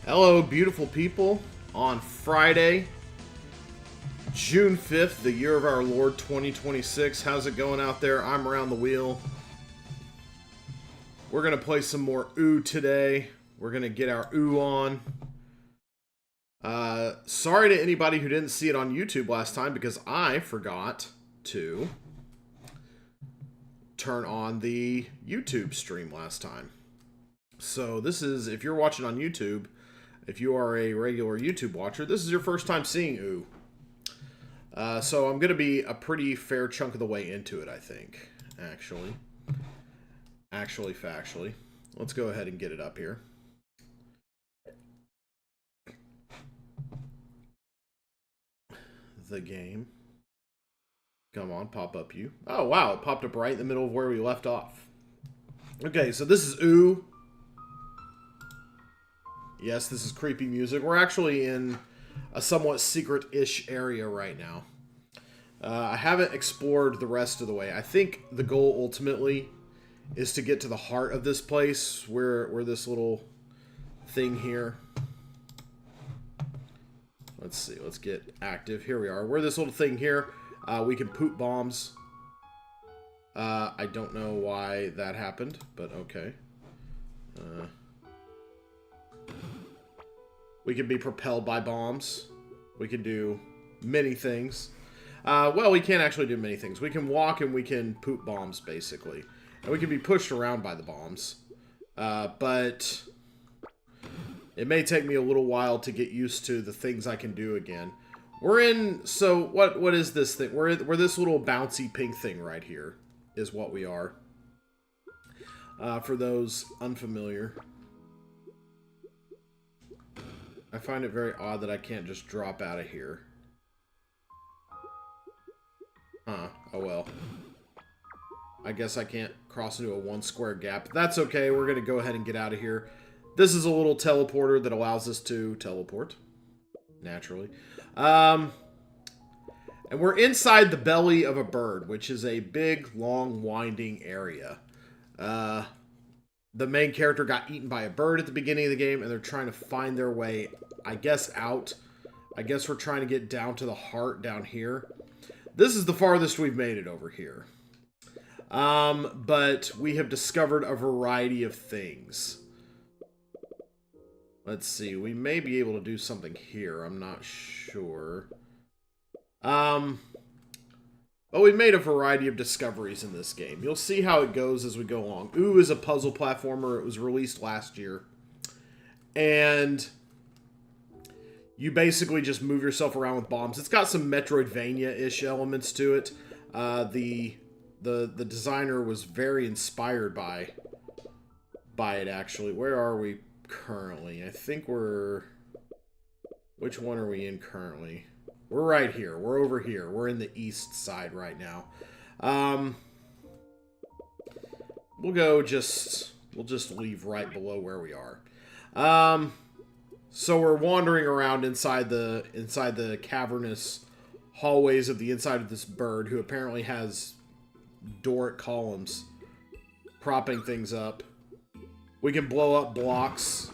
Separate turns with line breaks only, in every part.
Hello, beautiful people. On Friday, June 5th, the year of our Lord 2026. How's it going out there? I'm around the wheel. We're going to play some more yöootöoob today. We're going to get our yöoob on. Sorry to anybody who didn't see it on YouTube last time because I forgot to turn on the YouTube stream last time. So this is, if you're watching on YouTube, if you are a regular YouTube watcher, this is your first time seeing yöootöoob. So I'm going to be a pretty fair chunk of the way into it, I think. Factually. Let's go ahead and get it up here. The game. Come on, pop up you. Oh, wow, it popped up right in the middle of where we left off. Okay, so this is yöootöoob. Yes, this is creepy music. We're actually in a somewhat secret-ish area right now. I haven't explored the rest of the way. I think the goal ultimately is to get to the heart of this place, where this little thing here. Let's see. Let's get active. Here we are. Where this little thing here, we can poop bombs. I don't know why that happened, but okay. We can be propelled by bombs. We can do many things. Well, we can't actually do many things. We can walk and we can poop bombs, basically. And we can be pushed around by the bombs. But it may take me a little while to get used to the things I can do again. We're in... So, what is this thing? We're this little bouncy pink thing right here is what we are. For those unfamiliar. I find it very odd that I can't just drop out of here. Huh. Oh well. I guess I can't cross into a one square gap. That's okay. We're going to go ahead and get out of here. This is a little teleporter that allows us to teleport. Naturally. And we're inside the belly of a bird, which is a big, long, winding area. The main character got eaten by a bird at the beginning of the game, and they're trying to find their way, I guess, out. I guess we're trying to get down to the heart down here. This is the farthest we've made it over here. But we have discovered a variety of things. Let's see. We may be able to do something here. I'm not sure. But we've made a variety of discoveries in this game. You'll see how it goes as we go along. yöootöoob is a puzzle platformer. It was released last year. And you basically just move yourself around with bombs. It's got some Metroidvania-ish elements to it. The designer was very inspired by it, actually. Where are we currently? I think we're... Which one are we in currently? We're right here. We're over here. We're in the east side right now. We'll just leave right below where we are. So we're wandering around inside the cavernous hallways of the inside of this bird, who apparently has Doric columns propping things up. We can blow up blocks,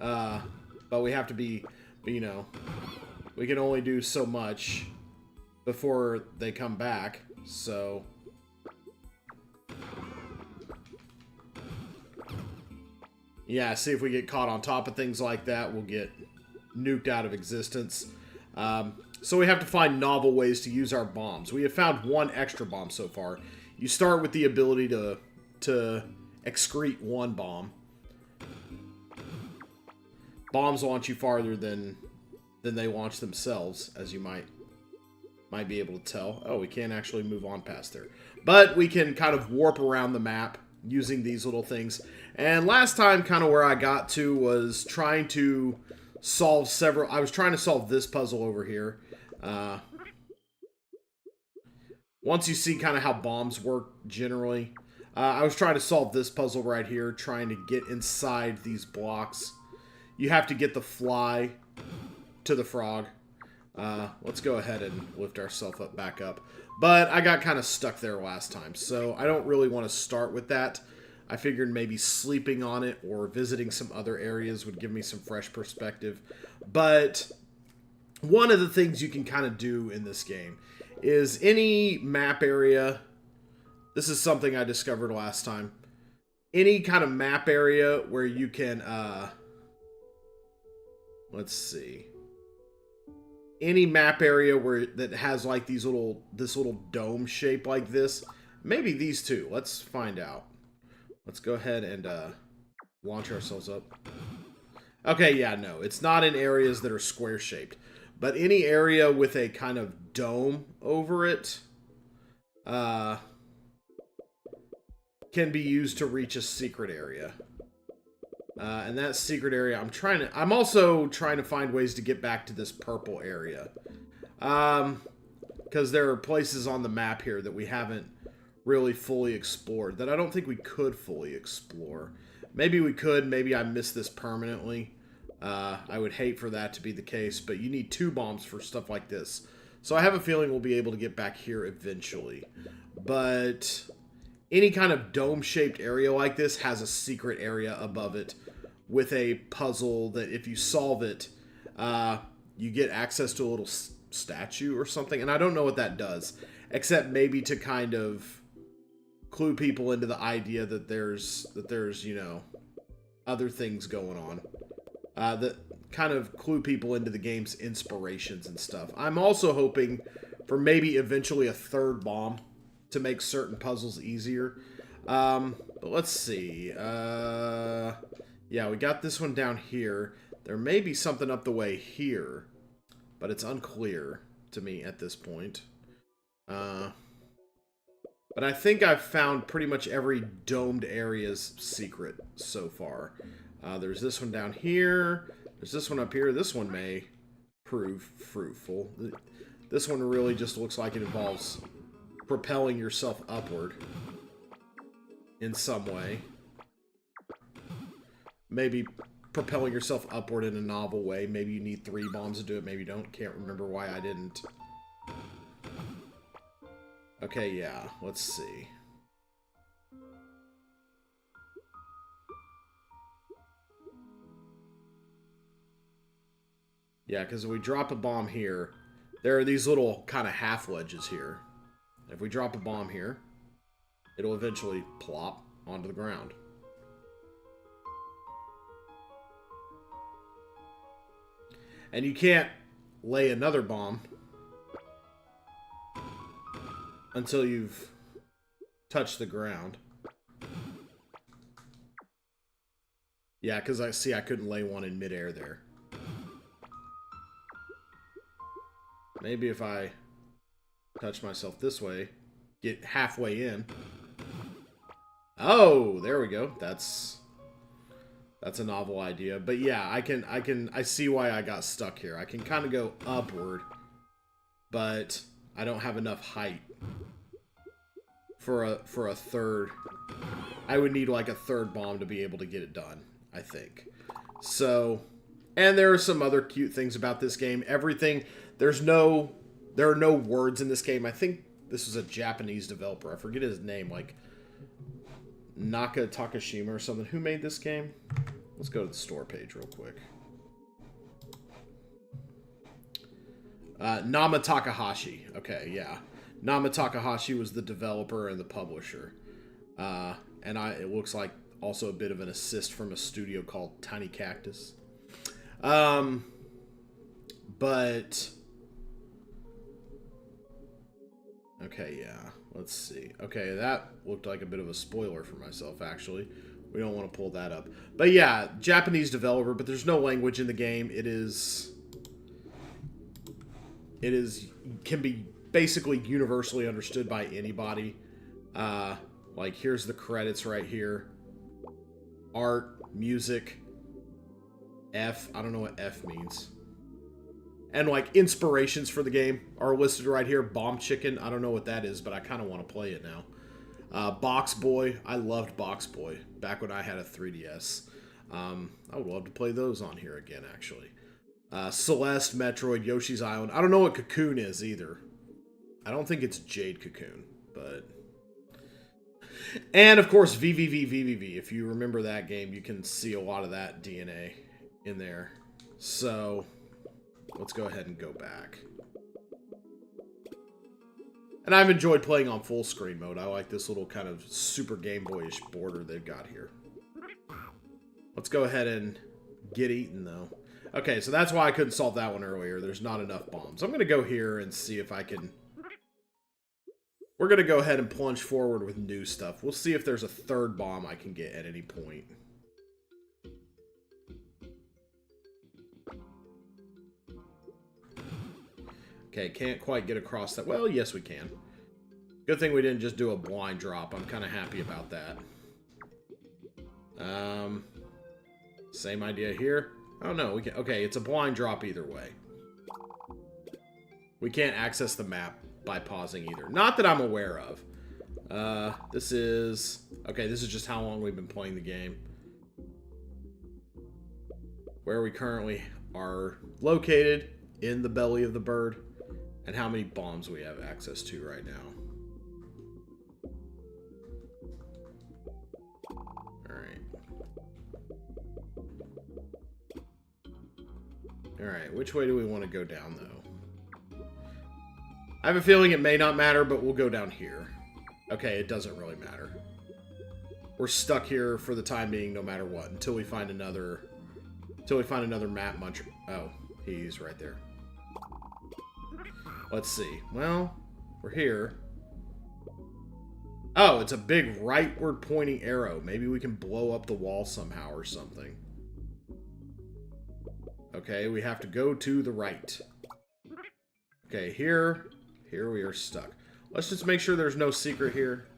but we have to be, you know, we can only do so much before they come back. So yeah, see, if we get caught on top of things like that, we'll get nuked out of existence. So we have to find novel ways to use our bombs. We have found one extra bomb so far. You start with the ability to excrete one bomb. Bombs launch you farther than they launch themselves, as you might be able to tell. Oh, we can't actually move on past there. But we can kind of warp around the map using these little things. And last time, kind of where I got to was trying to solve several... I was trying to solve this puzzle over here. Once you see kind of how bombs work generally, I was trying to solve this puzzle right here, trying to get inside these blocks. You have to get the fly to the frog. Let's go ahead and lift ourselves back up. But I got kind of stuck there last time, so I don't really want to start with that. I figured maybe sleeping on it or visiting some other areas would give me some fresh perspective. But one of the things you can kind of do in this game is any map area, this is something I discovered last time, any kind of map area where you can, let's see, any map area where that has like this little dome shape like this, maybe these two, let's find out. Let's go ahead and launch ourselves up. Okay, yeah, no, it's not in areas that are square shaped. But any area with a kind of dome over it can be used to reach a secret area. And that secret area, I'm also trying to find ways to get back to this purple area. Because there are places on the map here that we haven't really fully explored, that I don't think we could fully explore. Maybe we could, maybe I missed this permanently. I would hate for that to be the case, but you need 2 bombs for stuff like this. So I have a feeling we'll be able to get back here eventually. But any kind of dome-shaped area like this has a secret area above it with a puzzle that if you solve it, you get access to a little statue or something. And I don't know what that does, except maybe to kind of clue people into the idea that there's you know, other things going on. That kind of clue people into the game's inspirations and stuff. I'm also hoping for maybe eventually a 3rd bomb to make certain puzzles easier. But let's see. Yeah, we got this one down here. There may be something up the way here, but it's unclear to me at this point. But I think I've found pretty much every domed area's secret so far. There's this one down here. There's this one up here. This one may prove fruitful. This one really just looks like it involves propelling yourself upward in some way. Maybe propelling yourself upward in a novel way. Maybe you need 3 bombs to do it. Maybe you don't. Can't remember why I didn't. Okay, yeah. Let's see. Yeah, because if we drop a bomb here, there are these little kind of half ledges here. If we drop a bomb here, it'll eventually plop onto the ground. And you can't lay another bomb until you've touched the ground. Yeah, because I couldn't lay one in midair there. Maybe if I touch myself this way, get halfway in. Oh, there we go. That's a novel idea. But yeah, I see why I got stuck here. I can kind of go upward, but I don't have enough height for a 3rd. I would need like a 3rd bomb to be able to get it done, I think. So, and there are some other cute things about this game. Everything, there are no words in this game. I think this was a Japanese developer. I forget his name, like Naka Takashima or something. Who made this game? Let's go to the store page real quick. Nama Takahashi. Okay, yeah. Nama Takahashi was the developer and the publisher. And it looks like also a bit of an assist from a studio called Tiny Cactus. But... Okay, yeah. Let's see. Okay, that looked like a bit of a spoiler for myself, actually. We don't want to pull that up. But yeah, Japanese developer, but there's no language in the game. It can be basically universally understood by anybody. Like, here's the credits right here. Art, music, F. I don't know what F means. And, like, inspirations for the game are listed right here. Bomb Chicken. I don't know what that is, but I kind of want to play it now. Box Boy. I loved Box Boy back when I had a 3DS. I would love to play those on here again, actually. Celeste, Metroid, Yoshi's Island. I don't know what Cocoon is, either. I don't think it's Jade Cocoon, but... And, of course, VVV. If you remember that game, you can see a lot of that DNA in there. So, let's go ahead and go back. And I've enjoyed playing on full screen mode. I like this little kind of super Game Boy-ish border they've got here. Let's go ahead and get eaten, though. Okay, so that's why I couldn't solve that one earlier. There's not enough bombs. I'm going to go here and see if I can... We're going to go ahead and plunge forward with new stuff. We'll see if there's a third bomb I can get at any point. Okay, can't quite get across that. Well, yes, we can. Good thing we didn't just do a blind drop. I'm kind of happy about that. Same idea here. Oh, no. We can, okay, it's a blind drop either way. We can't access the map by pausing either. Not that I'm aware of. This is... Okay, this is just how long we've been playing the game. Where we currently are located in the belly of the bird. And how many bombs we have access to right now. Alright, which way do we want to go down, though? I have a feeling it may not matter, but we'll go down here. Okay, it doesn't really matter. We're stuck here for the time being, no matter what, until we find another... Until we find another map muncher. Oh, he's right there. Let's see. Well, we're here. Oh, it's a big rightward pointing arrow. Maybe we can blow up the wall somehow or something. Okay, we have to go to the right. Okay, here we are stuck. Let's just make sure there's no secret here.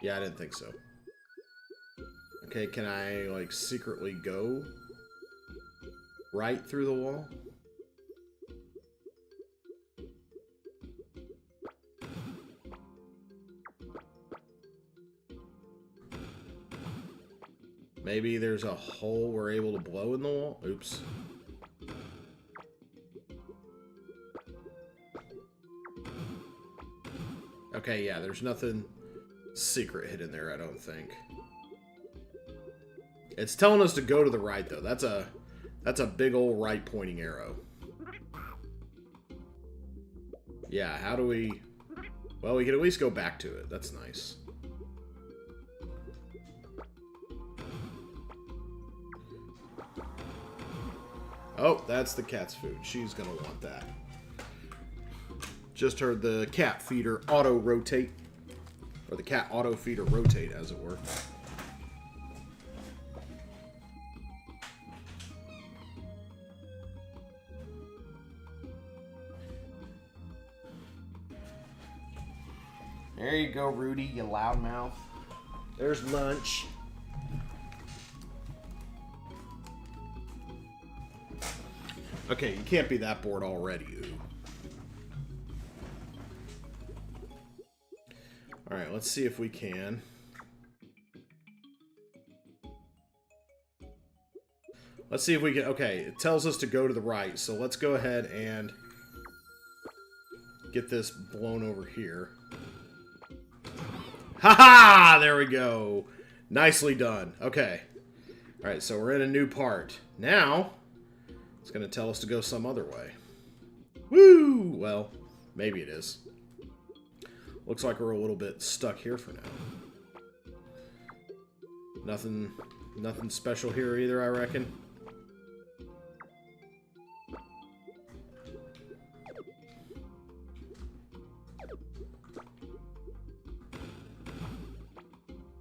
Yeah, I didn't think so. Okay, can I, like, secretly go right through the wall? Maybe there's a hole we're able to blow in the wall? Oops. Okay, yeah, there's nothing secret hidden there, I don't think. It's telling us to go to the right, though. That's a big old right pointing arrow. Yeah, how do we... Well, we can at least go back to it. That's nice. Oh, that's the cat's food. She's gonna want that. Just heard the cat feeder auto-rotate. Or the cat auto-feeder rotate, as it were. There you go, Rudy, you loudmouth. There's lunch. Okay, you can't be that bored already, ooh. Alright, let's see if we can. Let's see if we can... Okay, it tells us to go to the right, so let's go ahead and get this blown over here. Ha-ha! There we go. Nicely done. Okay. Alright, so we're in a new part. Now, it's going to tell us to go some other way. Woo! Well, maybe it is. Looks like we're a little bit stuck here for now. Nothing special here either, I reckon.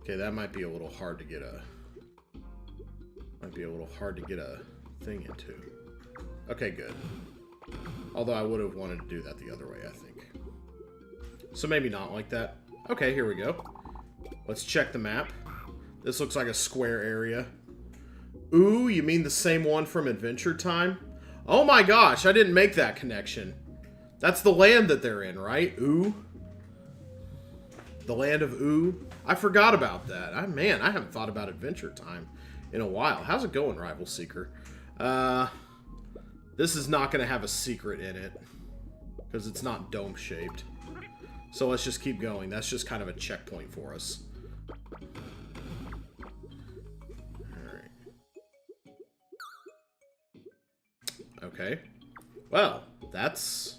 Okay, that might be a little hard to get a... thing into. Okay, good. Although I would have wanted to do that the other way, I think. So maybe not like that. Okay, here we go. Let's check the map. This looks like a square area. Ooh, you mean the same one from Adventure Time? Oh my gosh, I didn't make that connection. That's the land that they're in, right? Ooh. The land of Ooh. I forgot about that. Man, I haven't thought about Adventure Time in a while. How's it going, Rival Seeker? This is not going to have a secret in it. Because it's not dome-shaped. So let's just keep going. That's just kind of a checkpoint for us. Alright. Okay. Well, that's...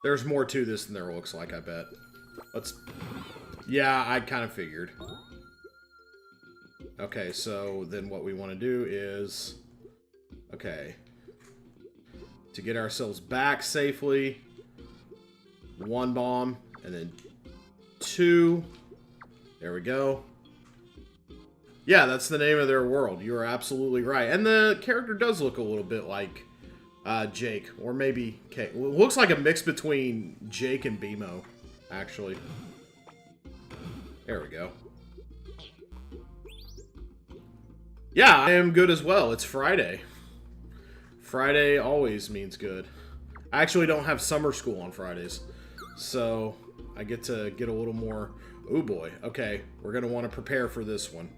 There's more to this than there looks like, I bet. Let's... Yeah, I kind of figured. Okay, so then what we want to do is... Okay. To get ourselves back safely, 1 bomb, and then 2. There we go. Yeah, that's the name of their world. You are absolutely right. And the character does look a little bit like Jake, or maybe Kate. Well, it looks like a mix between Jake and BMO, actually. There we go. Yeah, I am good as well. It's Friday. Friday always means good. I actually don't have summer school on Fridays, so I get to get a little more... Oh boy. Okay, we're going to want to prepare for this one.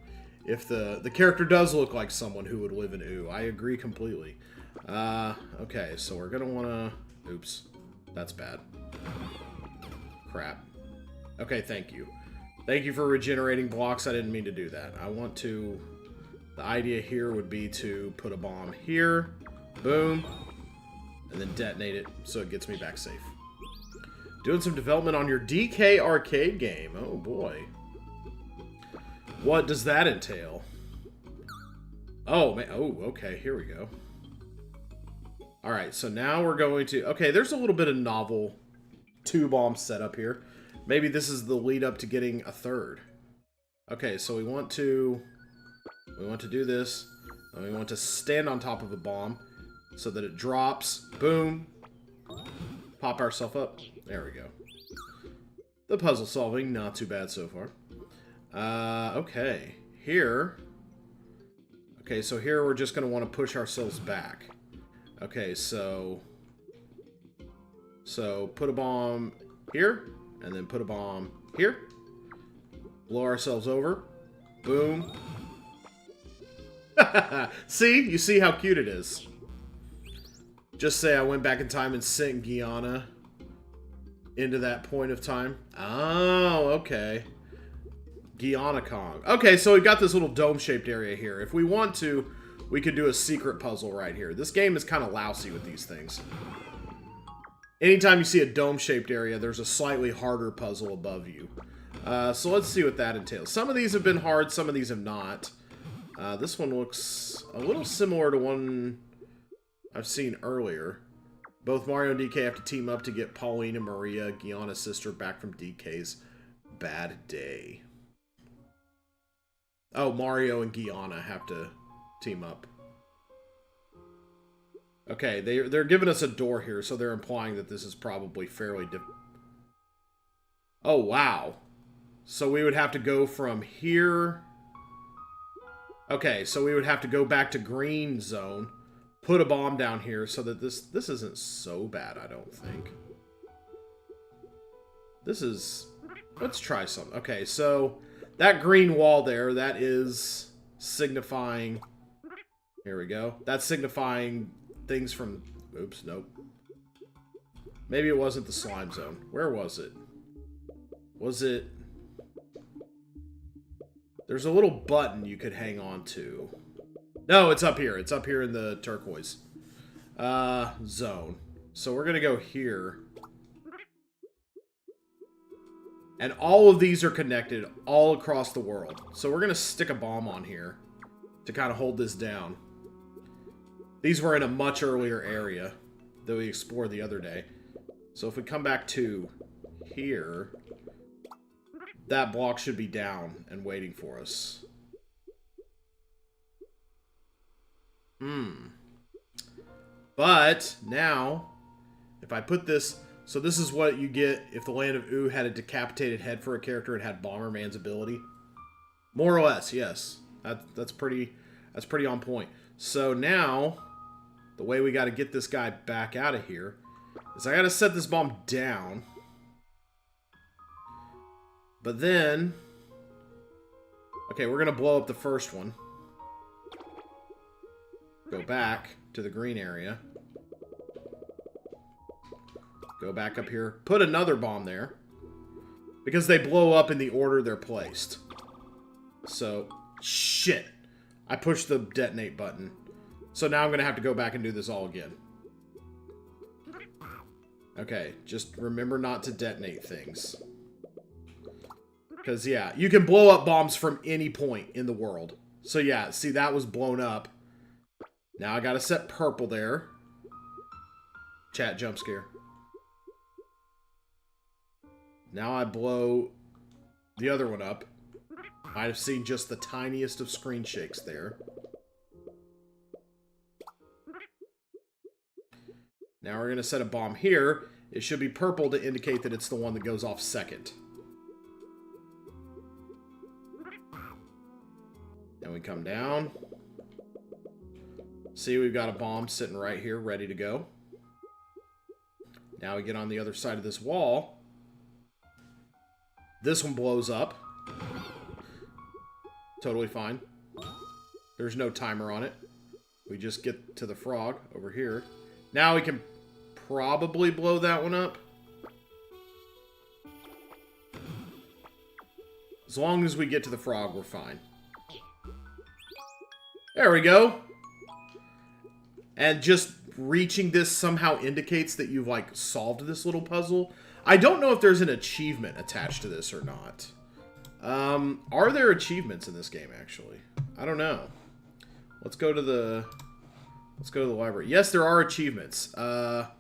If the character does look like someone who would live in OO, I agree completely. Okay, so we're going to want to... Oops. That's bad. Crap. Okay, thank you. Thank you for regenerating blocks. I didn't mean to do that. I want to... The idea here would be to put a bomb here. Boom. And then detonate it so it gets me back safe. Doing some development on your DK arcade game. Oh, boy. What does that entail? Oh, man. Oh, okay. Here we go. Alright, so now we're going to... Okay, there's a little bit of novel 2-bomb setup here. Maybe this is the lead up to getting a 3rd. Okay, so we want to do this. And we want to stand on top of a bomb so that it drops. Boom. Pop ourselves up. There we go. The puzzle solving, not too bad so far. Okay. Here. Okay, so here we're just going to want to push ourselves back. Okay, so put a bomb here, and then put a bomb here. Blow ourselves over. Boom. See? You see how cute it is. Just say I went back in time and sent Guyana into that point of time. Oh, okay. Guyana Kong. Okay, so we got this little dome-shaped area here. If we want to, we could do a secret puzzle right here. This game is kind of lousy with these things. Anytime you see a dome-shaped area, there's a slightly harder puzzle above you. So let's see what that entails. Some of these have been hard, some of these have not. This one looks a little similar to one I've seen earlier. Both Mario and DK have to team up to get Pauline and Maria, Guyana's sister, back from DK's bad day. Oh, Mario and Guyana have to team up. Okay, they're giving us a door here, so they're implying that this is probably fairly Oh, wow. So we would have to go from here... Okay, so we would have to go back to green zone, put a bomb down here so that this isn't so bad, I don't think. This is... Let's try some. Okay, so that green wall there, that is signifying... Here we go. That's signifying things from... Oops, nope. Maybe it wasn't the slime zone. Where was it? Was it... There's a little button you could hang on to. No, it's up here. It's up here in the turquoise zone. So we're going to go here. And all of these are connected all across the world. So we're going to stick a bomb on here to kind of hold this down. These were in a much earlier area that we explored the other day. So if we come back to here... That block should be down and waiting for us. But, now, if I put this... So this is what you get if the Land of OO had a decapitated head for a character and had Bomberman's ability. More or less, yes. That's pretty on point. So now, the way we got to get this guy back out of here is I got to set this bomb down... But then... Okay, we're going to blow up the first one. Go back to the green area. Go back up here. Put another bomb there. Because they blow up in the order they're placed. So, shit. I pushed the detonate button. So now I'm going to have to go back and do this all again. Okay, just remember not to detonate things. Because, yeah, you can blow up bombs from any point in the world. So, yeah, see, that was blown up. Now I got to set purple there. Chat jump scare. Now I blow the other one up. Might have seen just the tiniest of screen shakes there. Now we're going to set a bomb here. It should be purple to indicate that it's the one that goes off second. Then we come down. See, we've got a bomb sitting right here, ready to go. Now we get on the other side of this wall. This one blows up. Totally fine. There's no timer on it. We just get to the frog over here. Now we can probably blow that one up. As long as we get to the frog, we're fine. There we go. And just reaching this somehow indicates that you've, like, solved this little puzzle. I don't know if there's an achievement attached to this or not. Are there achievements in this game, actually? I don't know. Let's go to the library. Yes, there are achievements. But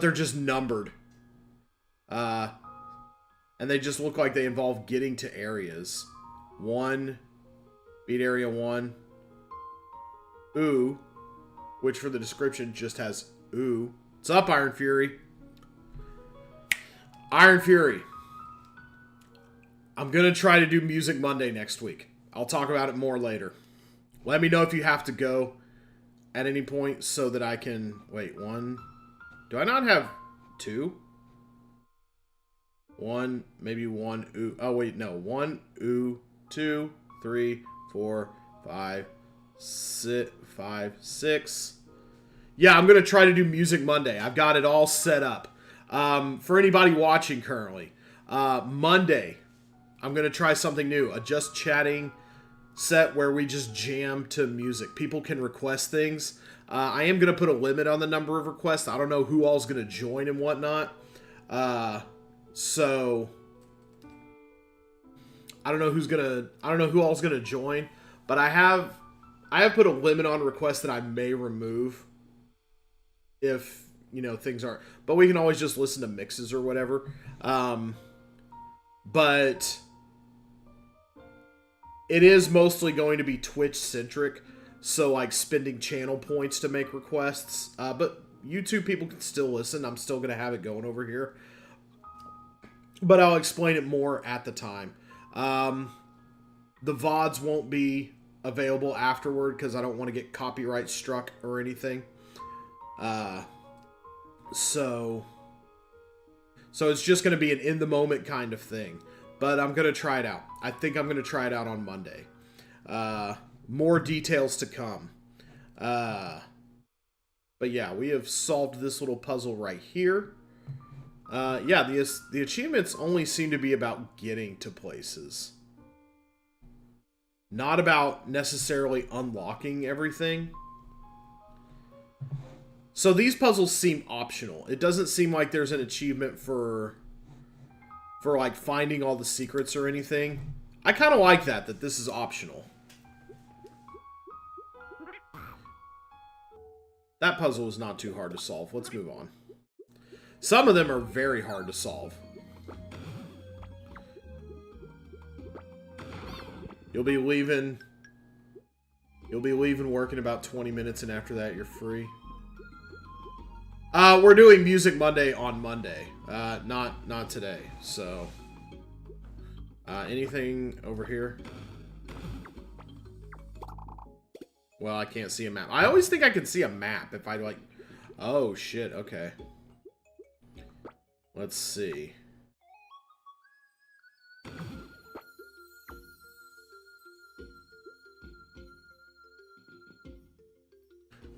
they're just numbered. And they just look like they involve getting to areas. 1. Beat area 1. Ooh. Which for the description just has ooh. What's up, Iron Fury? Iron Fury. I'm going to try to do Music Monday next week. I'll talk about it more later. Let me know if you have to go at any point so that I can... Wait, 1... Do I not have 2? 1, maybe 1 ooh. Oh, wait, no. 1 ooh, 2, 3, 4, 5, 6. Yeah, I'm going to try to do Music Monday. I've got it all set up. For anybody watching currently, Monday, I'm going to try something new. A just chatting set where we just jam to music. People can request things. I am going to put a limit on the number of requests. I don't know who all's going to join and whatnot. So I don't know who all's going to join, but I have put a limit on requests that I may remove if, you know, things aren't, but we can always just listen to mixes or whatever. But it is mostly going to be Twitch centric. So, like, spending channel points to make requests. But YouTube people can still listen. I'm still going to have it going over here. But I'll explain it more at the time. The VODs won't be available afterward because I don't want to get copyright struck or anything. So it's just going to be an in-the-moment kind of thing. But I'm going to try it out. I think I'm going to try it out on Monday. More details to come. But yeah, we have solved this little puzzle right here. Yeah, the achievements only seem to be about getting to places. Not about necessarily unlocking everything. So these puzzles seem optional. It doesn't seem like there's an achievement for like finding all the secrets or anything. I kind of like that this is optional. That puzzle is not too hard to solve. Let's move on. Some of them are very hard to solve. You'll be leaving work in about 20 minutes, and after that, you're free. We're doing Music Monday on Monday. Not today. So, anything over here? Well, I can't see a map. I always think I can see a map if I, like... Oh, shit. Okay. Let's see.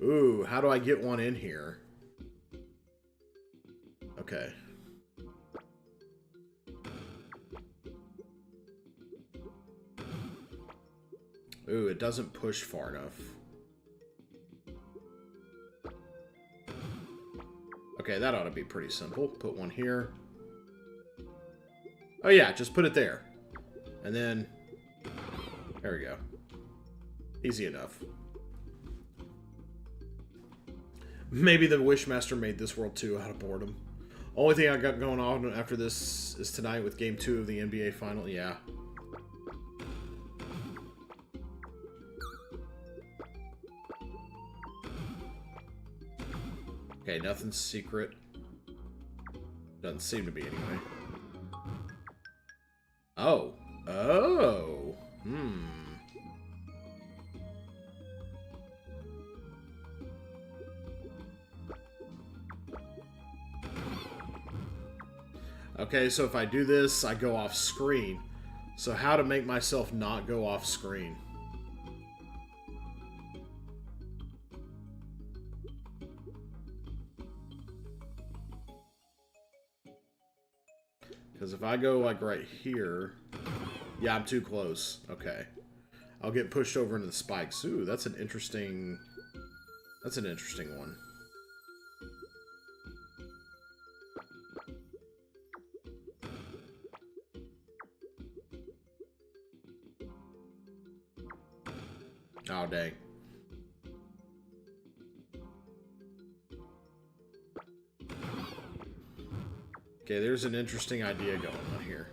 Ooh, how do I get one in here? Okay. it doesn't push far enough. Okay, that ought to be pretty simple. Put one here. Oh yeah, just put it there. And then... There we go. Easy enough. Maybe the Wishmaster made this world too out of boredom. Only thing I got going on after this is tonight with Game 2 of the NBA Final. Yeah. Okay, nothing's secret. Doesn't seem to be anyway. Oh. Oh. Okay, so if I do this, I go off screen. So how to make myself not go off screen? Because if I go like right here... Yeah, I'm too close. Okay. I'll get pushed over into the spikes. Ooh, that's an interesting... That's an interesting one. Oh, dang. Okay, there's an interesting idea going on here.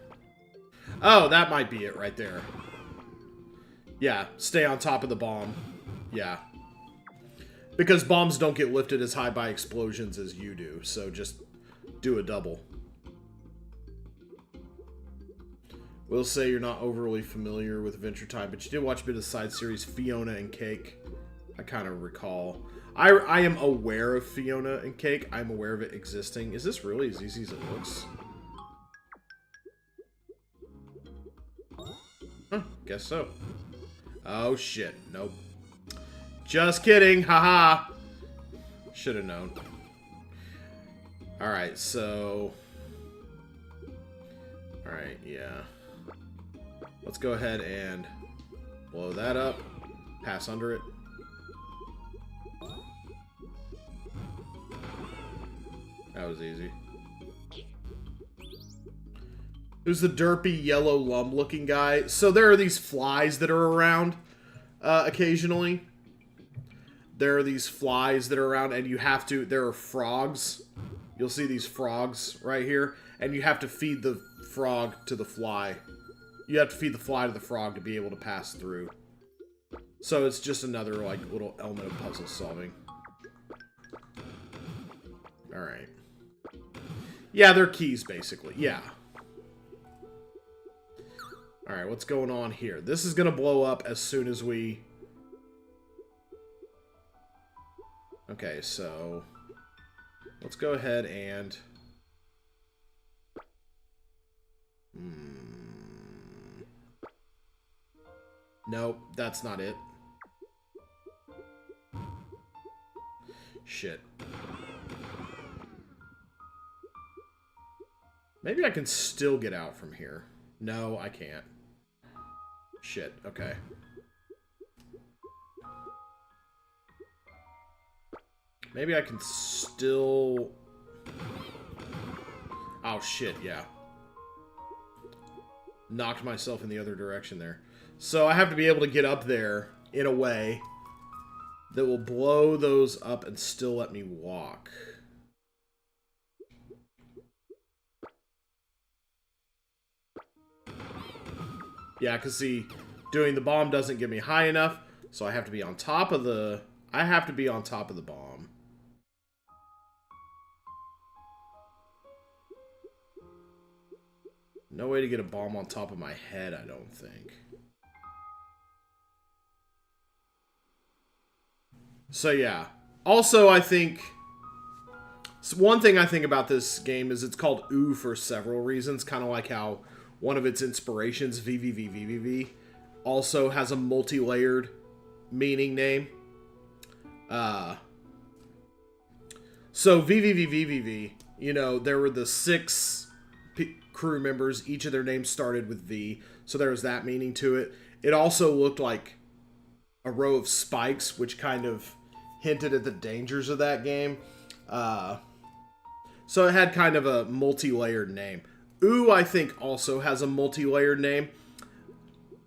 Oh, that might be it right there. Yeah, stay on top of the bomb. Yeah. Because bombs don't get lifted as high by explosions as you do, so just do a double. Will say you're not overly familiar with Adventure Time, but you did watch a bit of the side series Fiona and Cake. I kind of recall. I am aware of Fiona and Cake. I'm aware of it existing. Is this really as easy as it looks? Huh, guess so. Oh, shit. Nope. Just kidding. Haha. Should have known. Alright, so... Alright, yeah. Let's go ahead and blow that up. Pass under it. That was easy. Who's the derpy yellow lump-looking guy? So there are these flies that are around occasionally. There are these flies that are around, and you have to... There are frogs. You'll see these frogs right here, and you have to feed the frog to the fly. You have to feed the fly to the frog to be able to pass through. So it's just another, like, little element of puzzle solving. Alright. Yeah, they're keys, basically. Yeah. Alright, what's going on here? This is going to blow up as soon as we... Okay, so... Let's go ahead and... Nope, that's not it. Shit. Maybe I can still get out from here. No, I can't. Shit, okay. Maybe I can still... Oh, shit, yeah. Knocked myself in the other direction there. So I have to be able to get up there in a way that will blow those up and still let me walk. Yeah, because see, doing the bomb doesn't get me high enough, so I have to be on top of the... I have to be on top of the bomb. No way to get a bomb on top of my head, I don't think. So yeah. Also, I think... One thing I think about this game is it's called OO for several reasons. Kind of like how one of its inspirations, VVVVVV, also has a multi-layered meaning name. So VVVVVV, you know, there were the 6 crew members. Each of their names started with V. So there was that meaning to it. It also looked like a row of spikes, which kind of hinted at the dangers of that game. So it had kind of a multi-layered name. Ooh, I think also has a multi-layered name.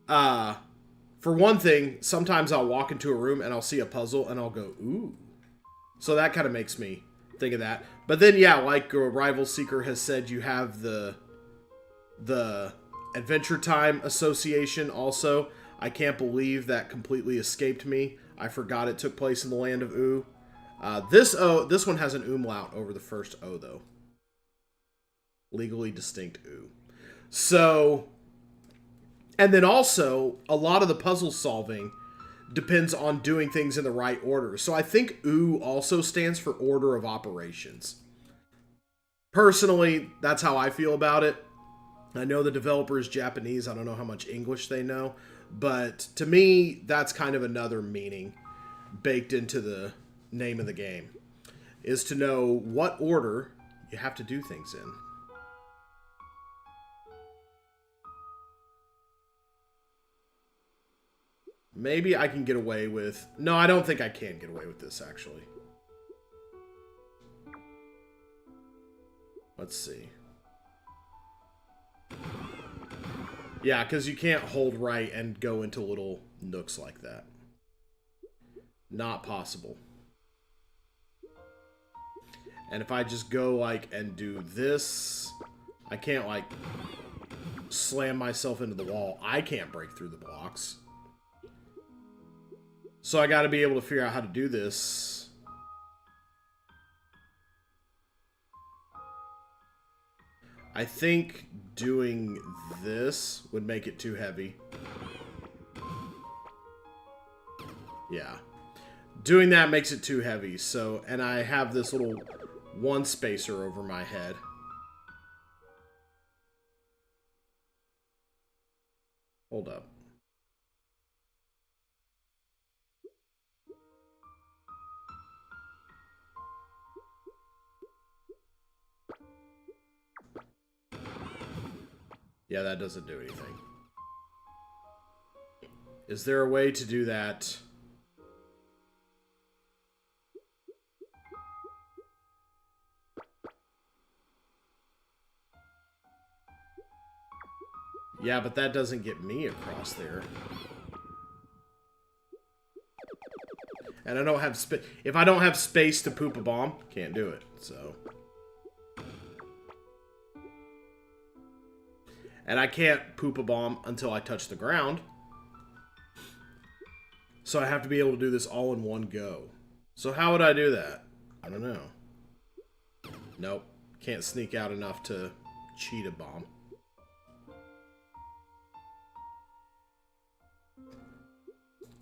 For one thing, sometimes I'll walk into a room and I'll see a puzzle and I'll go, ooh. So that kind of makes me think of that. But then, yeah, like Rival Seeker has said, you have the Adventure Time Association also. I can't believe that completely escaped me. I forgot it took place in the land of Ooh. This one has an umlaut over the first O, though. Legally distinct Ooh. So, and then also, a lot of the puzzle solving depends on doing things in the right order. So I think Ooh also stands for order of operations. Personally, that's how I feel about it. I know the developer is Japanese. I don't know how much English they know. But to me, that's kind of another meaning baked into the name of the game, is to know what order you have to do things in. Maybe I can get away with... No, I don't think I can get away with this, actually. Let's see. Yeah, because you can't hold right and go into little nooks like that. Not possible. And if I just go, like, and do this, I can't, like, slam myself into the wall. I can't break through the blocks. So I got to be able to figure out how to do this. I think doing this would make it too heavy. Yeah. Doing that makes it too heavy. So, and I have this little one spacer over my head. Hold up. Yeah, that doesn't do anything. Is there a way to do that? Yeah, but that doesn't get me across there. And I don't have space. If I don't have space to poop a bomb, can't do it. So. And I can't poop a bomb until I touch the ground. So I have to be able to do this all in one go. So how would I do that? I don't know. Nope. Can't sneak out enough to cheat a bomb.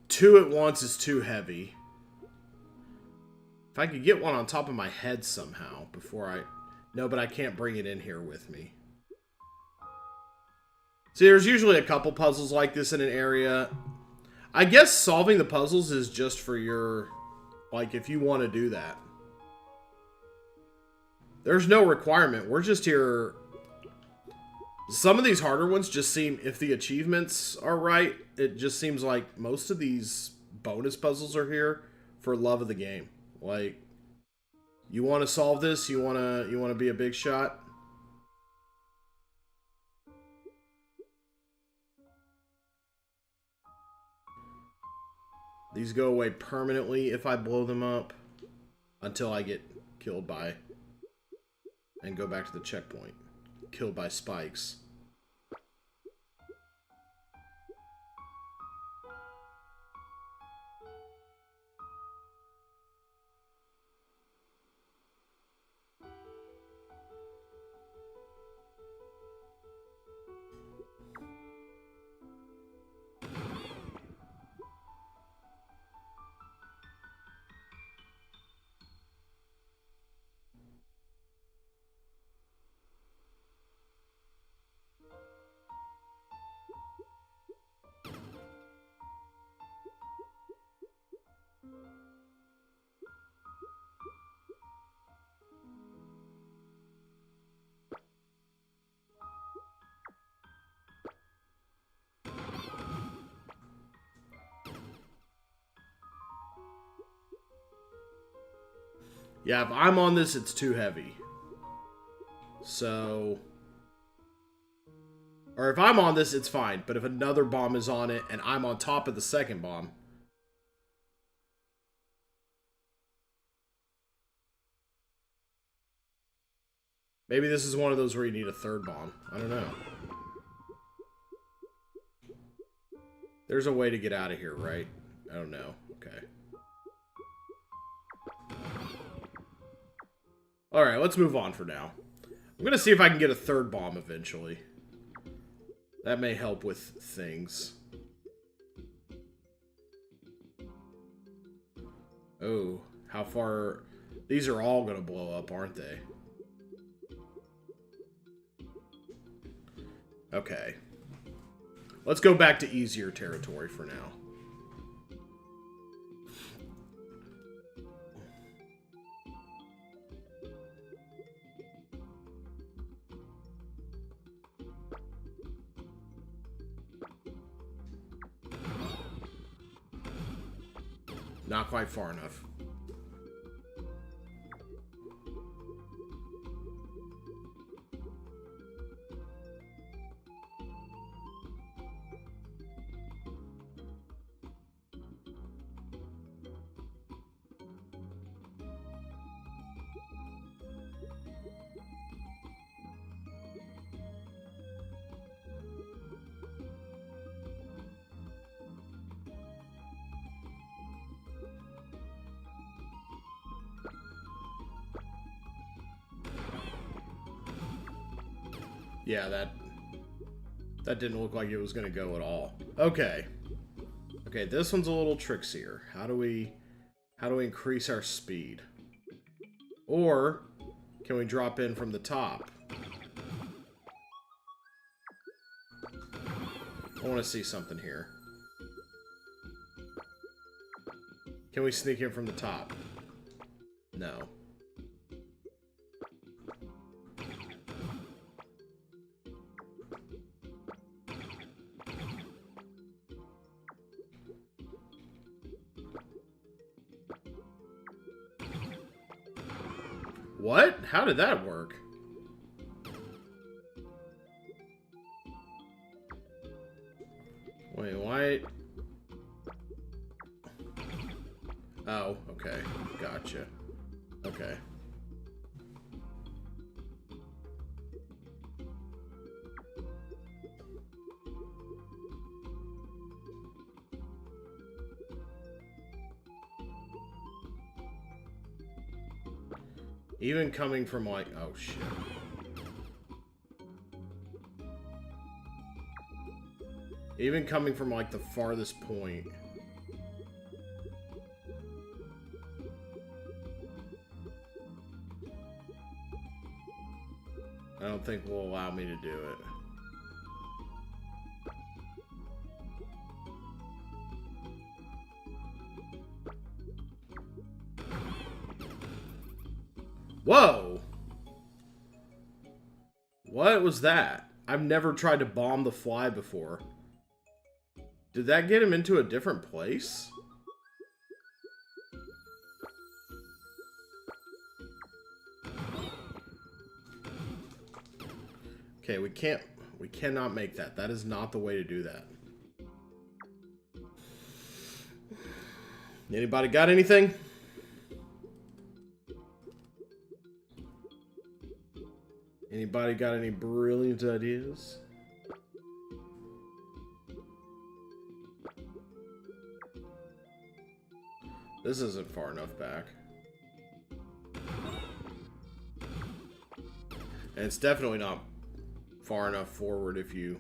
Two at once is too heavy. If I could get one on top of my head somehow before I... No, but I can't bring it in here with me. See, there's usually a couple puzzles like this in an area. I guess solving the puzzles is just for your... Like, if you want to do that. There's no requirement. We're just here... Some of these harder ones just seem... If the achievements are right, it just seems like most of these bonus puzzles are here for love of the game. Like, you want to solve this? You want to be a big shot? These go away permanently if I blow them up until I get killed by and go back to the checkpoint. Killed by spikes. Yeah, if I'm on this, it's too heavy. So... Or if I'm on this, it's fine. But if another bomb is on it and I'm on top of the second bomb... Maybe this is one of those where you need a third bomb. I don't know. There's a way to get out of here, right? I don't know. Okay. Alright, let's move on for now. I'm gonna see if I can get a third bomb eventually. That may help with things. Oh, how far... These are all gonna blow up, aren't they? Okay. Let's go back to easier territory for now. Not quite far enough. Yeah, that didn't look like it was going to go at all. Okay. Okay, this one's a little trickier. How do we increase our speed? Or can we drop in from the top? I want to see something here. Can we sneak in from the top? No. What? How did that work? Wait, why? Oh, okay. Gotcha. Okay. Even coming from like, oh shit. Even coming from like the farthest point. I don't think will allow me to do it. Whoa! What was that? I've never tried to bomb the fly before. Did that get him into a different place? Okay, we cannot make that. That is not the way to do that. Anybody got anything? Anybody got any brilliant ideas? This isn't far enough back. And it's definitely not far enough forward if you...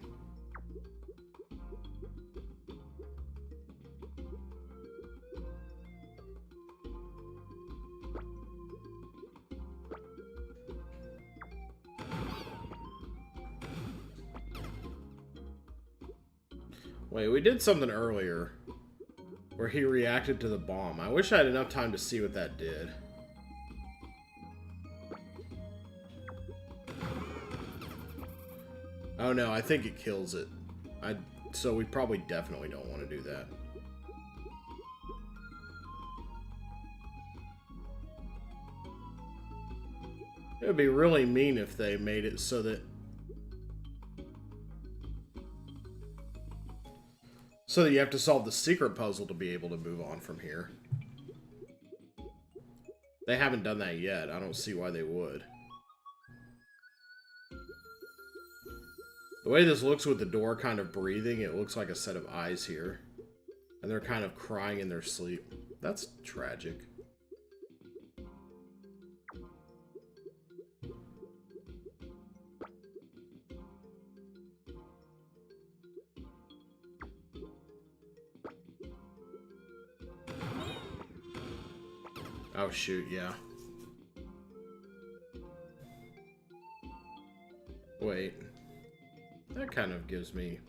Wait, we did something earlier where he reacted to the bomb. I wish I had enough time to see what that did. Oh no, I think it kills it. So we probably definitely don't want to do that. It would be really mean if they made it so that you have to solve the secret puzzle to be able to move on from here. They haven't done that yet. I don't see why they would. The way this looks with the door kind of breathing, it looks like a set of eyes here. And they're kind of crying in their sleep. That's tragic. Oh shoot, yeah. Wait. That kind of gives me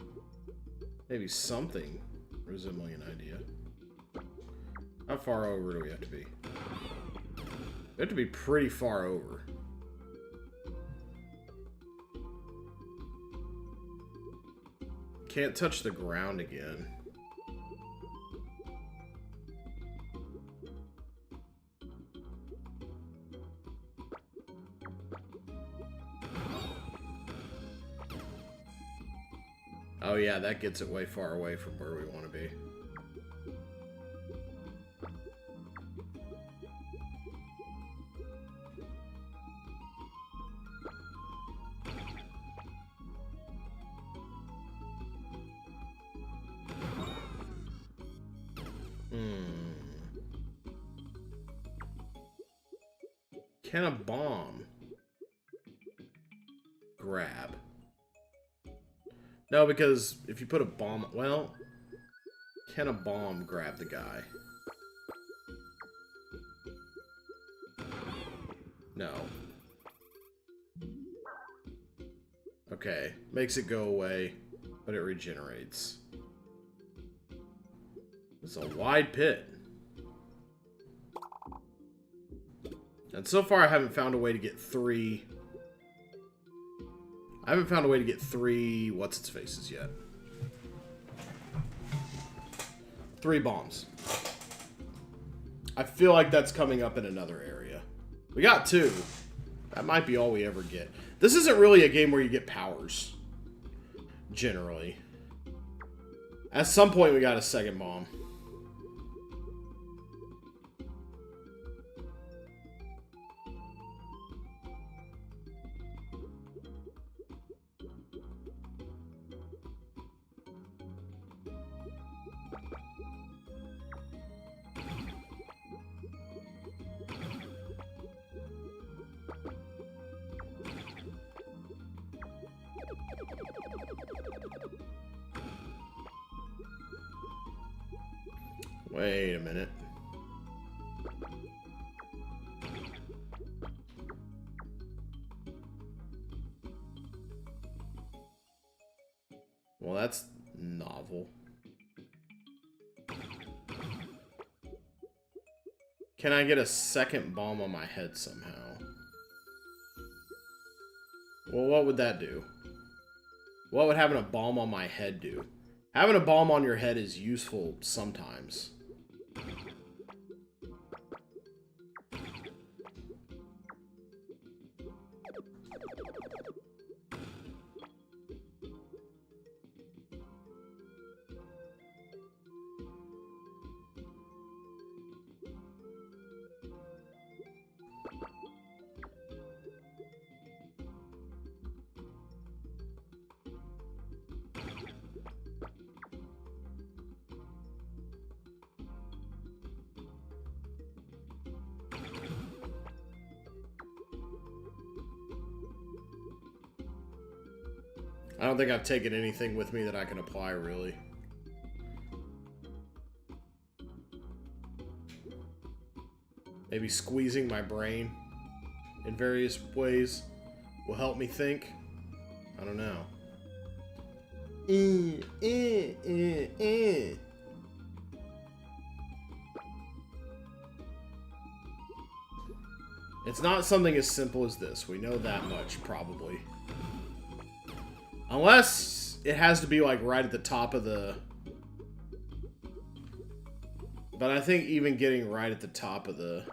maybe something resembling an idea. How far over do we have to be? We have to be pretty far over. Can't touch the ground again. Oh yeah, that gets it way far away from where we want to be. Can a bomb grab? No, because if you put a bomb... Well, can a bomb grab the guy? No. Okay. Makes it go away, but it regenerates. It's a wide pit. And so far, I haven't found a way to get three... I haven't found a way to get three what's-its-faces yet. 3 bombs. I feel like that's coming up in another area. We got 2. That might be all we ever get. This isn't really a game where you get powers. Generally. At some point, we got a second bomb. Wait a minute. Well, that's novel. Can I get a second bomb on my head somehow? Well, what would that do? What would having a bomb on my head do? Having a bomb on your head is useful sometimes. I don't think I've taken anything with me that I can apply, really. Maybe squeezing my brain in various ways will help me think. I don't know. It's not something as simple as this. We know that much, probably. Unless it has to be, like, right at the top of the... But I think even getting right at the top of the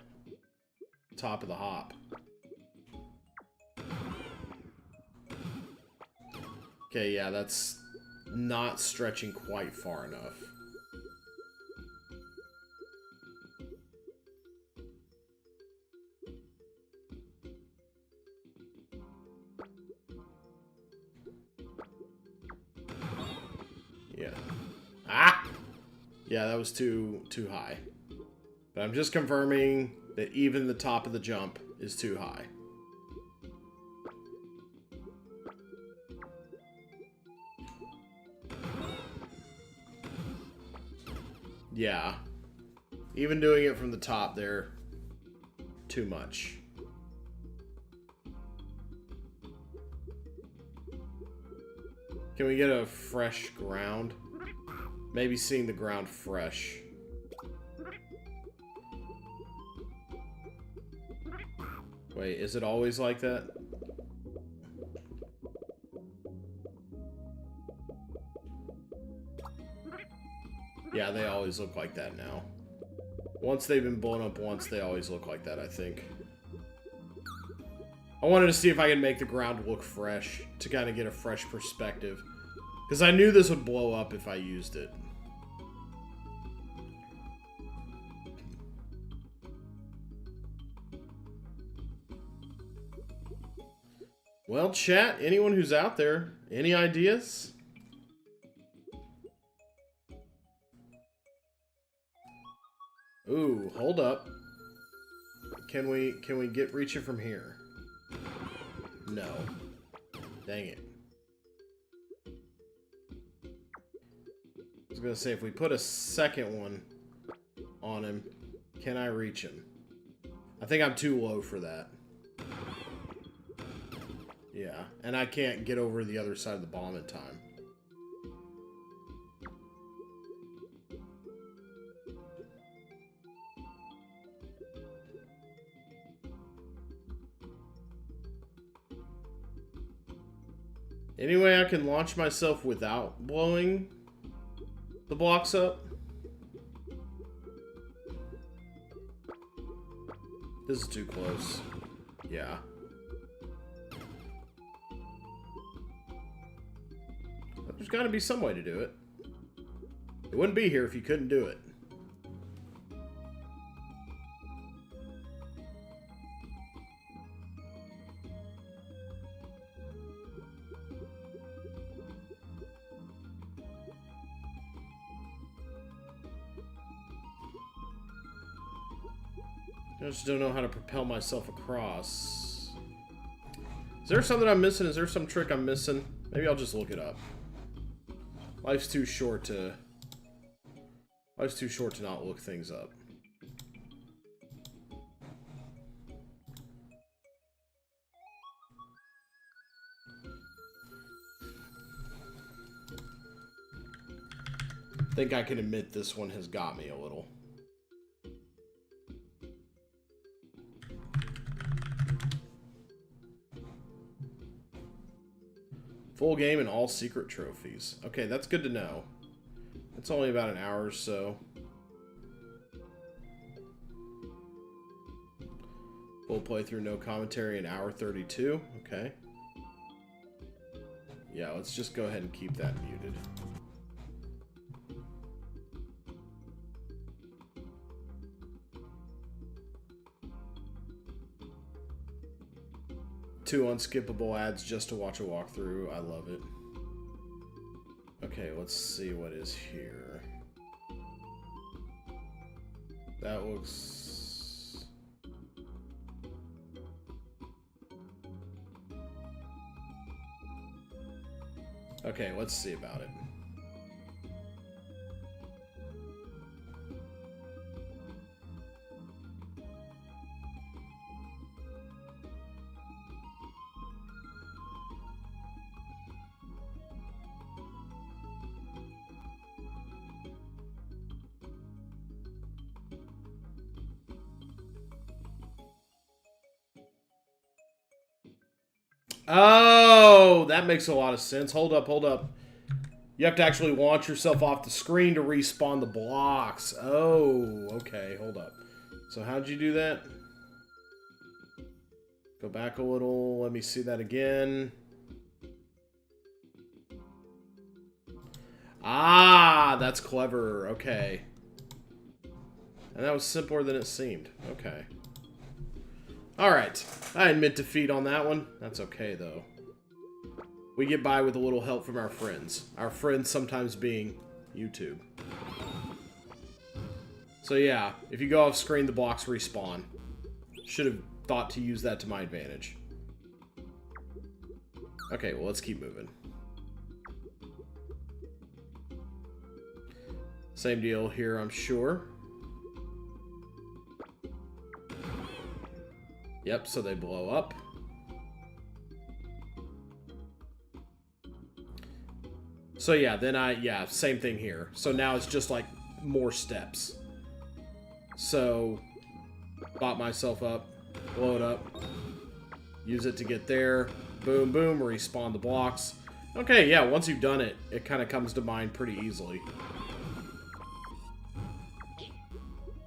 hop. Okay, yeah, that's not stretching quite far enough. Yeah. Ah! Yeah, that was too high. But I'm just confirming that even the top of the jump is too high. Yeah. Even doing it from the top there, too much. Can we get a fresh ground? Maybe seeing the ground fresh. Wait, is it always like that? Yeah, they always look like that now. Once they've been blown up once, they always look like that, I think. I wanted to see if I could make the ground look fresh, to kind of get a fresh perspective. Because I knew this would blow up if I used it. Well, chat, anyone who's out there, any ideas? Ooh, hold up. Can we reach it from here? No. Dang it. I was gonna say, if we put a second one on him, can I reach him? I think I'm too low for that. Yeah, and I can't get over the other side of the bomb in time. Any way I can launch myself without blowing the blocks up? This is too close. Yeah. There's got to be some way to do it. It wouldn't be here if you couldn't do it. I just don't know how to propel myself across. Is there something I'm missing? Is there some trick I'm missing? Maybe I'll just look it up. Life's too short to not look things up. I think I can admit this one has got me a little. Full game and all secret trophies. Okay, that's good to know. It's only about an hour or so. Full playthrough, no commentary, an hour 32. Okay. Yeah, let's just go ahead and keep that muted. Two unskippable ads just to watch a walkthrough. I love it. Okay, let's see what is here. That looks... Okay, let's see about it. Oh, that makes a lot of sense. Hold up, hold up. You have to actually launch yourself off the screen to respawn the blocks. Oh, okay, hold up. So how'd you do that? Go back a little. Let me see that again. Ah, that's clever. Okay. And that was simpler than it seemed. Okay. Alright. I admit defeat on that one. That's okay, though. We get by with a little help from our friends. Our friends sometimes being YouTube. So yeah, if you go off screen, the blocks respawn. Should have thought to use that to my advantage. Okay, well, let's keep moving. Same deal here, I'm sure. Yep, so they blow up. So yeah, then yeah, same thing here. So now it's just like more steps. So, bop myself up, blow it up, use it to get there, boom, boom, respawn the blocks. Okay, yeah, once you've done it, it kind of comes to mind pretty easily.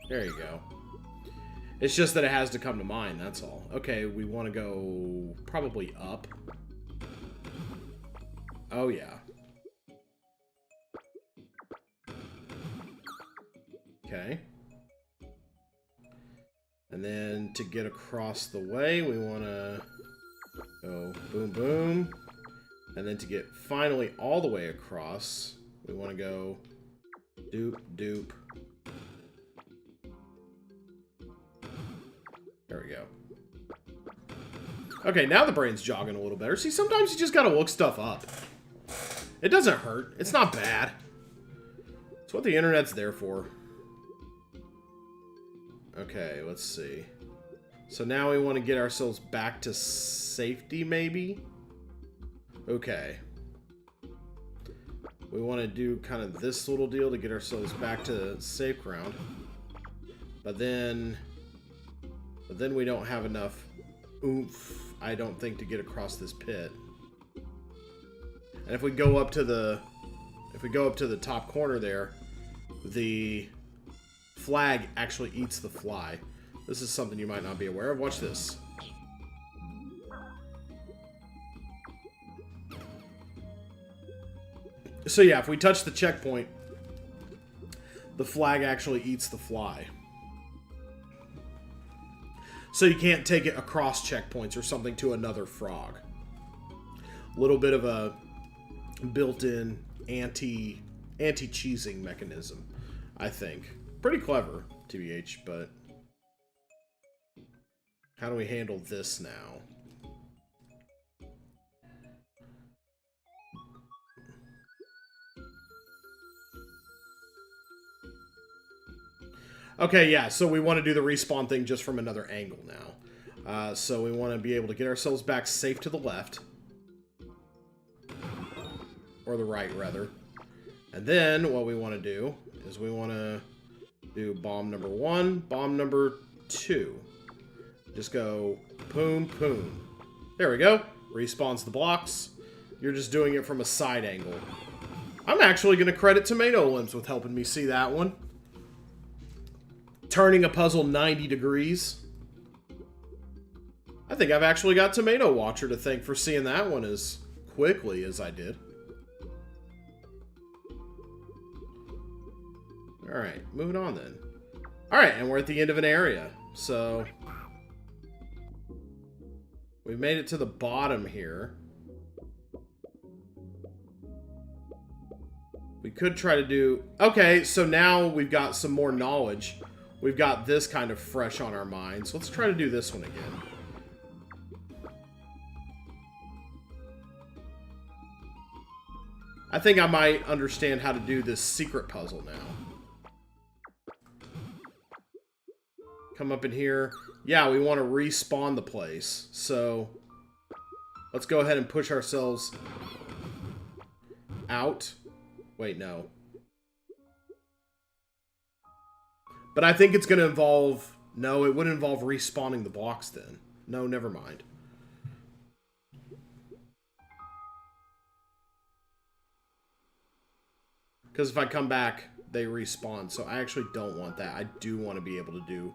There you go. It's just that it has to come to mind, that's all. Okay, we want to go probably up. Oh, yeah. Okay. And then to get across the way, we want to go boom, boom. And then to get finally all the way across, we want to go doop, doop. There we go. Okay, now the brain's jogging a little better. See, sometimes you just gotta look stuff up. It doesn't hurt. It's not bad. It's what the internet's there for. Okay, let's see. So now we want to get ourselves back to safety, maybe? Okay. We want to do kind of this little deal to get ourselves back to safe ground. But then we don't have enough oomph, I don't think, to get across this pit. And if we go up to the top corner there, the flag actually eats the fly. This is something you might not be aware of. Watch this. So yeah, if we touch the checkpoint, the flag actually eats the fly. So you can't take it across checkpoints or something to another frog. A little bit of a built-in anti-cheesing mechanism, I think. Pretty clever, TBH, but how do we handle this now? Okay, yeah, so we want to do the respawn thing just from another angle now. So we want to be able to get ourselves back safe to the left. Or the right, rather. And then what we want to do is we want to do bomb number 1, bomb number 2. Just go boom, boom. There we go. Respawns the blocks. You're just doing it from a side angle. I'm actually going to credit Tomato Limbs with helping me see that one. Turning a puzzle 90 degrees. I think I've actually got Tomato Watcher to thank for seeing that one as quickly as I did. Alright, moving on then. Alright, and we're at the end of an area. So we've made it to the bottom here. We could try to do... Okay, so now we've got some more knowledge. We've got this kind of fresh on our minds. Let's try to do this one again. I think I might understand how to do this secret puzzle now. Come up in here. Yeah, we want to respawn the place. So let's go ahead and push ourselves out. Wait, no. But I think it's going to involve... No, it wouldn't involve respawning the blocks then. No, never mind. Because if I come back, they respawn. So I actually don't want that. I do want to be able to do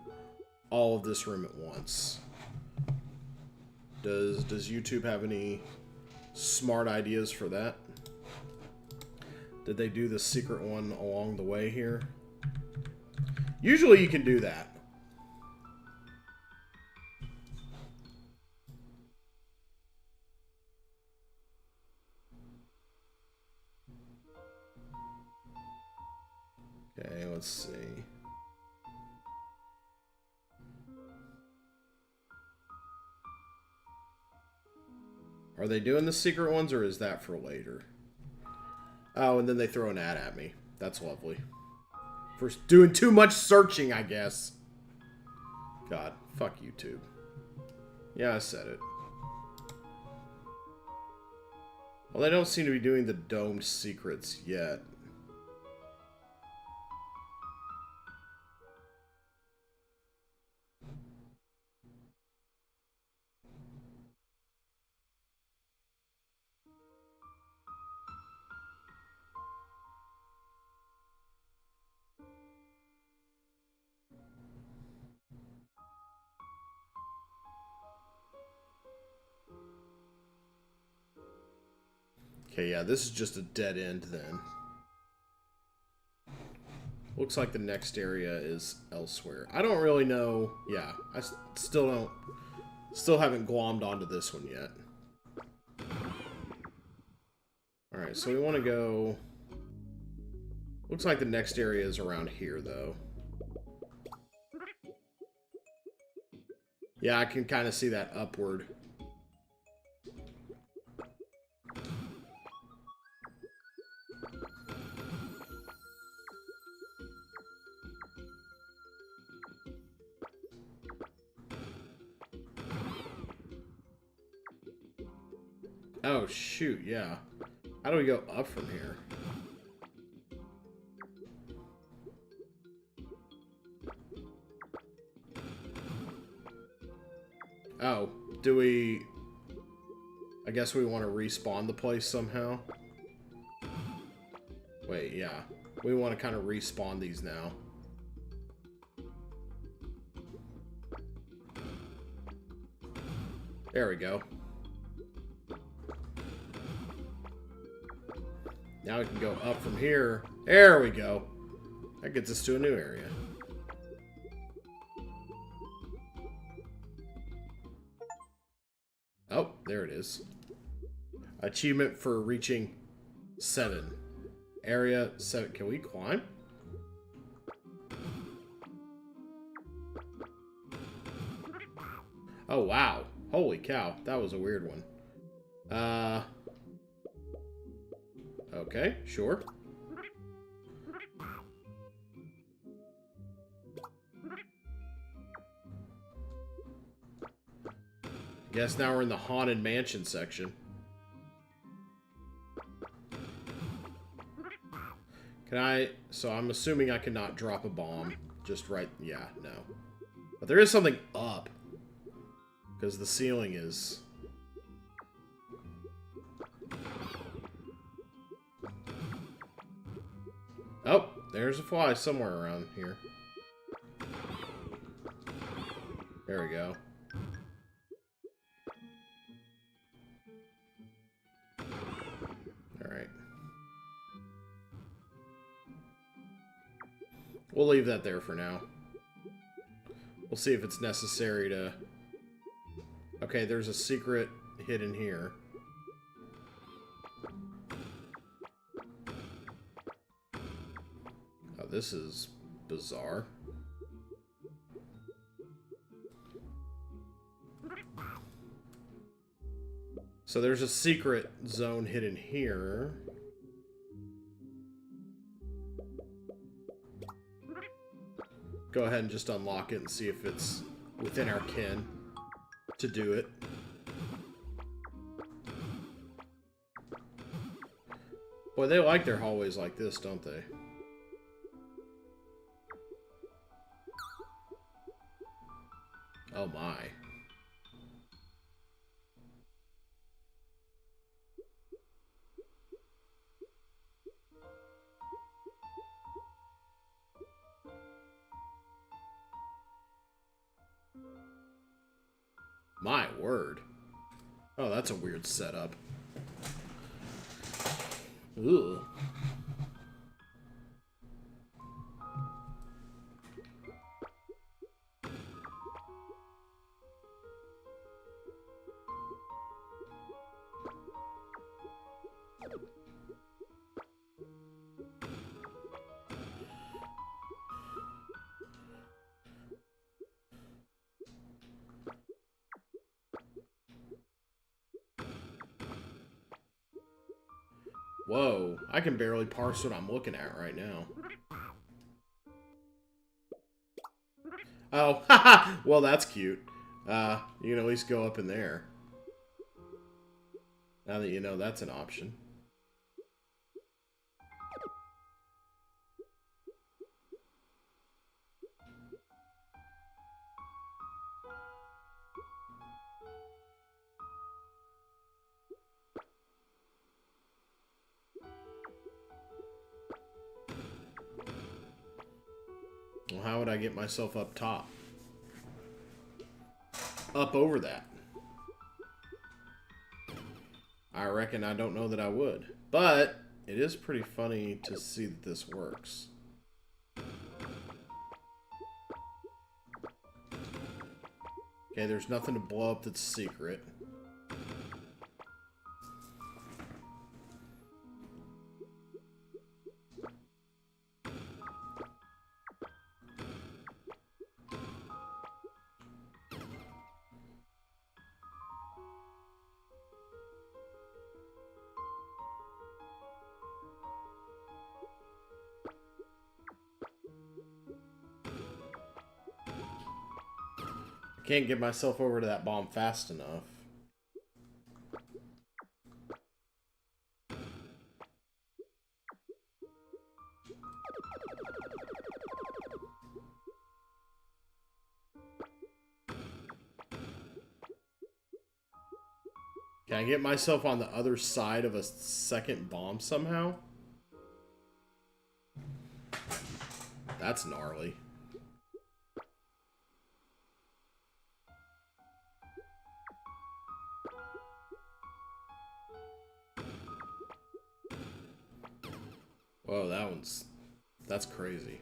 all of this room at once. Does YouTube have any smart ideas for that? Did they do the secret one along the way here? Usually you can do that. Okay, let's see. Are they doing the secret ones, or is that for later? Oh, and then they throw an ad at me. That's lovely. For doing too much searching, I guess. God, fuck YouTube. Yeah, I said it. Well, they don't seem to be doing the domed secrets yet. Okay, yeah, this is just a dead end then. Looks like the next area is elsewhere. I don't really know. Yeah, I still haven't glommed onto this one yet. Alright, so we want to go... Looks like the next area is around here, though. Yeah, I can kind of see that upward. Oh, shoot, yeah. How do we go up from here? Oh, do we... I guess we want to respawn the place somehow? Wait, yeah. We want to kind of respawn these now. There we go. Now we can go up from here. There we go. That gets us to a new area. Oh, there it is. Achievement for reaching 7. Area 7. Can we climb? Oh, wow. Holy cow. That was a weird one. Okay, sure. Guess now we're in the Haunted Mansion section. Can I... So I'm assuming I cannot drop a bomb. Just right... Yeah, no. But there is something up. Because the ceiling is... Oh, there's a fly somewhere around here. There we go. Alright. We'll leave that there for now. We'll see if it's necessary to... Okay, there's a secret hidden here. Oh, this is bizarre. So there's a secret zone hidden here. Go ahead and just unlock it and see if it's within our ken to do it. Boy, they like their hallways like this, don't they? Oh my. My word. Oh, that's a weird setup. Ooh. Whoa, I can barely parse what I'm looking at right now. Oh, haha! Well, that's cute. You can at least go up in there. Now that you know that's an option. Well, how would I get myself up top? Up over that. I reckon I don't know that I would. But it is pretty funny to see that this works. Okay, there's nothing to blow up that's secret. Can't get myself over to that bomb fast enough. Can I get myself on the other side of a second bomb somehow? That's gnarly. Whoa, that's crazy.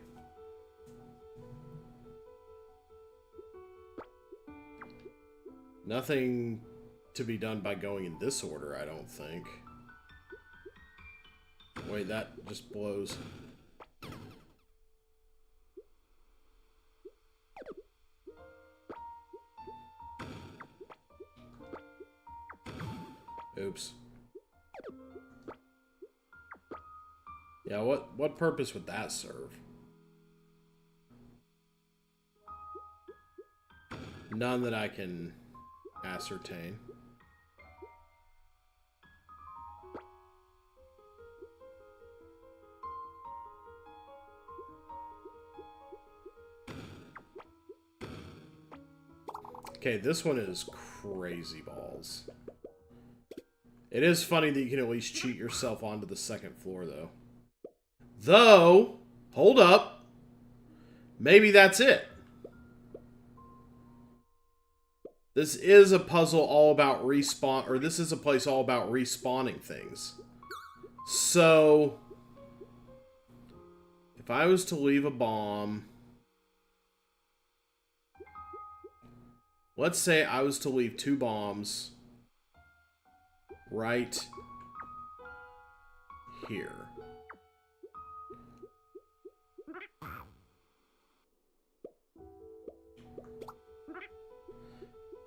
Nothing to be done by going in this order, I don't think. Wait, that just blows. Oops. Yeah, what purpose would that serve? None that I can ascertain. Okay, this one is crazy balls. It is funny that you can at least cheat yourself onto the second floor, though. Though, hold up. Maybe that's it. This is a puzzle all about respawn, or this is a place all about respawning things. So, if I was to leave a bomb, let's say I was to leave 2 bombs right here.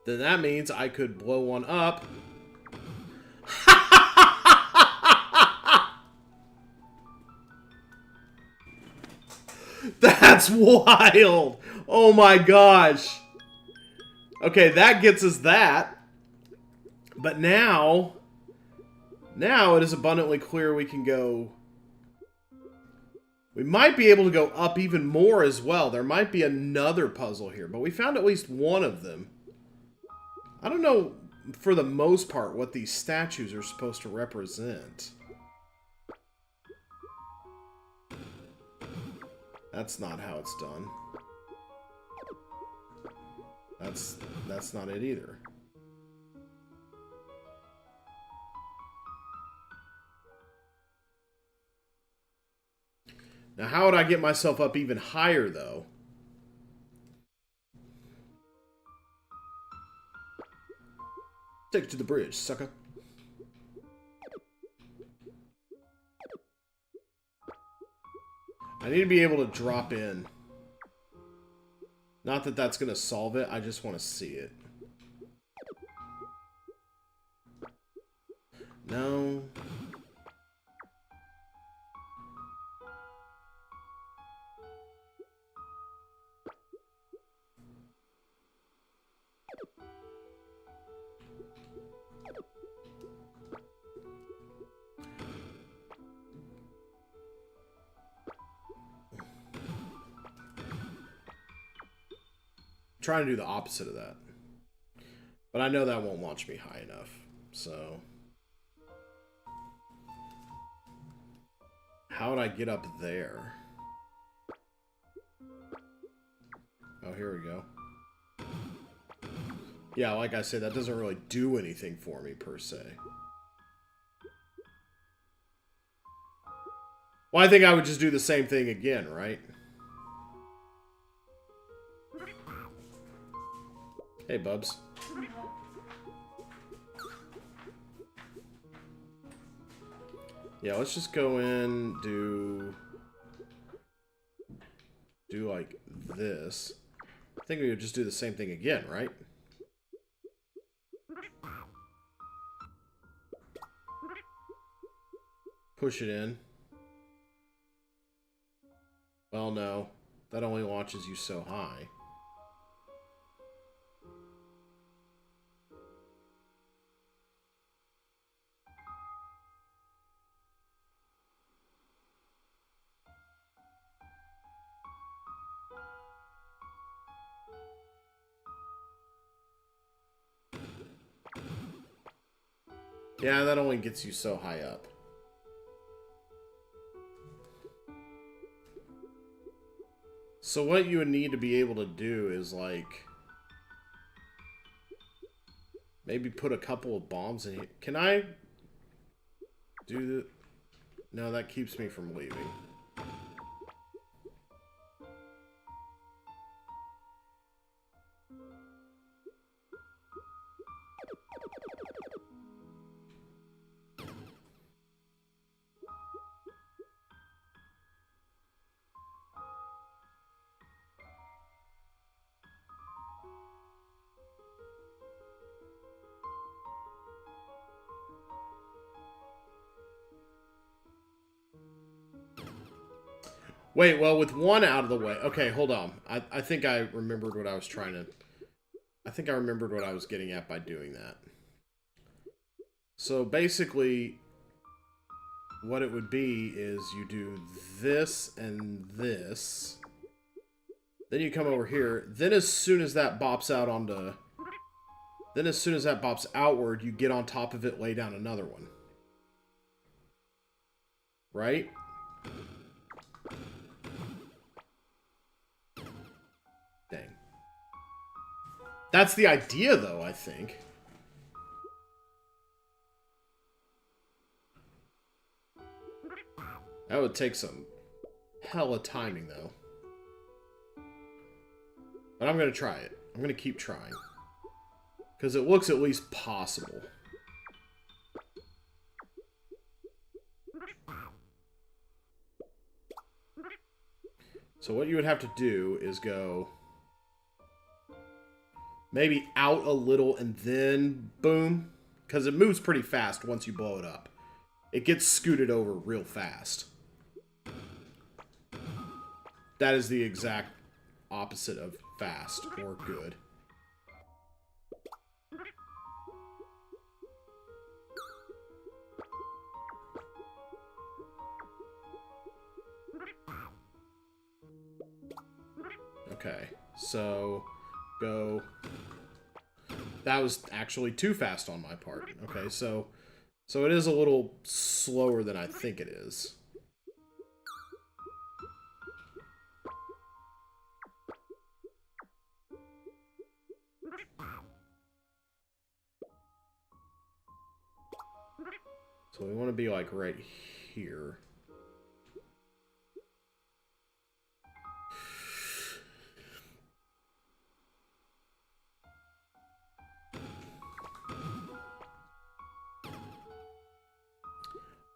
Then that means I could blow one up. That's wild! Oh my gosh! Okay, that gets us that. But now it is abundantly clear we can go... We might be able to go up even more as well. There might be another puzzle here, but we found at least one of them. I don't know, for the most part, what these statues are supposed to represent. That's not how it's done. That's not it either. Now, how would I get myself up even higher, though? Take it to the bridge, sucker. I need to be able to drop in. Not that that's going to solve it, I just want to see it. No. Trying to do the opposite of that. But I know that won't launch me high enough. So how would I get up there? Oh, here we go. Yeah, like I said, that doesn't really do anything for me, per se. Well, I think I would just do the same thing again, right? Hey, Bubs. Yeah, let's just go in, do like this. I think we would just do the same thing again, right? Push it in. Well, no. That only launches you so high. Yeah, that only gets you so high up. So what you would need to be able to do is, like, maybe put a couple of bombs in here. Can I do the... No, that keeps me from leaving. Wait, well, with one out of the way... Okay, hold on. I think I remembered what I was trying to... I think I remembered what I was getting at by doing that. So, basically, what it would be is you do this and this. Then you come over here. Then as soon as that bops out onto... Then as soon as that bops outward, you get on top of it, lay down another one. Right? Dang. That's the idea, though, I think. That would take some hella timing, though. But I'm going to try it. I'm going to keep trying. Because it looks at least possible. So what you would have to do is go... maybe out a little and then boom. Because it moves pretty fast once you blow it up. It gets scooted over real fast. That is the exact opposite of fast or good. Okay, so go... That was actually too fast on my part. Okay, so it is a little slower than I think it is. So we want to be like right here.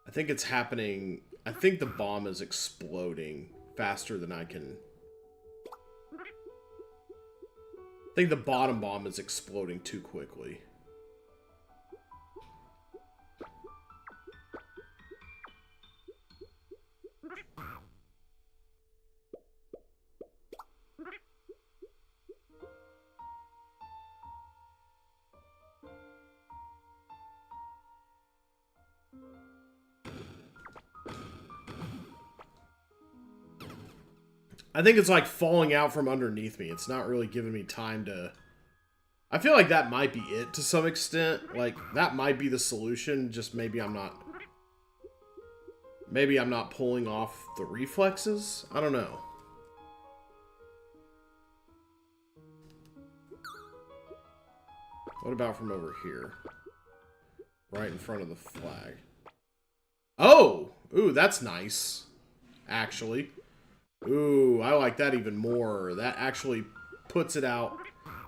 I think it's happening... I think the bomb is exploding faster than I can... I think the bottom bomb is exploding too quickly. I think it's like falling out from underneath me. It's not really giving me time to... I feel like that might be it to some extent. Like, that might be the solution. Just maybe I'm not... Maybe I'm not pulling off the reflexes? I don't know. What about from over here? Right in front of the flag. Oh! Ooh, that's nice. Actually. Ooh, I like that even more. That actually puts it out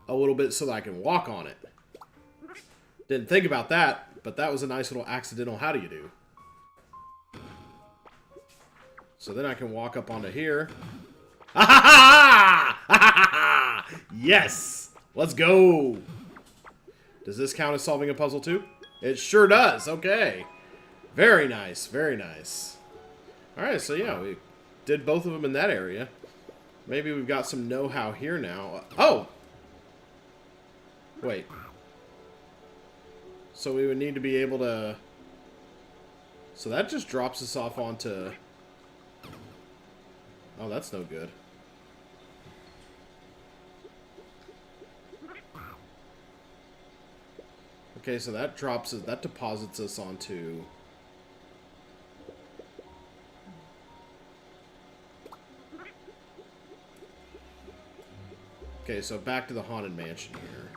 a little bit so that I can walk on it. Didn't think about that, but that was a nice little accidental how do you do. So then I can walk up onto here. Ha ha ha! Ha ha ha! Yes! Let's go! Does this count as solving a puzzle too? It sure does. Okay. Very nice. Very nice. Alright, so yeah, we did both of them in that area. Maybe we've got some know-how here now. Oh! Wait. So we would need to be able to... So that just drops us off onto... Oh, that's no good. Okay, so that drops it, that deposits us onto... Okay, so back to the Haunted Mansion here.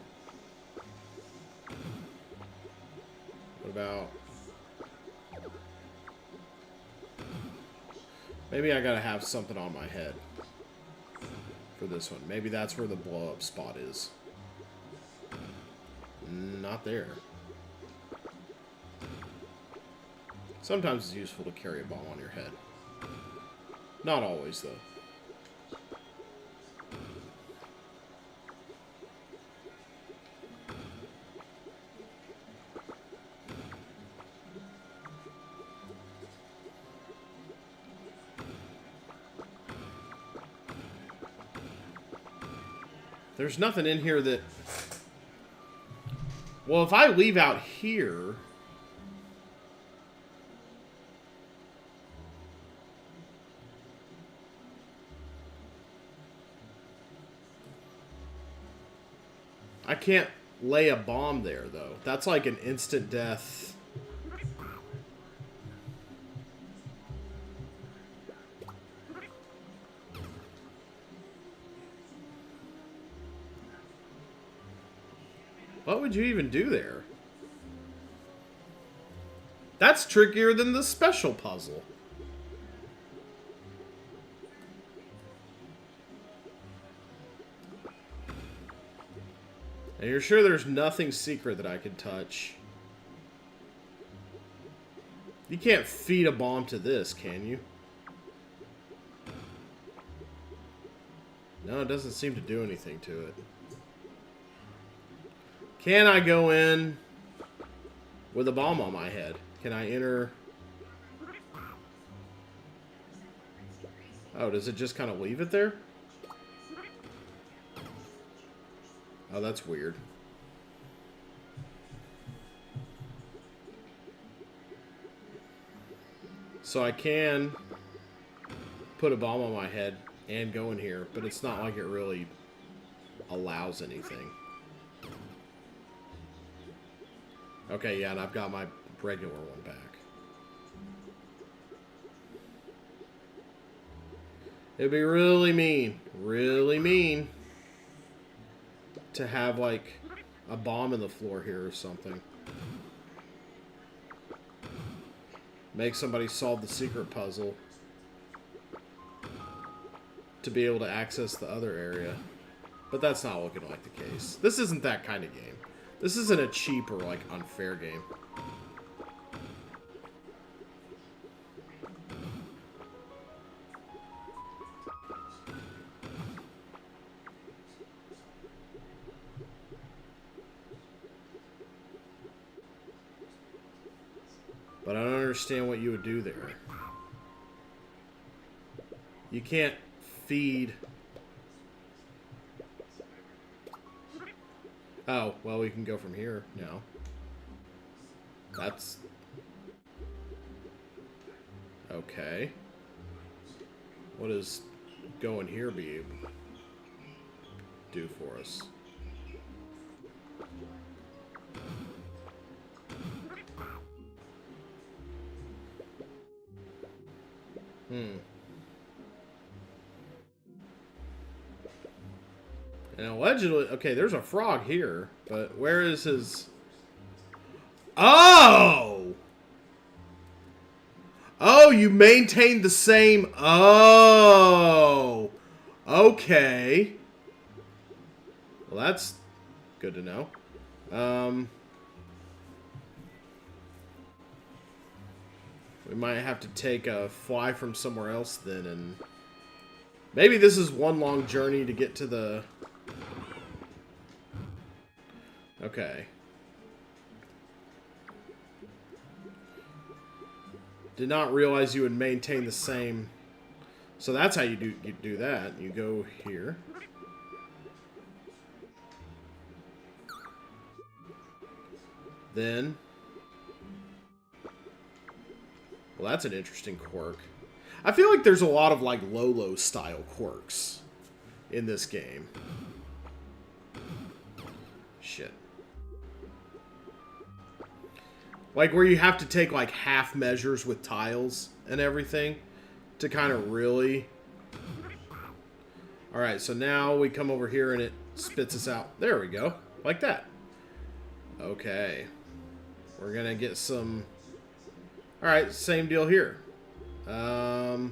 What about... Maybe I gotta have something on my head for this one. Maybe that's where the blow-up spot is. Not there. Sometimes it's useful to carry a bomb on your head. Not always, though. There's nothing in here that... Well, if I leave out here... I can't lay a bomb there, though. That's like an instant death. What would you even do there? That's trickier than the special puzzle. And you're sure there's nothing secret that I could touch? You can't feed a bomb to this, can you? No, it doesn't seem to do anything to it. Can I go in with a bomb on my head? Can I enter? Oh, does it just kind of leave it there? Oh, that's weird. So I can put a bomb on my head and go in here, but it's not like it really allows anything. Okay, yeah, and I've got my regular one back. It'd be really mean to have, like, a bomb in the floor here or something. Make somebody solve the secret puzzle to be able to access the other area. But that's not looking like the case. This isn't that kind of game. This isn't a cheap or, like, unfair game. But I don't understand what you would do there. You can't feed... Oh, well, we can go from here now. That's... Okay. What is... go in here be able to do for us? And allegedly, okay, there's a frog here, but where is his... Oh! Oh, you maintain the same... Oh! Okay. Well, that's good to know. We might have to take a fly from somewhere else then, and... Maybe this is one long journey to get to the... Okay. Did not realize you would maintain the same... So that's how you do that. You go here. Then... Well, that's an interesting quirk. I feel like there's a lot of, like, Lolo style quirks in this game. Shit. Like, where you have to take, like, half measures with tiles and everything to kind of really... Alright, so now we come over here and it spits us out. There we go. Like that. Okay. We're gonna get some... Alright, same deal here. So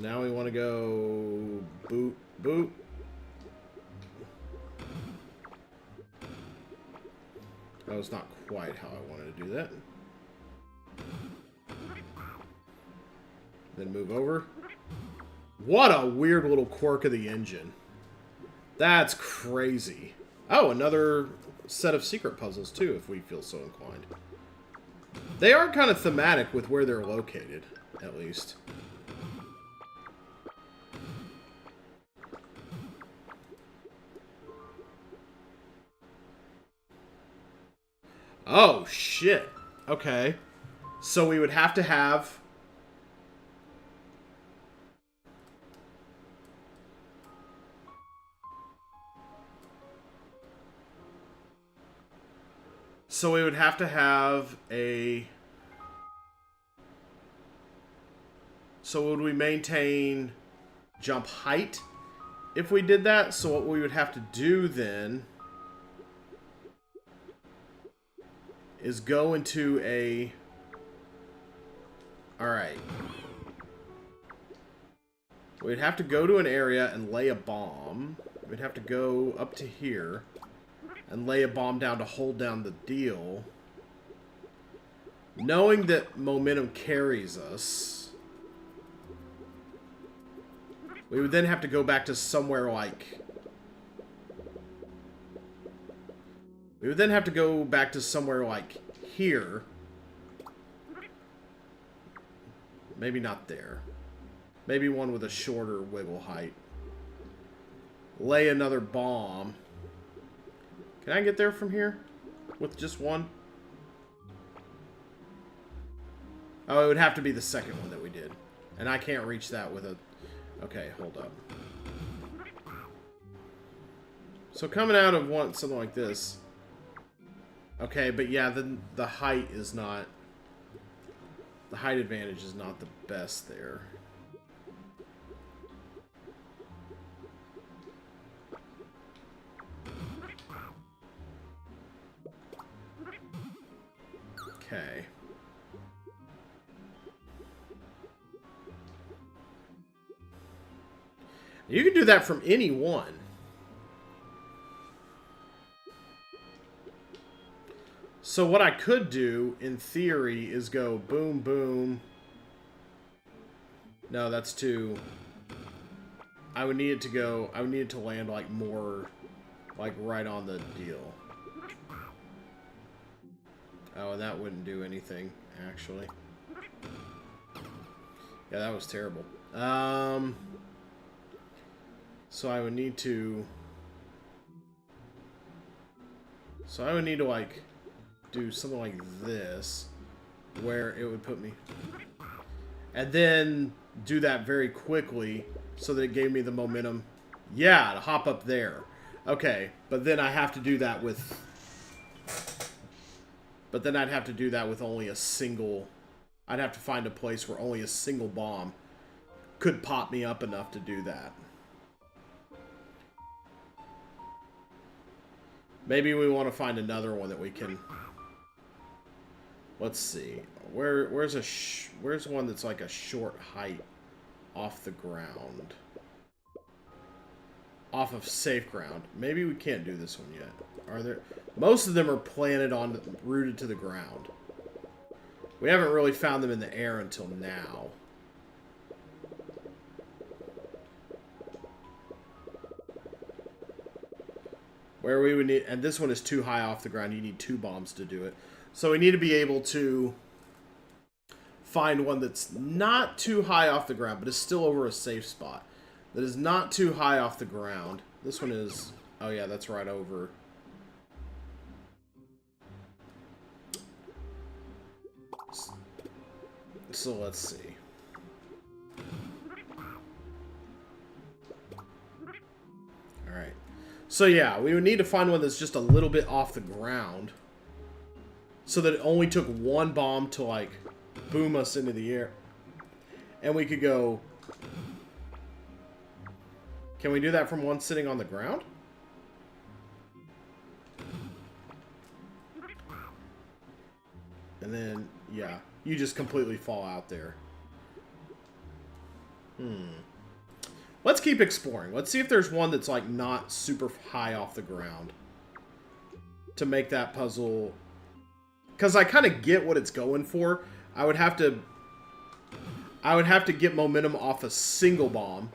now we want to go... Boop, boop. That was not quite how I wanted to do that. Then move over. What a weird little quirk of the engine. That's crazy. Oh, another set of secret puzzles too, if we feel so inclined. They are kind of thematic with where they're located, at least. Oh, shit. Okay. So we would have to have... So we would have to have a... So would we maintain jump height if we did that? So what we would have to do then is go into a... Alright. We'd have to go to an area and lay a bomb. We'd have to go up to here and lay a bomb down to hold down the deal. Knowing that momentum carries us, we would then have to go back to somewhere like... We would then have to go back to somewhere like here. Maybe not there. Maybe one with a shorter wiggle height. Lay another bomb. Can I get there from here? With just one? Oh, it would have to be the second one that we did. And I can't reach that with a... Okay, hold up. So coming out of something like this... Okay, but yeah, the height is not... The height advantage is not the best there. Okay. You can do that from any one. So what I could do, in theory, is go boom, boom. No, that's too... I would need it to go... I would need it to land, like, more... Like, right on the deal. Oh, and that wouldn't do anything, actually. Yeah, that was terrible. So I would need to... So I would need to, like... do something like this, where it would put me. And then do that very quickly so that it gave me the momentum. Yeah, to hop up there. Okay, but then I have to do that with... But then I'd have to do that with only a single... I'd have to find a place where only a single bomb could pop me up enough to do that. Maybe we want to find another one that we can... Let's see. Where's one that's like a short height off the ground? Off of safe ground. Maybe we can't do this one yet. Are there... Most of them are planted on... rooted to the ground. We haven't really found them in the air until now. Where we would need... And this one is too high off the ground. You need 2 bombs to do it. So we need to be able to find one that's not too high off the ground, but is still over a safe spot. That is not too high off the ground. This one is... Oh yeah, that's right over... So let's see. Alright. So yeah, we would need to find one that's just a little bit off the ground. So that it only took 1 bomb to, like, boom us into the air. And we could go... Can we do that from one sitting on the ground? And then, yeah, you just completely fall out there. Let's keep exploring. Let's see if there's one that's, like, not super high off the ground. To make that puzzle... Because I kind of get what it's going for. I would have to get momentum off a single bomb.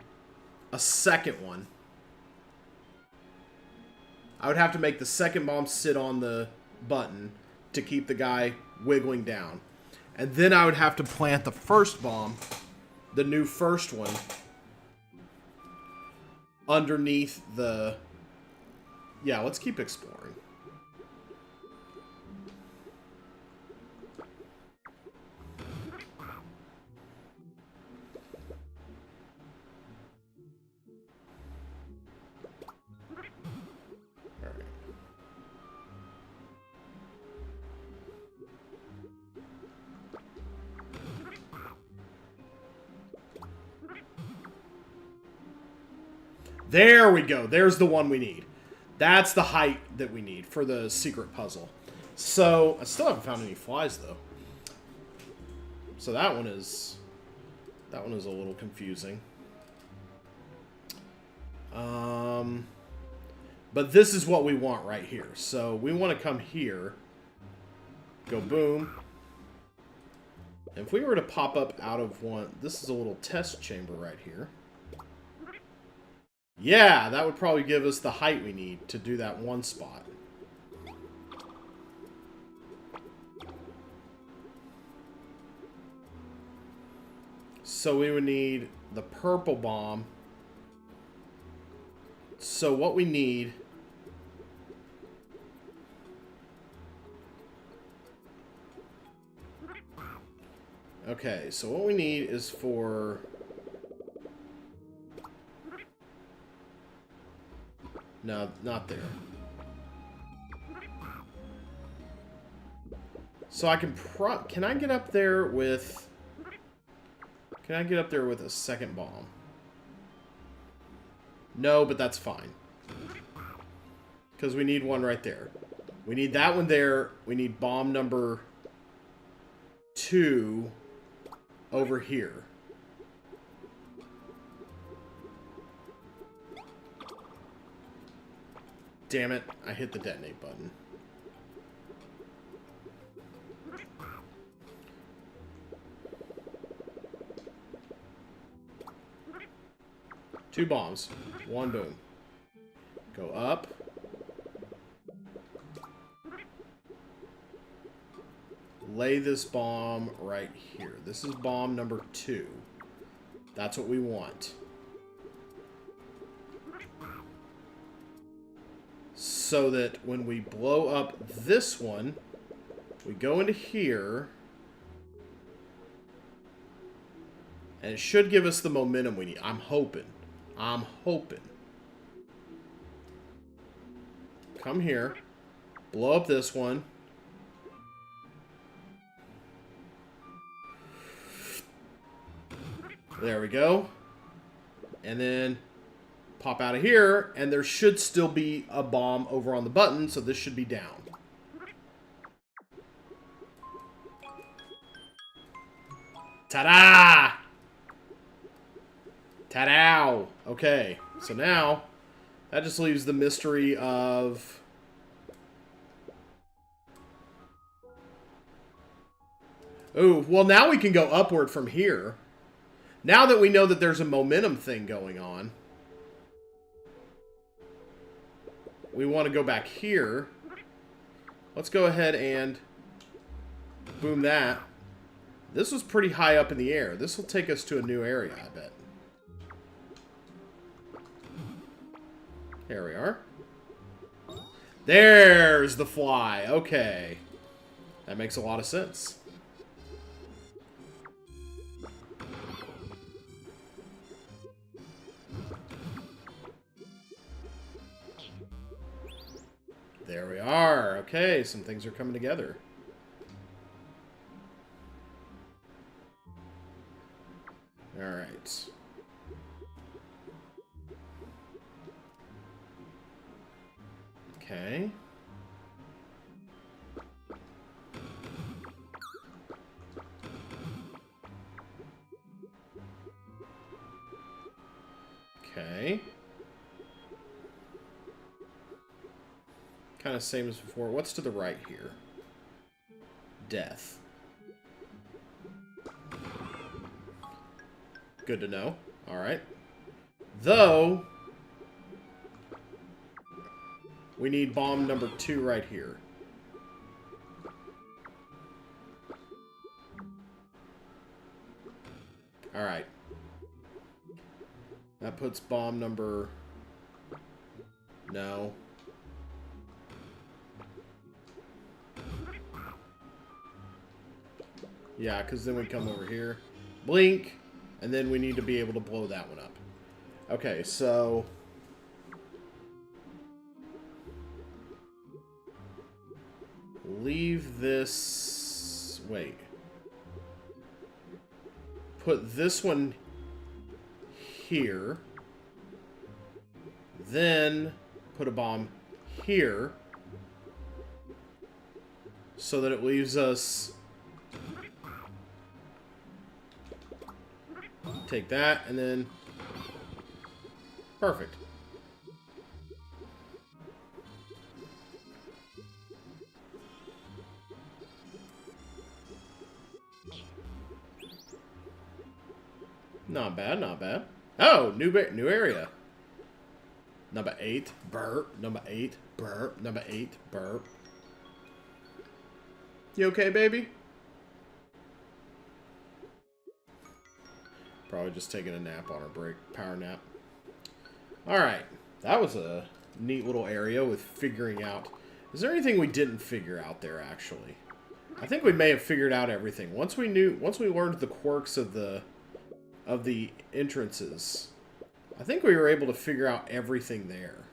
A second one. I would have to make the second bomb sit on the button to keep the guy wiggling down. And then I would have to plant the first bomb, the new first one, underneath the... Yeah, let's keep exploring. There we go. There's the one we need. That's the height that we need for the secret puzzle. So, I still haven't found any flies, though. So that one is a little confusing. But this is what we want right here. So, we want to come here. Go boom. And if we were to pop up out of one... This is a little test chamber right here. Yeah, that would probably give us the height we need to do that one spot. So we would need the purple bomb. So what we need... Okay, so what we need is for... No, not there. So I can can I get up there with... Can I get up there with a second bomb? No, but that's fine. Because we need one right there. We need that one there. We need bomb number 2 over here. Damn it, I hit the detonate button. Two bombs. One boom. Go up. Lay this bomb right here. This is bomb number 2. That's what we want. So that when we blow up this one, we go into here, And it should give us the momentum we need. I'm hoping. I'm hoping. Come here. Blow up this one. There we go. And then pop out of here. And there should still be a bomb over on the button. So this should be down. Ta-da! Ta-dow! Okay. So now, that just leaves the mystery of... Ooh, well now we can go upward from here. Now that we know that there's a momentum thing going on, we want to go back here. Let's go ahead and boom that. This was pretty high up in the air. This will take us to a new area, I bet. There we are. There's the fly. Okay. That makes a lot of sense. There we are. Okay, some things are coming together. All right. Okay. Okay. Kind of same as before. What's to the right here? Death. Good to know. Alright. Though, we need bomb number 2 right here. Alright. That puts bomb number... No. Yeah, because then we come over here. Blink. And then we need to be able to blow that one up. Okay, so... Leave this... Wait. Put this one here. Then put a bomb here. So that it leaves us... Take that, and then... Perfect. Not bad, not bad. Oh, new area. Number 8, burp. Number 8, burp. Number 8, burp. You okay, baby? Probably just taking a nap on her break. Power nap. Alright. That was a neat little area with figuring out... Is there anything we didn't figure out there, actually? I think we may have figured out everything. Once we learned the quirks of the entrances, I think we were able to figure out everything there.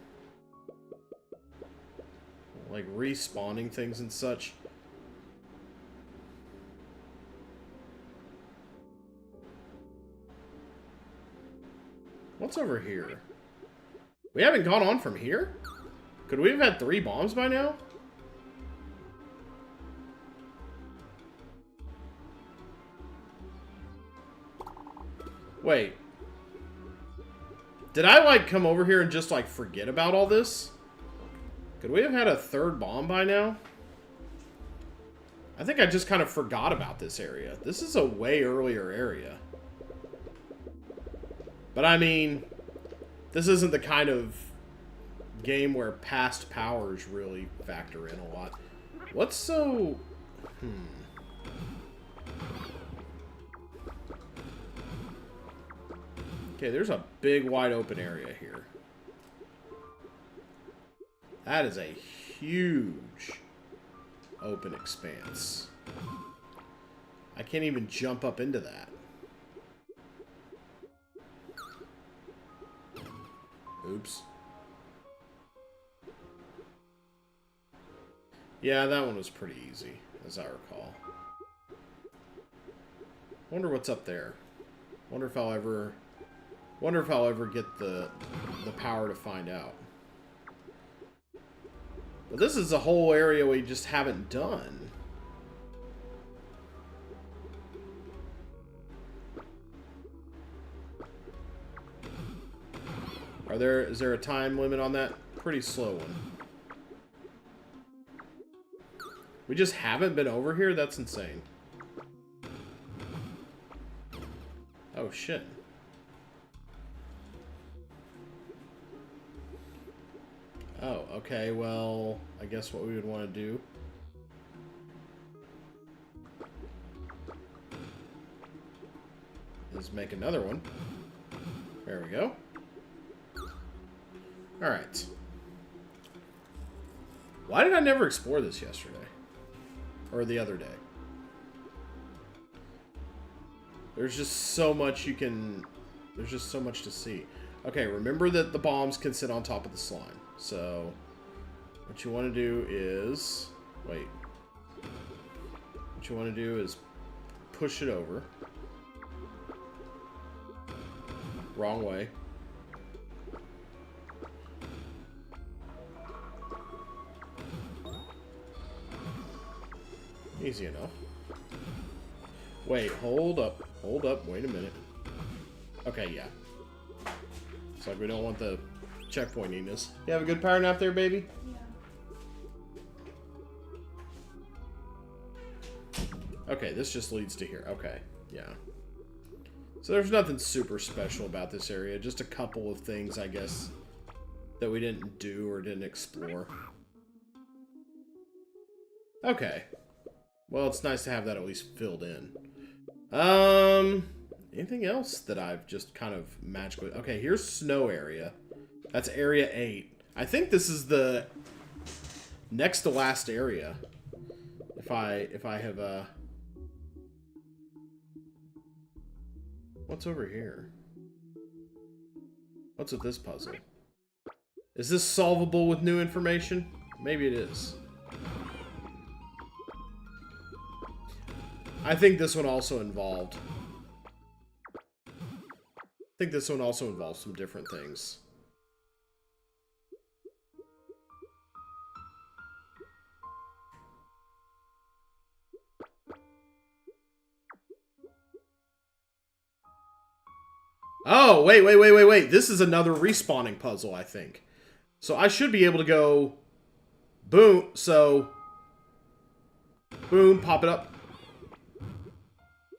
Like respawning things and such. What's over here? We haven't gone on from here? Could we have had 3 bombs by now? Wait. Did I, like, come over here and just, like, forget about all this? Could we have had a 3rd bomb by now? I think I just kind of forgot about this area. This is a way earlier area. But, I mean, this isn't the kind of game where past powers really factor in a lot. What's so... Okay, there's a big wide open area here. That is a huge open expanse. I can't even jump up into that. Oops. Yeah, that one was pretty easy, as I recall. Wonder what's up there. Wonder if I'll ever get the power to find out. But this is a whole area we just haven't done. Is there a time limit on that? Pretty slow one. We just haven't been over here? That's insane. Oh, shit. Oh, okay, well, I guess what we would want to do is make another one. There we go. Alright. Why did I never explore this yesterday? Or the other day? There's just so much you can... There's just so much to see. Okay, remember that the bombs can sit on top of the slime. So, what you want to do is... Wait. What you want to do is push it over. Wrong way. Easy enough. Wait, hold up. Hold up, wait a minute. Okay, yeah. It's like we don't want the checkpointiness. You have a good power nap there, baby? Yeah. Okay, this just leads to here. Okay, yeah. So there's nothing super special about this area. Just a couple of things, I guess, that we didn't do or didn't explore. Okay. Well, it's nice to have that at least filled in. Anything else that I've just kind of magically... Okay, here's snow area. That's area 8. I think this is the next to last area. If I have, What's over here? What's with this puzzle? Is this solvable with new information? Maybe it is. I think this one also involved... I think this one also involves some different things. Oh, wait. This is another respawning puzzle, I think. So I should be able to go... Boom. So... Boom, pop it up.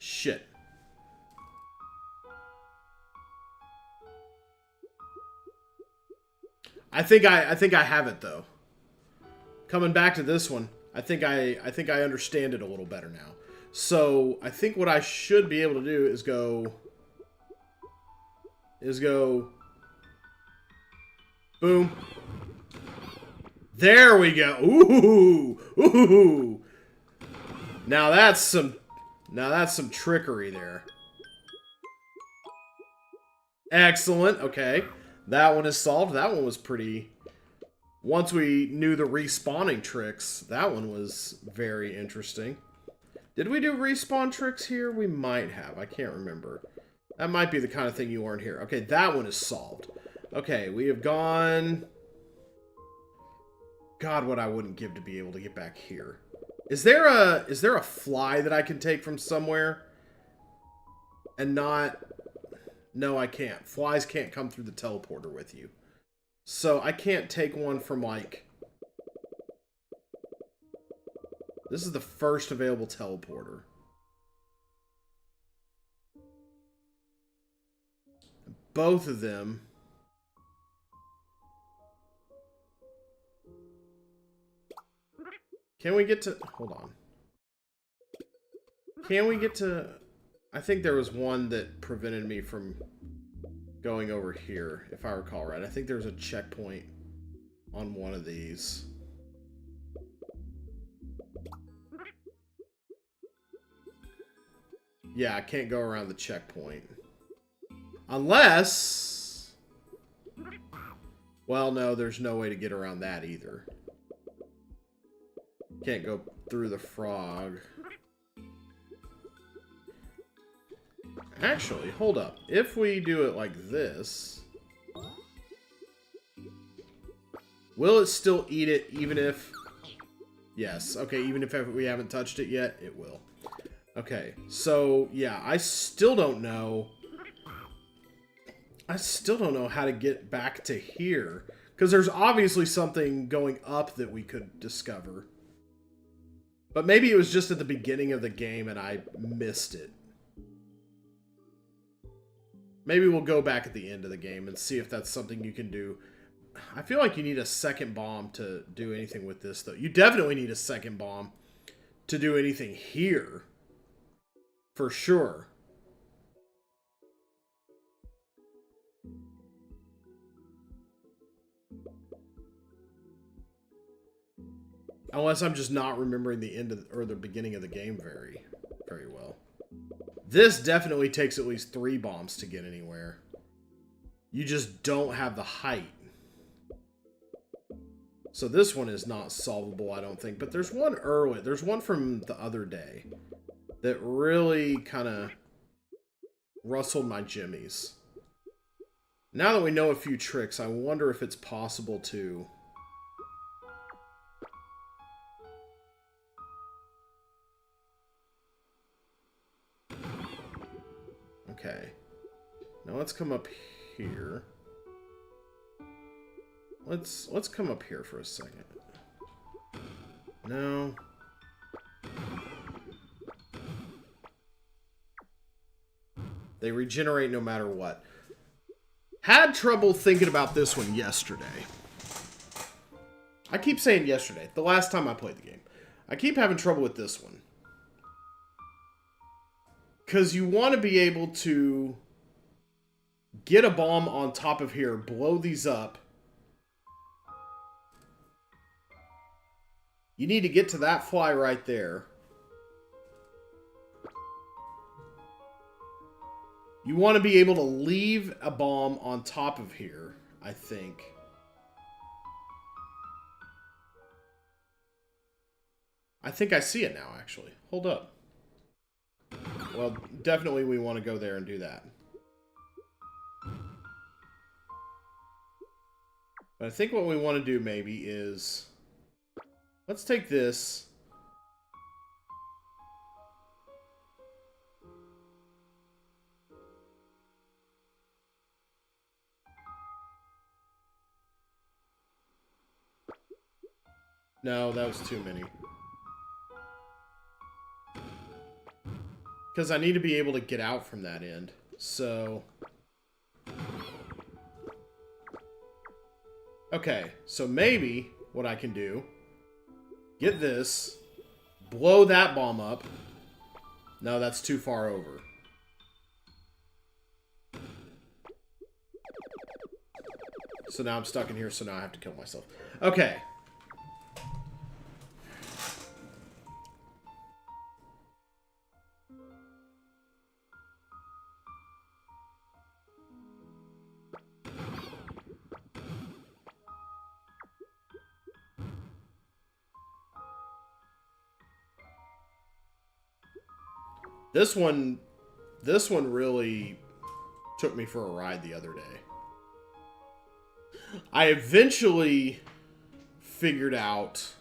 Shit. I think I have it though. Coming back to this one, I think I understand it a little better now. So I think what I should be able to do is go boom. There we go. Ooh. Now that's some trickery there. Excellent. Okay. That one is solved. That one was pretty... Once we knew the respawning tricks, that one was very interesting. Did we do respawn tricks here? We might have. I can't remember. That might be the kind of thing you weren't here. Okay, that one is solved. Okay, we have gone... God, what I wouldn't give to be able to get back here. Is there a fly that I can take from somewhere? And not... No, I can't. Flies can't come through the teleporter with you. So I can't take one from, like... This is the first available teleporter. Both of them... Can we get to... Hold on. Can we get to... I think there was one that prevented me from going over here, if I recall right. I think there was a checkpoint on one of these. Yeah, I can't go around the checkpoint. Unless... Well, no, there's no way to get around that either. Can't go through the frog. Actually, hold up. If we do it like this... Will it still eat it even if... Yes, okay, even if we haven't touched it yet, it will. Okay, so, yeah, I still don't know... I still don't know how to get back to here. Because there's obviously something going up that we could discover. But maybe it was just at the beginning of the game and I missed it. Maybe we'll go back at the end of the game and see if that's something you can do. I feel like you need a second bomb to do anything with this, though. You definitely need a second bomb to do anything here. For sure. Unless I'm just not remembering the end of or the beginning of the game very well. This definitely takes at least 3 bombs to get anywhere. You just don't have the height. So this one is not solvable, I don't think. But there's one early. There's one from the other day that really kind of rustled my jimmies. Now that we know a few tricks, I wonder if it's possible to... Okay. Now let's come up here. Let's come up here for a second. No. They regenerate no matter what. Had trouble thinking about this one yesterday. I keep saying yesterday, the last time I played the game. I keep having trouble with this one. Because you want to be able to get a bomb on top of here, blow these up. You need to get to that fly right there. You want to be able to leave a bomb on top of here, I think. I think I see it now, actually. Hold up. Well, definitely we want to go there and do that. But I think what we want to do maybe is... Let's take this. No, that was too many. Because I need to be able to get out from that end. So... Okay, so maybe what I can do... Get this. Blow that bomb up. No, that's too far over. So now I'm stuck in here, so now I have to kill myself. Okay. This one really took me for a ride the other day. I eventually figured out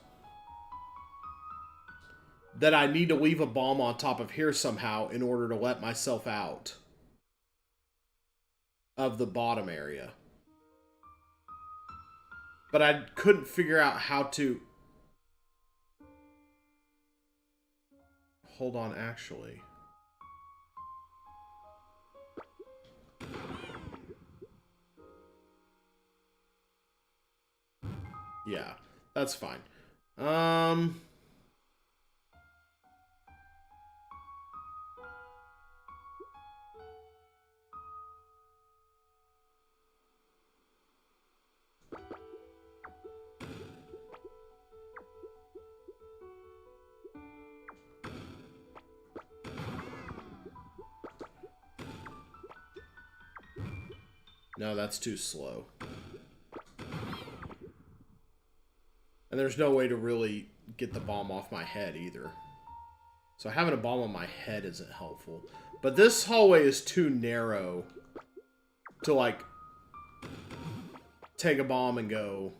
that I need to leave a bomb on top of here somehow in order to let myself out of the bottom area. But I couldn't figure out how to... Hold on, actually. Yeah, that's fine. No, that's too slow. And there's no way to really get the bomb off my head either. So having a bomb on my head isn't helpful. But this hallway is too narrow to, like, take a bomb and go...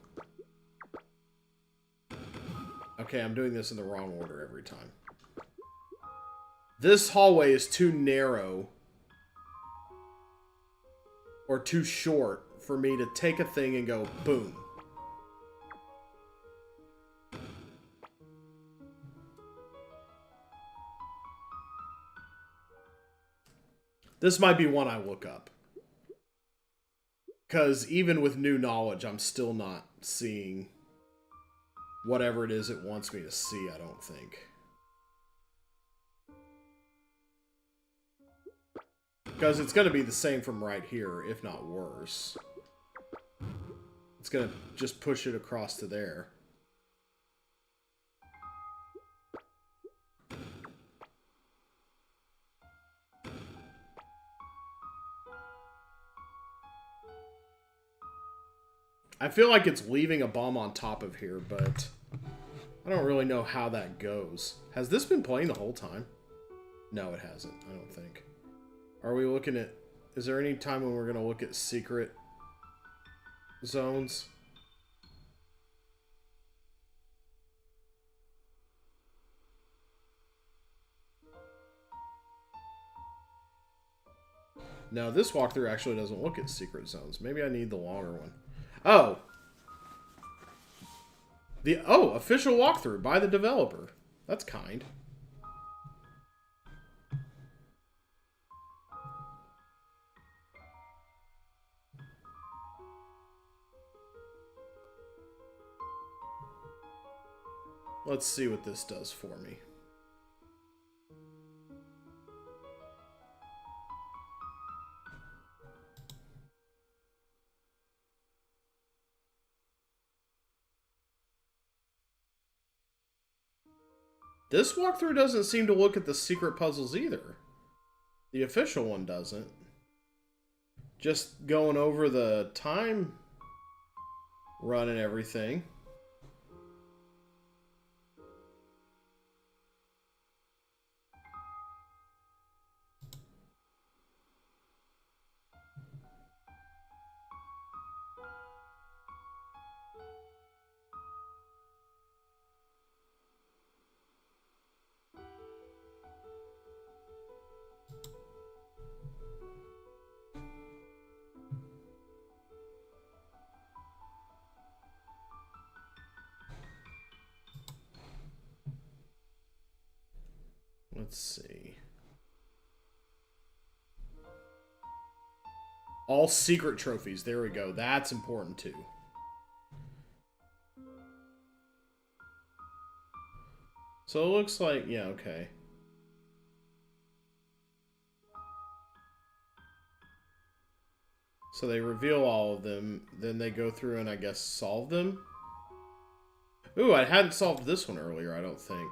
Okay, I'm doing this in the wrong order every time. This hallway is too narrow or too short for me to take a thing and go boom. This might be one I look up. Because even with new knowledge, I'm still not seeing whatever it is it wants me to see, I don't think. Because it's going to be the same from right here, if not worse. It's going to just push it across to there. I feel like it's leaving a bomb on top of here, but I don't really know how that goes. Has this been playing the whole time? No, it hasn't, I don't think. Are we looking at... Is there any time when we're going to look at secret zones? No, this walkthrough actually doesn't look at secret zones. Maybe I need the longer one. Oh! Official walkthrough by the developer. That's kind. Let's see what this does for me. This walkthrough doesn't seem to look at the secret puzzles either. The official one doesn't. Just going over the time run and everything. Let's see. All secret trophies. There we go. That's important too. So it looks like, yeah, okay. So they reveal all of them, then they go through and I guess solve them. Ooh, I hadn't solved this one earlier, I don't think.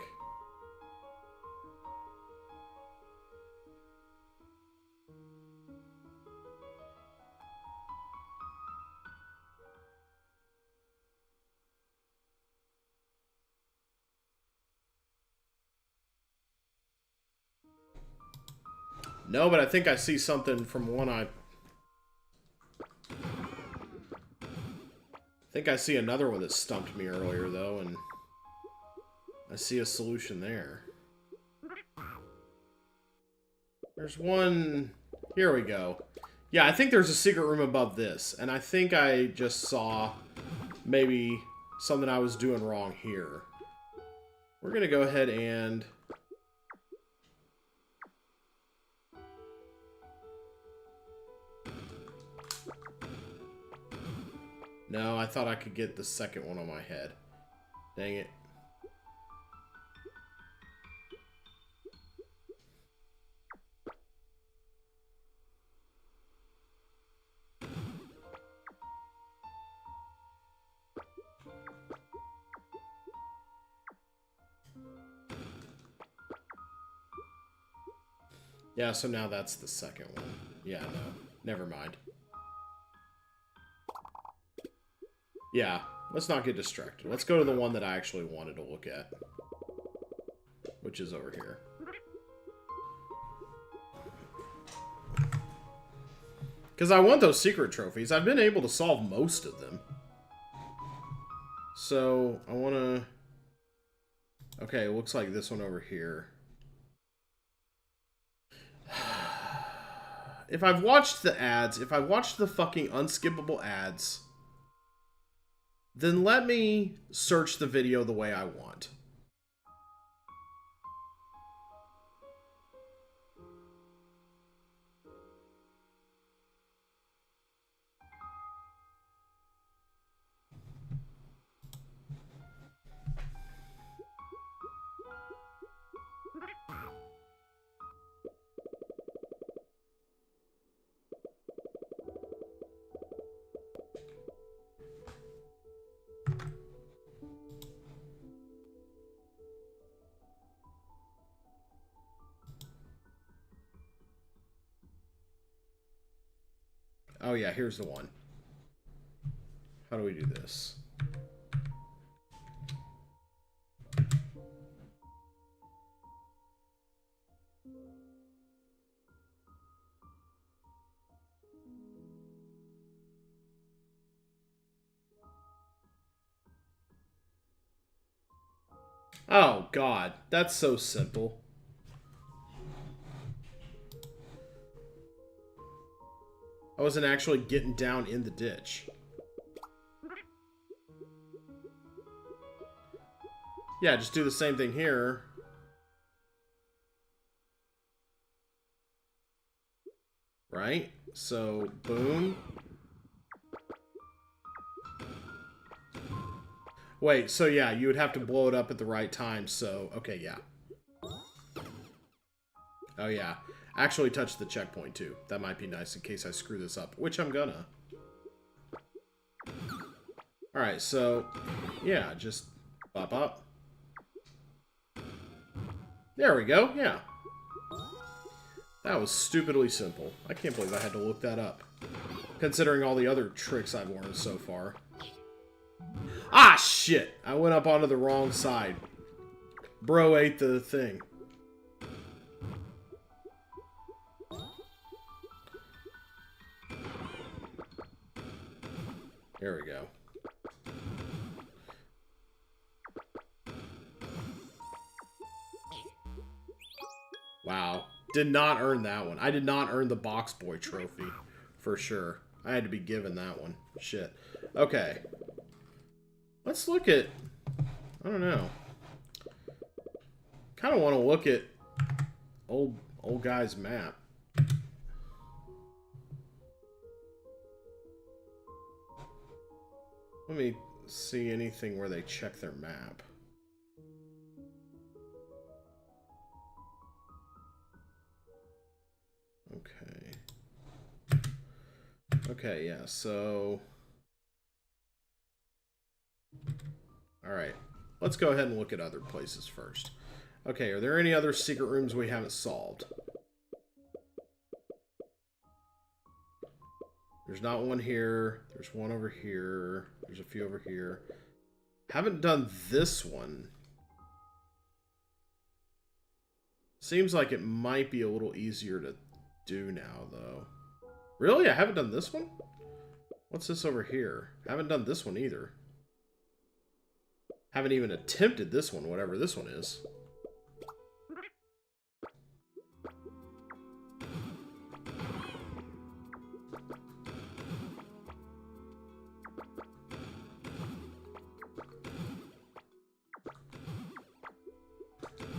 No, but I think I see something from one I think I see another one that stumped me earlier, though, and I see a solution there. There's one... Here we go. Yeah, I think there's a secret room above this, and I think I just saw maybe something I was doing wrong here. We're going to go ahead and... No, I thought I could get the second one on my head. Dang it. Yeah, so now that's the second one. Yeah, no. Never mind. Yeah, let's not get distracted. Let's go to the one that I actually wanted to look at, which is over here. Because I want those secret trophies. I've been able to solve most of them. So, I want to... Okay, it looks like this one over here. If I've watched the ads, if I've watched the fucking unskippable ads, then let me search the video the way I want. Oh yeah, here's the one. How do we do this? Oh god, that's so simple. I wasn't actually getting down in the ditch. Yeah, just do the same thing here. Right? So, boom. Wait, so yeah, you would have to blow it up at the right time, so... Okay, yeah. Oh, yeah. Actually touch the checkpoint, too. That might be nice in case I screw this up, which I'm gonna. Alright, so... Yeah, just... Bop up. There we go, yeah. That was stupidly simple. I can't believe I had to look that up. Considering all the other tricks I've learned so far. Ah, shit! I went up onto the wrong side. Bro ate the thing. There we go. Wow. Did not earn that one. I did not earn the Box Boy trophy. For sure. I had to be given that one. Shit. Okay. Let's look at... I don't know. Kind of want to look at old guy's map. Let me see anything where they check their map. Okay. Okay, yeah, so... Alright. Let's go ahead and look at other places first. Okay, are there any other secret rooms we haven't solved? There's not one here. There's one over here. There's a few over here. Haven't done this one. Seems like it might be a little easier to do now, though. Really? I haven't done this one? What's this over here? Haven't done this one either. Haven't even attempted this one, whatever this one is.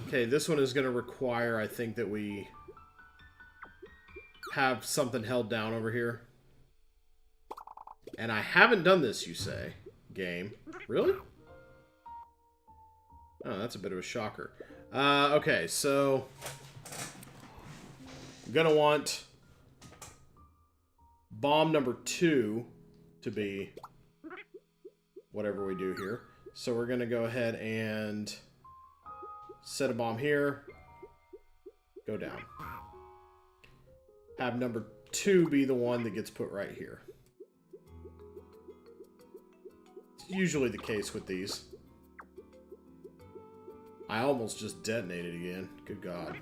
Okay, this one is going to require, I think, that we have something held down over here. And I haven't done this, you say, game. Really? Oh, that's a bit of a shocker. Okay, so... I'm going to want bomb number 2 to be whatever we do here. So we're going to go ahead and... set a bomb here. Go down. Have number 2 be the one that gets put right here. usually the case with these. I almost just detonated again. Good God.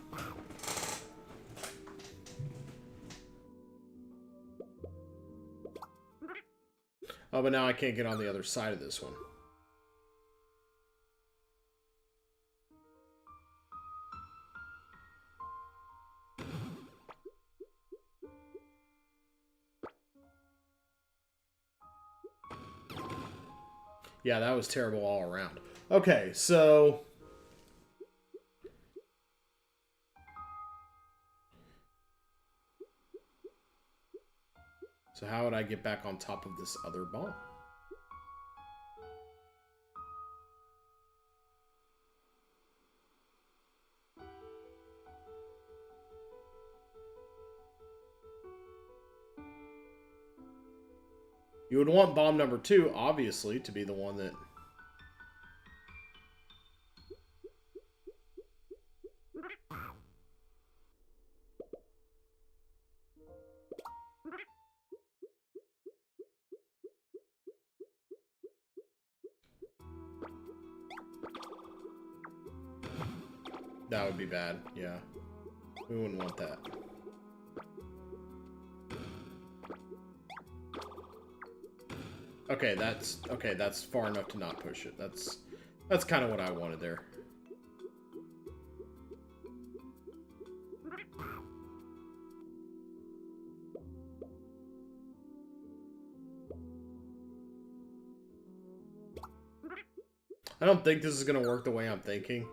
Oh, but now I can't get on the other side of this one. Yeah, that was terrible all around. Okay, so... So how would I get back on top of this other bomb? You would want bomb number 2, obviously, to be the one that... That would be bad, yeah. We wouldn't want that. Okay, that's far enough to not push it. That's kind of what I wanted there. I don't think this is going to work the way I'm thinking.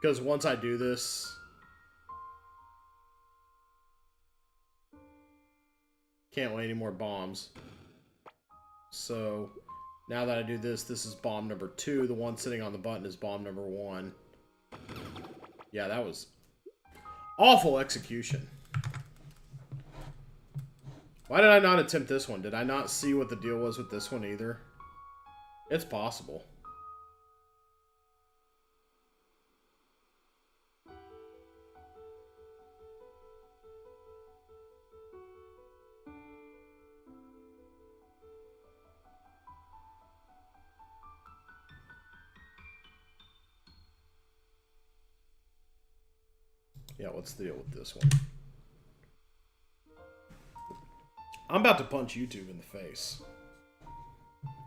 Because once I do this... Can't lay any more bombs. So, now that I do this, this is bomb number 2. The one sitting on the button is bomb number 1. Yeah, that was awful execution. Why did I not attempt this one? Did I not see what the deal was with this one either? It's possible. Yeah, let's deal with this one. I'm about to punch YouTube in the face.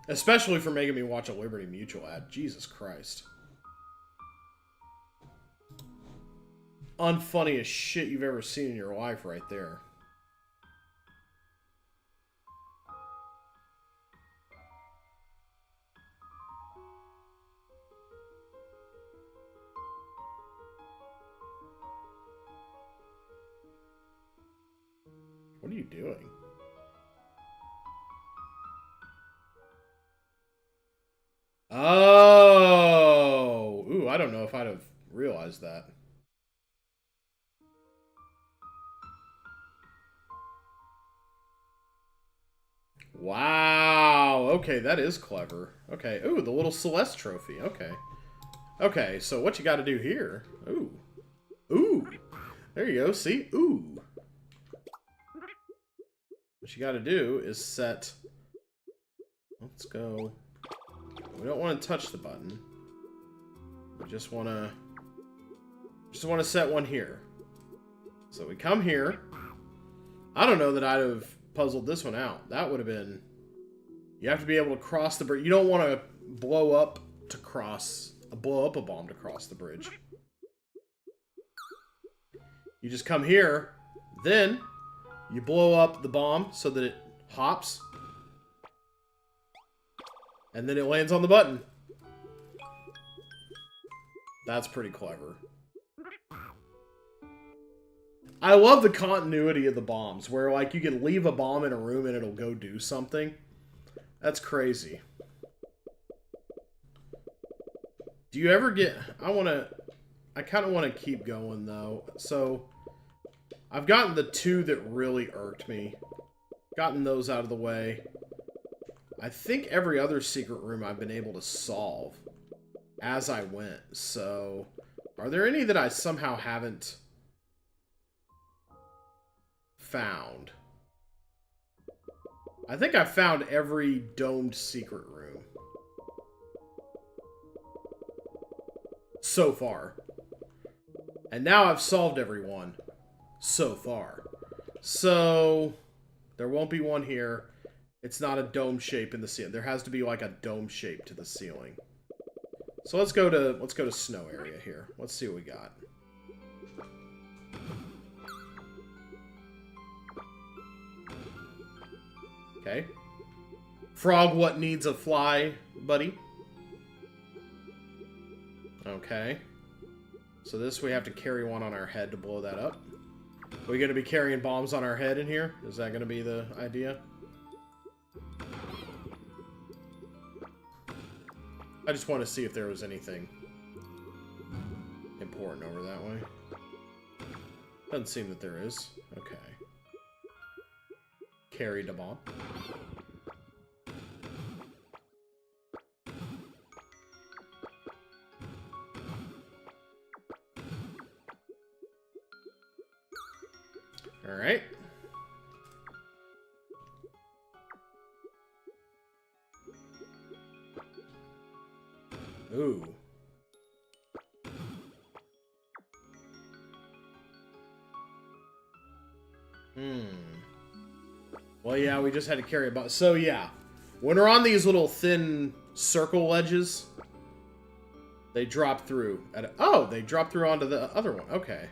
Especially for making me watch a Liberty Mutual ad. Jesus Christ. Unfunniest shit you've ever seen in your life right there. What are you doing? Oh! Ooh, I don't know if I'd have realized that. Wow! Okay, that is clever. Okay, ooh, the little Celeste trophy. Okay. Okay, so what you gotta do here? Ooh. Ooh! There you go, see? Ooh! What you gotta do is set... Let's go... We don't want to touch the button. We just want to set one here. So we come here. I don't know that I'd have puzzled this one out. That would have been... You have to be able to cross the bridge. You don't want to blow up a bomb to cross the bridge. You just come here. Then you blow up the bomb so that it hops. And then it lands on the button. That's pretty clever. I love the continuity of the bombs, where like you can leave a bomb in a room and it'll go do something. That's crazy. Do you ever get... I kind of want to keep going, though. So, I've gotten the 2 that really irked me. Gotten those out of the way. I think every other secret room I've been able to solve as I went. So, are there any that I somehow haven't found? I think I found every domed secret room. So far. And now I've solved every one. So far. So, there won't be one here. It's not a dome shape in the ceiling. There has to be like a dome shape to the ceiling. So let's go to snow area here. Let's see what we got. Okay. Frog, what needs a fly, buddy? Okay. So this, we have to carry one on our head to blow that up. Are we going to be carrying bombs on our head in here? Is that going to be the idea? I just want to see if there was anything important over that way. Doesn't seem that there is. Okay. Carried a bomb. Alright. Ooh. Well, yeah, we just had to carry a bomb. So, yeah. When we're on these little thin circle ledges, they drop through. Oh, they drop through onto the other one. Okay.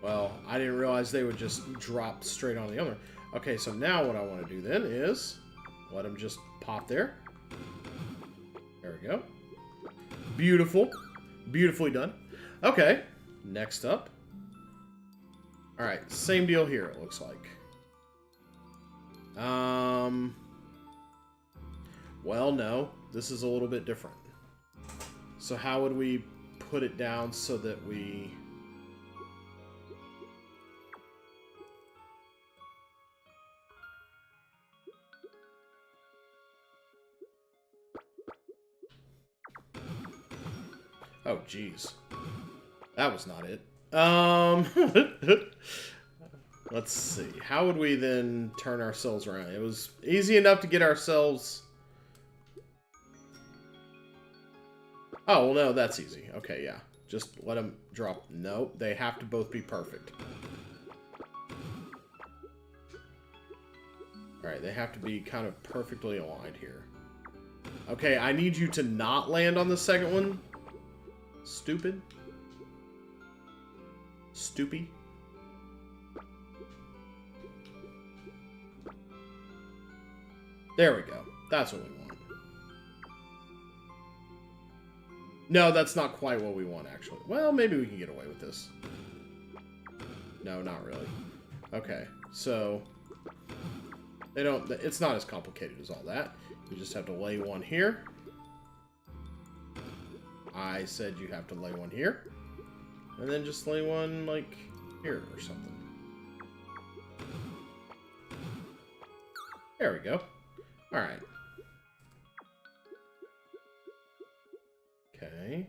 Well, I didn't realize they would just drop straight on the other. Okay, so now what I want to do then is let them just pop there. There we go. Beautiful. Beautifully done. Okay, next up. Alright, same deal here, it looks like. Well, no. This is a little bit different. So how would we put it down so that we... Oh, jeez. That was not it. Let's see. How would we then turn ourselves around? It was easy enough to get ourselves... Oh, well, no, that's easy. Okay, yeah. Just let them drop. No, they have to both be perfect. Alright, they have to be kind of perfectly aligned here. Okay, I need you to not land on the second one. Stupid. Stoopy. There we go. That's what we want. No, that's not quite what we want, actually. Well, maybe we can get away with this. No, not really. Okay, so... They don't... It's not as complicated as all that. You just have to lay one here. I said you have to lay one here. And then just lay one, like, here or something. There we go. Alright. Okay.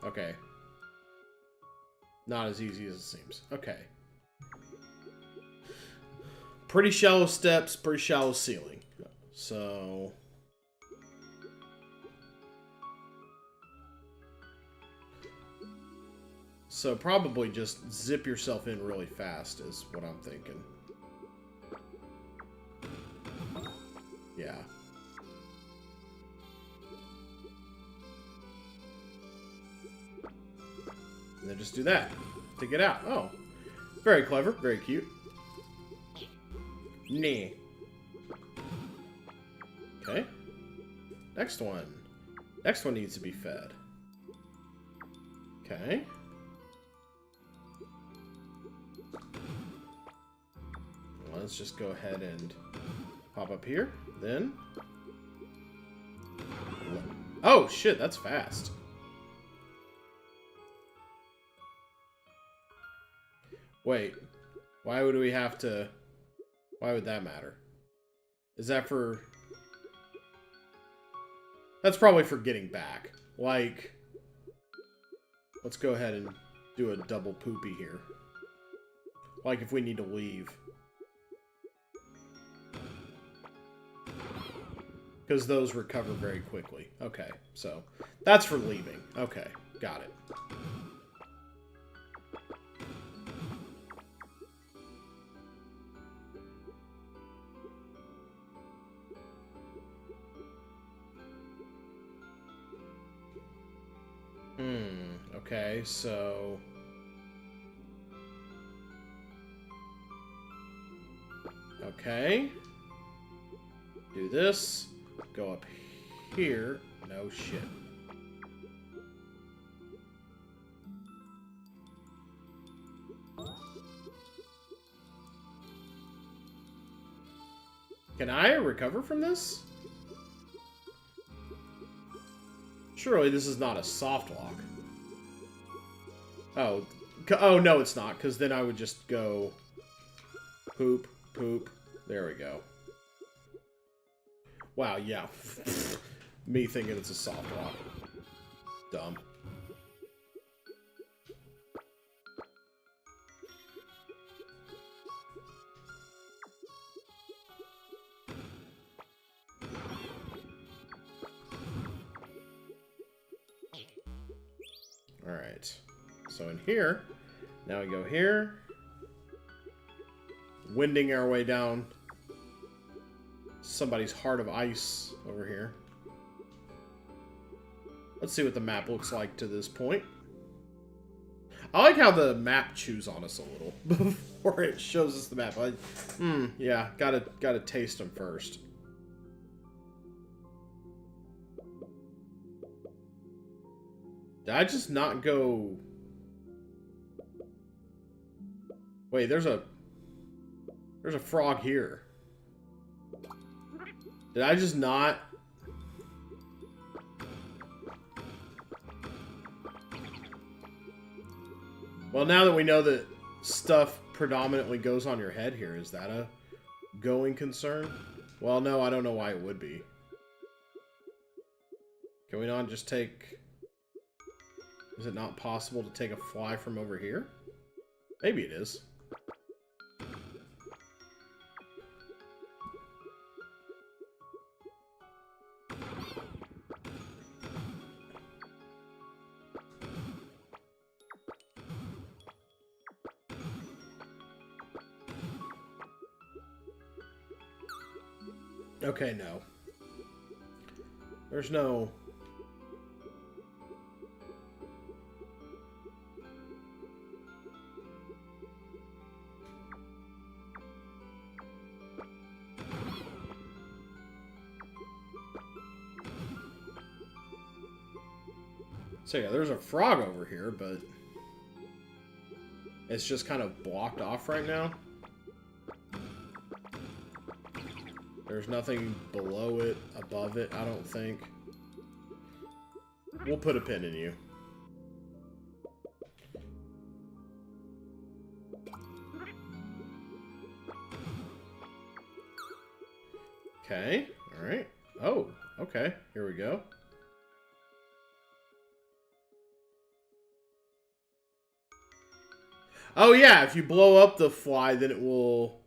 Okay. Not as easy as it seems. Okay. Pretty shallow steps, pretty shallow ceiling. So... So probably just zip yourself in really fast is what I'm thinking. Yeah. And then just do that to get out. Oh. Very clever. Very cute. Nah. Okay. Next one. Next one needs to be fed. Okay. Let's just go ahead and pop up here. Then... Oh, shit, that's fast. Wait. Why would we have to... Why would that matter? Is that for... That's probably for getting back. Like, let's go ahead and do a double poopy here. Like if we need to leave. Because those recover very quickly. Okay, so that's for leaving. Okay, got it. Okay, so... Okay. Do this. Go up here. No shit. Can I recover from this? Surely this is not a soft lock. Oh, no, it's not, because then I would just go poop, poop. There we go. Wow, yeah. Me thinking it's a soft lock. Dumb. Alright. So in here, now we go here. Winding our way down somebody's heart of ice over here. Let's see what the map looks like to this point. I like how the map chews on us a little before it shows us the map. Yeah, gotta taste them first. Did I just not go... Wait, there's a frog here. Did I just not... Well, now that we know that stuff predominantly goes on your head here, is that a going concern? Well, no, I don't know why it would be. Can we not just take... Is it not possible to take a fly from over here? Maybe it is. Okay, no. There's no... So yeah, there's a frog over here, but it's just kind of blocked off right now. There's nothing below it, above it, I don't think. We'll put a pin in you. Okay, alright. Oh, okay, here we go. Oh yeah, if you blow up the fly, then it will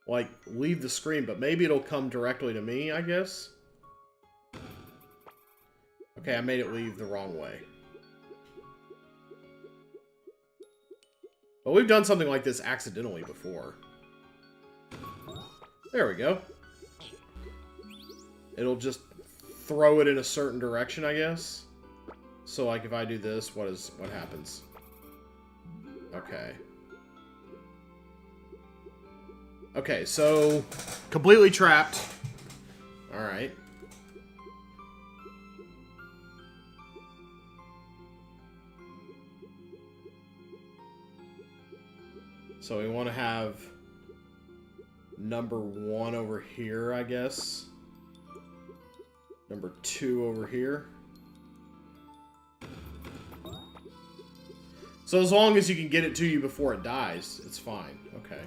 like leave the screen, but maybe it'll come directly to me, I guess. Okay, I made it leave the wrong way. Well, we've done something like this accidentally before. There we go. It'll just throw it in a certain direction, I guess. So like if I do this, what happens? Okay. Okay, so completely trapped. All right. So we want to have number 1 over here, I guess. Number 2 over here. So as long as you can get it to you before it dies, it's fine. Okay.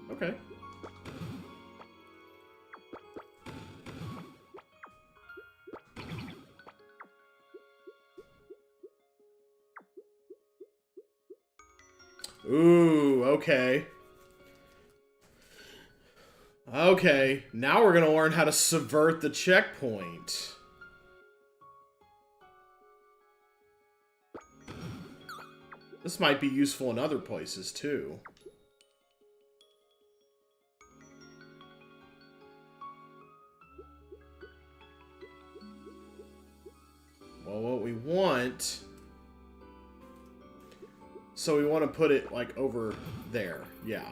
Okay. Ooh, okay. Okay, now we're gonna learn how to subvert the checkpoint. This might be useful in other places, too. Well, what we want... So we want to put it, like, over there. Yeah.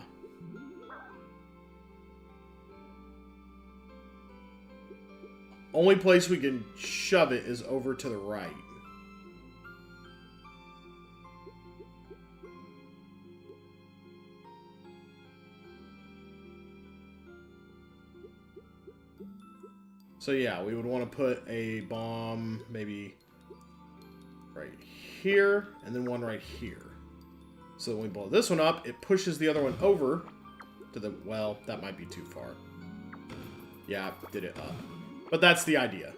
Only place we can shove it is over to the right. So yeah, we would want to put a bomb maybe right here, and then one right here. So when we blow this one up, it pushes the other one over to the... Well, that might be too far. Yeah, did it up. But that's the idea.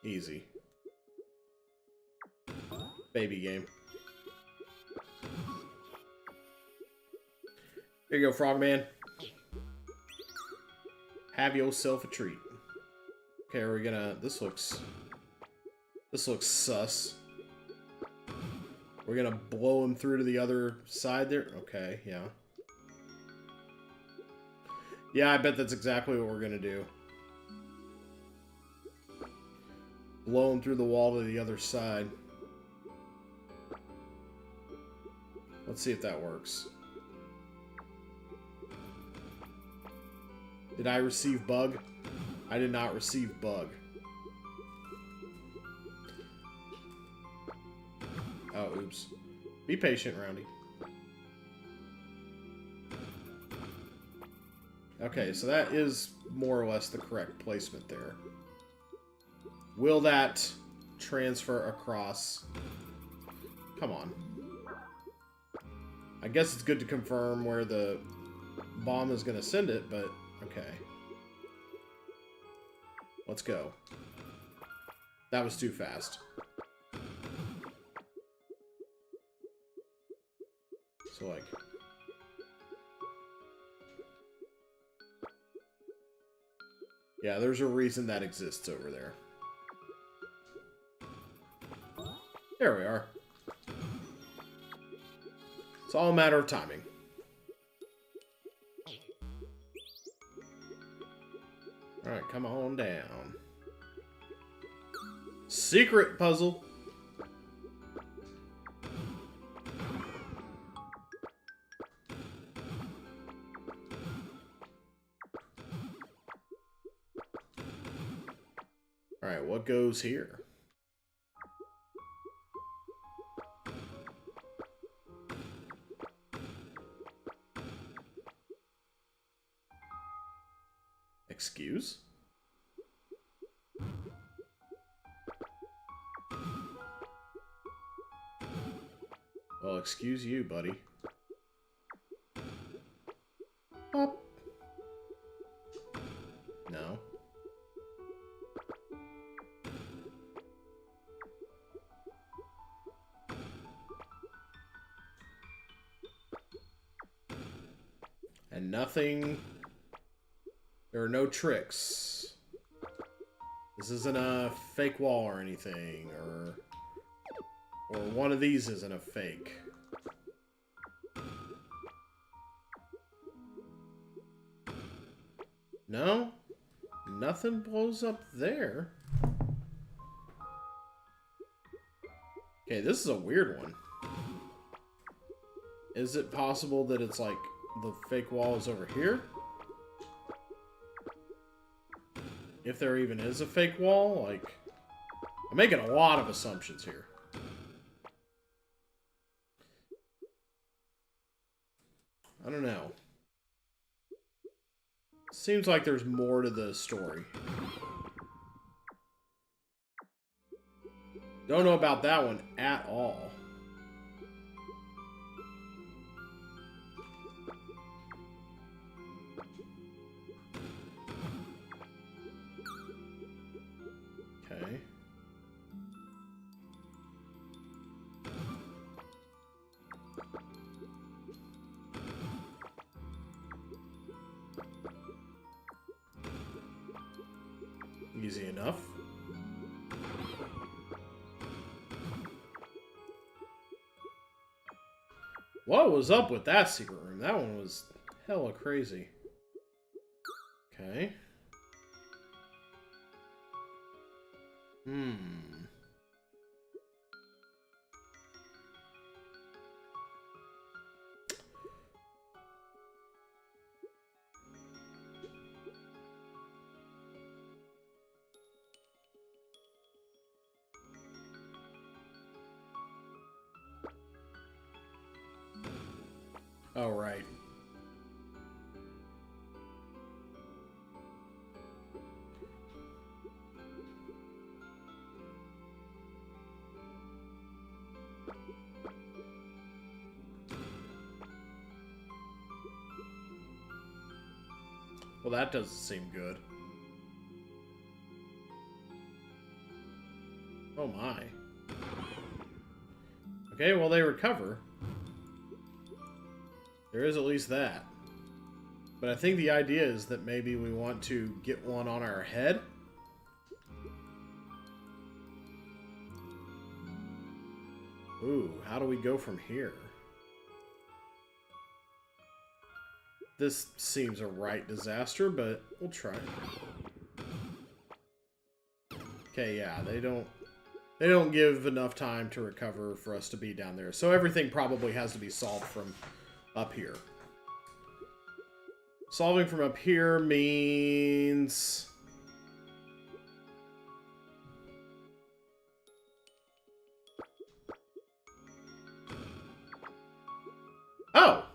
Easy. Baby game. Here you go, Frogman. Have yourself a treat. Okay, are we gonna... This looks sus. We're gonna blow him through to the other side there? Okay, yeah. Yeah, I bet that's exactly what we're gonna do. Blow him through the wall to the other side. Let's see if that works. Did I receive bug? I did not receive bug. Oh, oops. Be patient, Roundy. Okay, so that is more or less the correct placement there. Will that transfer across? Come on. I guess it's good to confirm where the bomb is going to send it, but okay. Let's go. That was too fast. So, like... Yeah, there's a reason that exists over there. There we are. It's all a matter of timing. Alright, come on down. Secret puzzle. Alright, what goes here? Excuse? Well, excuse you, buddy. Up. No. And nothing... There are no tricks. This isn't a fake wall or anything, or one of these isn't a fake. No? Nothing blows up there. Okay, this is a weird one. Is it possible that it's like the fake wall is over here? If there even is a fake wall, like... I'm making a lot of assumptions here. I don't know. Seems like there's more to the story. Don't know about that one at all. Okay. Easy enough. What was up with that secret room? That one was hella crazy. Okay. Oh, right. Well, that doesn't seem good. Oh my. Okay, well, they recover. There is at least that. But I think the idea is that maybe we want to get one on our head. Ooh, how do we go from here? This seems a right disaster, but we'll try. Okay, yeah, they don't give enough time to recover for us to be down there. So everything probably has to be solved from up here. Solving from up here means... Oh!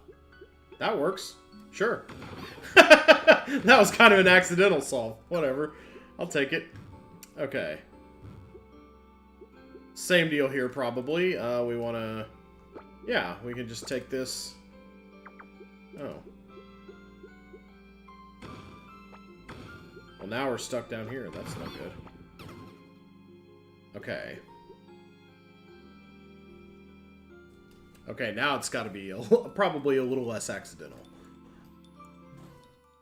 That works. Sure. That was kind of an accidental solve. Whatever. I'll take it. Okay. Same deal here, probably. We want to... Yeah, we can just take this... Oh. Well, now we're stuck down here. That's not good. Okay. Okay, now it's got to be probably a little less accidental.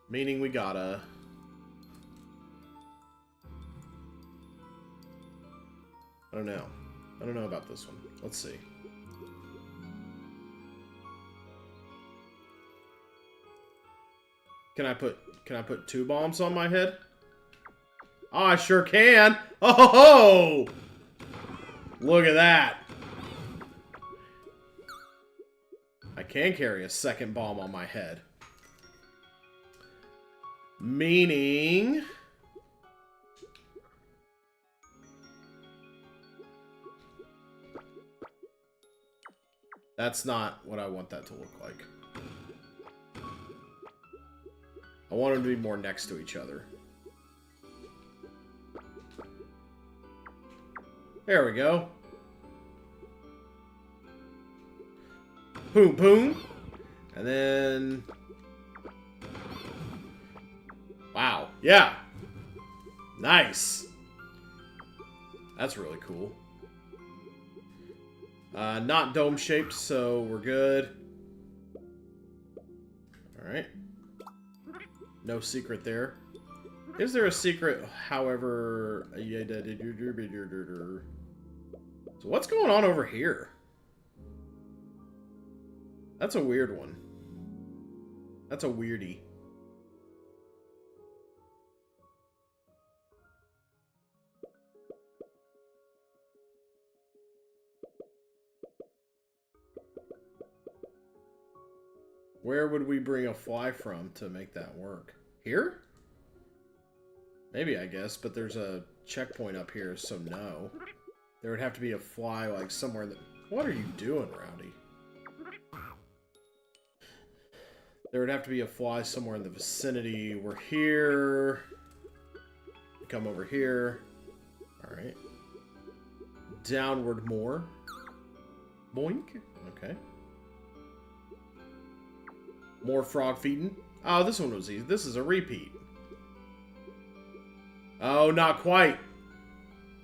Meaning we gotta... I don't know. I don't know about this one. Let's see. Can I put 2 bombs on my head? Oh, I sure can. Oh, look at that. I can carry a second bomb on my head. Meaning... That's not what I want that to look like. I want them to be more next to each other. There we go. Boom, boom. And then... Wow. Yeah. Nice. That's really cool. Not dome-shaped, so we're good. Alright. No secret there. Is there a secret, however... So what's going on over here? That's a weird one. That's a weirdie. Where would we bring a fly from to make that work? Here? Maybe, I guess, but there's a checkpoint up here, so no. There would have to be a fly, like, somewhere that... What are you doing, Rowdy? There would have to be a fly somewhere in the vicinity. We're here. Come over here. Alright. Downward more. Boink. Okay. More frog feeding. Oh, this one was easy. This is a repeat. Oh, not quite.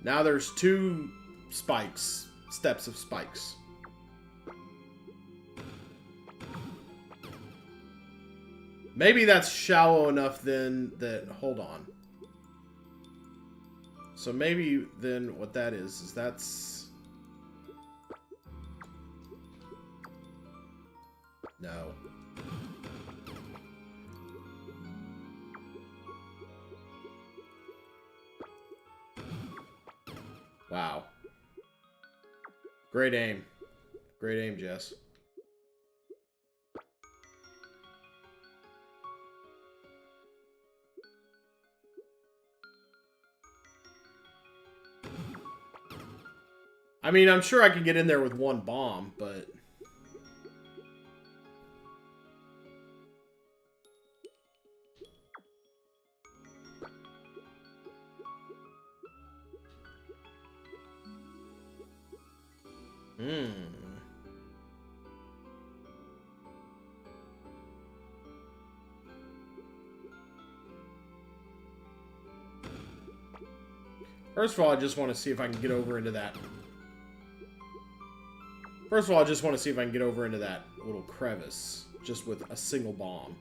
Now there's 2 spikes. Steps of spikes. Maybe that's shallow enough then that... Hold on. So maybe then what that is that's... No. Wow. Great aim. Great aim, Jess. I mean, I'm sure I could get in there with one bomb, but... First of all, I just want to see if I can get over into that. First of all, I just want to see if I can get over into that little crevice, just with a single bomb.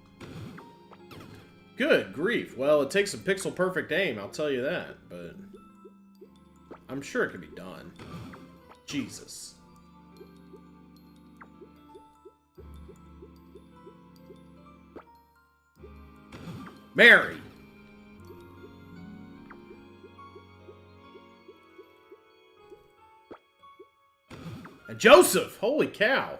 Good grief. Well, it takes a pixel-perfect aim, I'll tell you that, but... I'm sure it can be done. Jesus. Mary! And Joseph! Holy cow!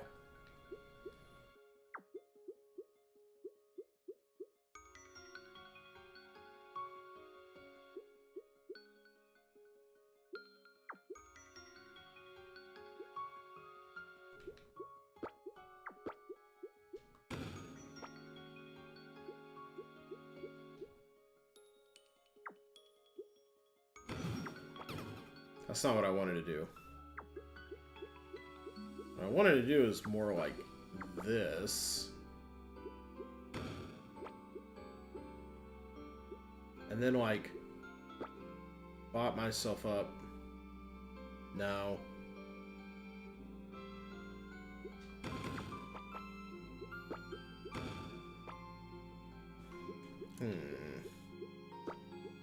That's not what I wanted to do. What I wanted to do is more like this. And then, like, bot myself up. No.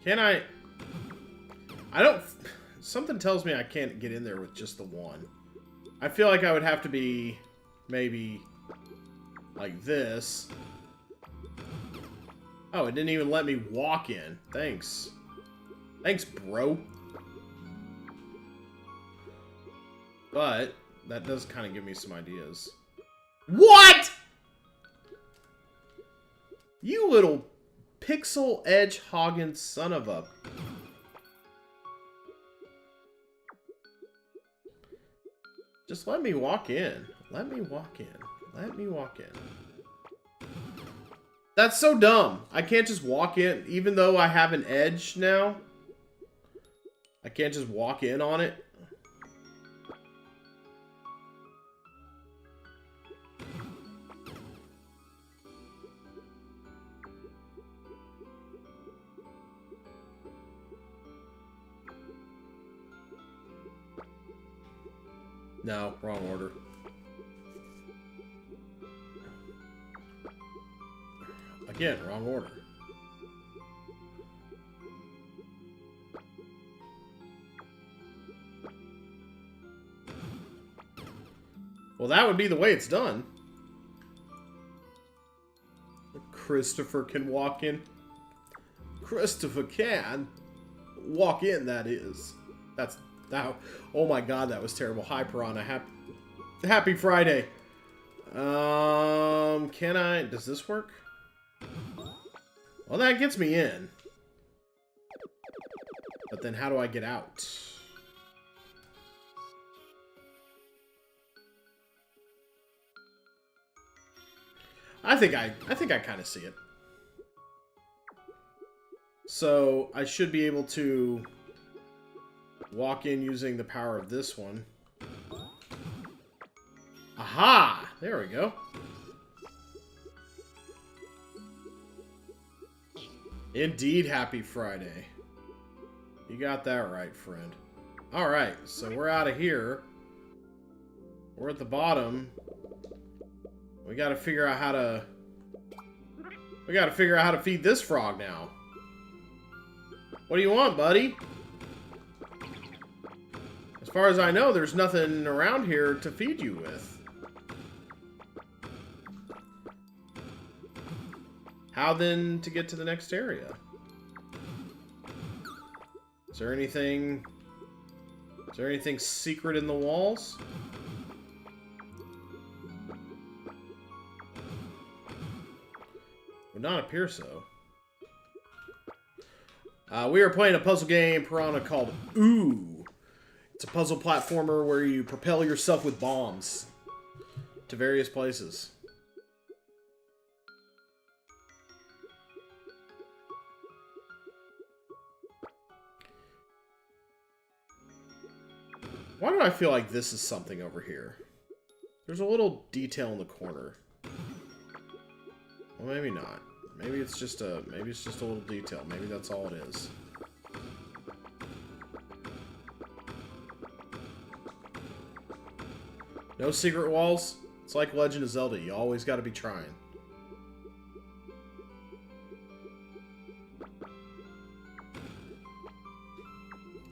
Can I don't... Something tells me I can't get in there with just the one. I feel like I would have to be maybe like this. Oh, it didn't even let me walk in. Thanks. Thanks, bro. But that does kind of give me some ideas. What? You little pixel edge hogging son of a... Just let me walk in. Let me walk in. Let me walk in. That's so dumb. I can't just walk in, even though I have an edge now. I can't just walk in on it. No, wrong order. Again, wrong order. Well, that would be the way it's done. Christopher can walk in. Christopher can walk in, that is. That's... That, oh my god, that was terrible. Hi, Piranha. Happy Friday. Can I... Does this work? Well, that gets me in. But then how do I get out? I think I kind of see it. So, I should be able to... walk in using the power of this one. Aha! There we go. Indeed, happy Friday. You got that right, friend. Alright, so we're out of here. We're at the bottom. We gotta figure out how to... We gotta figure out how to feed this frog now. What do you want, buddy? As far as I know, there's nothing around here to feed you with. How then to get to the next area? Is there anything secret in the walls? Would not appear so. We are playing a puzzle game, Piranha, called Ooh. It's a puzzle platformer where you propel yourself with bombs to various places. Why do I feel like this is something over here? There's a little detail in the corner. Well, maybe not. Maybe it's just a little detail. Maybe that's all it is. No secret walls? It's like Legend of Zelda. You always got to be trying.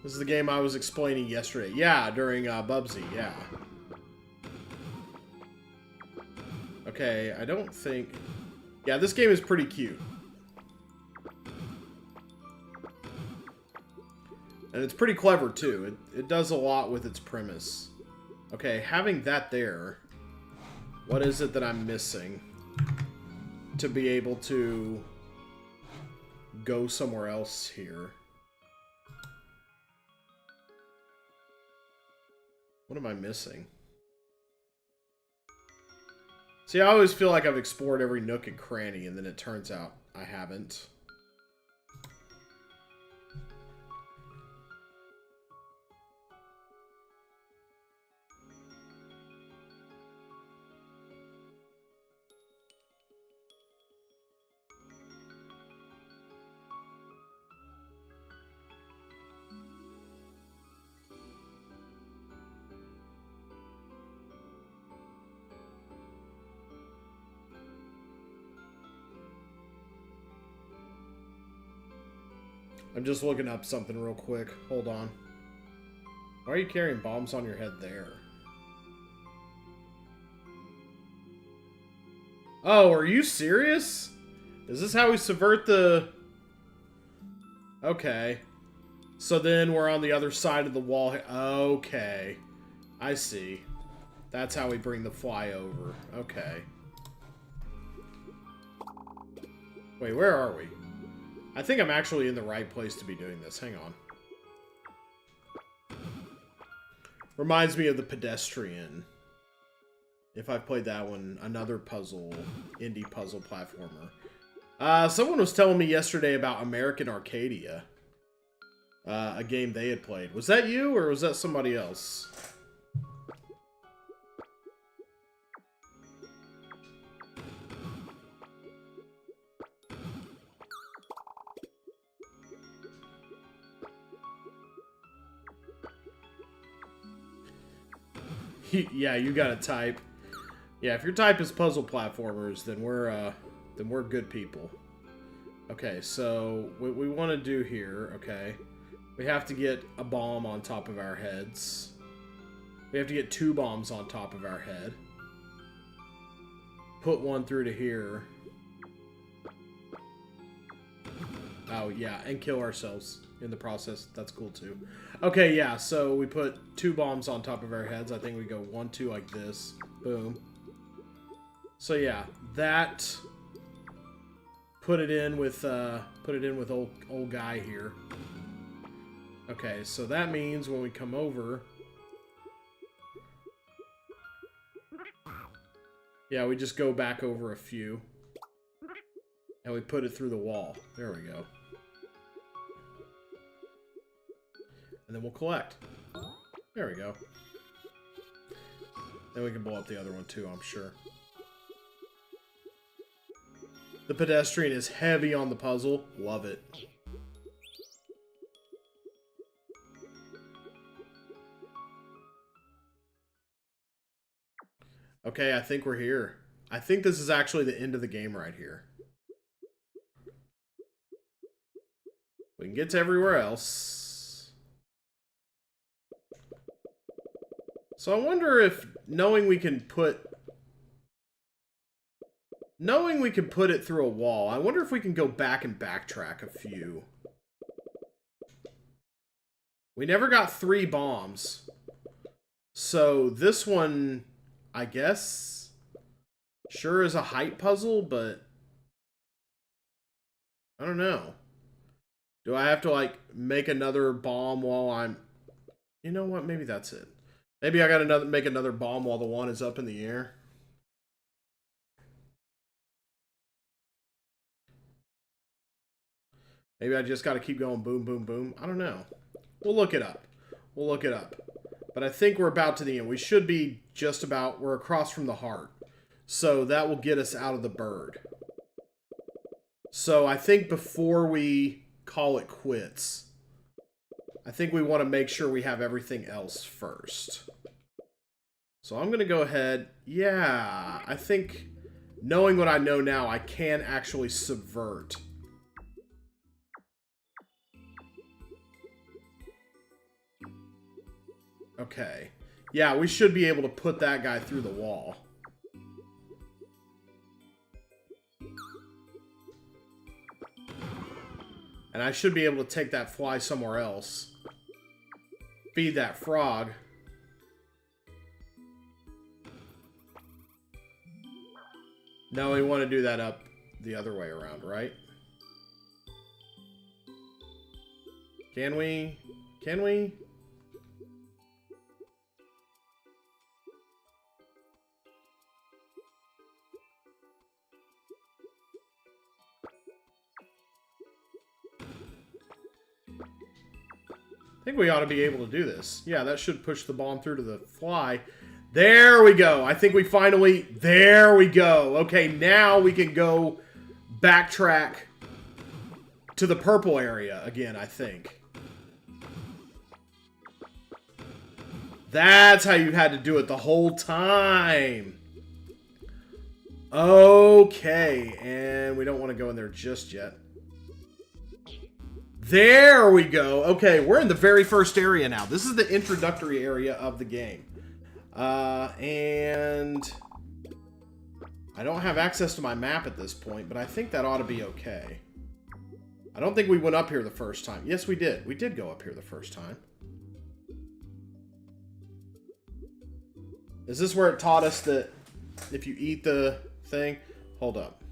This is the game I was explaining yesterday. Yeah, during Bubsy, yeah. Okay, I don't think... Yeah, this game is pretty cute. And it's pretty clever, too. It does a lot with its premise. Okay, having that there, what is it that I'm missing to be able to go somewhere else here? What am I missing? See, I always feel like I've explored every nook and cranny, and then it turns out I haven't. I'm just looking up something real quick. Hold on. Why are you carrying bombs on your head there? Oh, are you serious? Is this how we subvert the... Okay. So then we're on the other side of the wall. Okay. I see. That's how we bring the fly over. Okay. Wait, where are we? I think I'm actually in the right place to be doing this. Hang on. Reminds me of the Pedestrian. If I've played that one, another puzzle, indie puzzle platformer. Someone was telling me yesterday about American Arcadia. A game they had played. Was that you, or was that somebody else? Yeah, you gotta type. Yeah, if your type is puzzle platformers, then we're good people. Okay, so what we want to do here, okay, we have to get a bomb on top of our heads. We have to get 2 bombs on top of our head. Put one through to here. Oh, yeah, and kill ourselves in the process. That's cool, too. Okay, yeah, so we put 2 bombs on top of our heads. I think we go 1, 2 like this. Boom. So, yeah, that... Put it in with old guy here. Okay, so that means when we come over... Yeah, we just go back over a few. And we put it through the wall. There we go. And then we'll collect. There we go. Then we can blow up the other one too, I'm sure. The Pedestrian is heavy on the puzzle. Love it. Okay, I think we're here. I think this is actually the end of the game right here. We can get to everywhere else. So I wonder if knowing we can put it through a wall, I wonder if we can go back and backtrack a few. We never got 3 bombs. So this one, I guess, sure is a height puzzle, but I don't know. Do I have to, like, make another bomb while I'm... You know what? Maybe that's it. Maybe I gotta make another bomb while the one is up in the air. Maybe I just gotta keep going boom, boom, boom. I don't know. We'll look it up. We'll look it up. But I think we're about to the end. We should be just about... We're across from the heart. So that will get us out of the bird. So I think before we call it quits, I think we want to make sure we have everything else first. So I'm going to go ahead. Yeah, I think knowing what I know now, I can actually subvert. Okay. Yeah, we should be able to put that guy through the wall. And I should be able to take that fly somewhere else. Feed that frog. No, we want to do that up the other way around, right? Can we? Can we? I think we ought to be able to do this. Yeah, that should push the bomb through to the fly. There we go. I think we finally... There we go. Okay, now we can go backtrack to the purple area again, I think. That's how you had to do it the whole time. Okay, and we don't want to go in there just yet. There we go. Okay, we're in the very first area now. This is the introductory area of the game. And I don't have access to my map at this point, but I think that ought to be okay. I don't think we went up here the first time. Yes, we did. We did go up here the first time. Is this where it taught us that if you eat the thing? Hold up.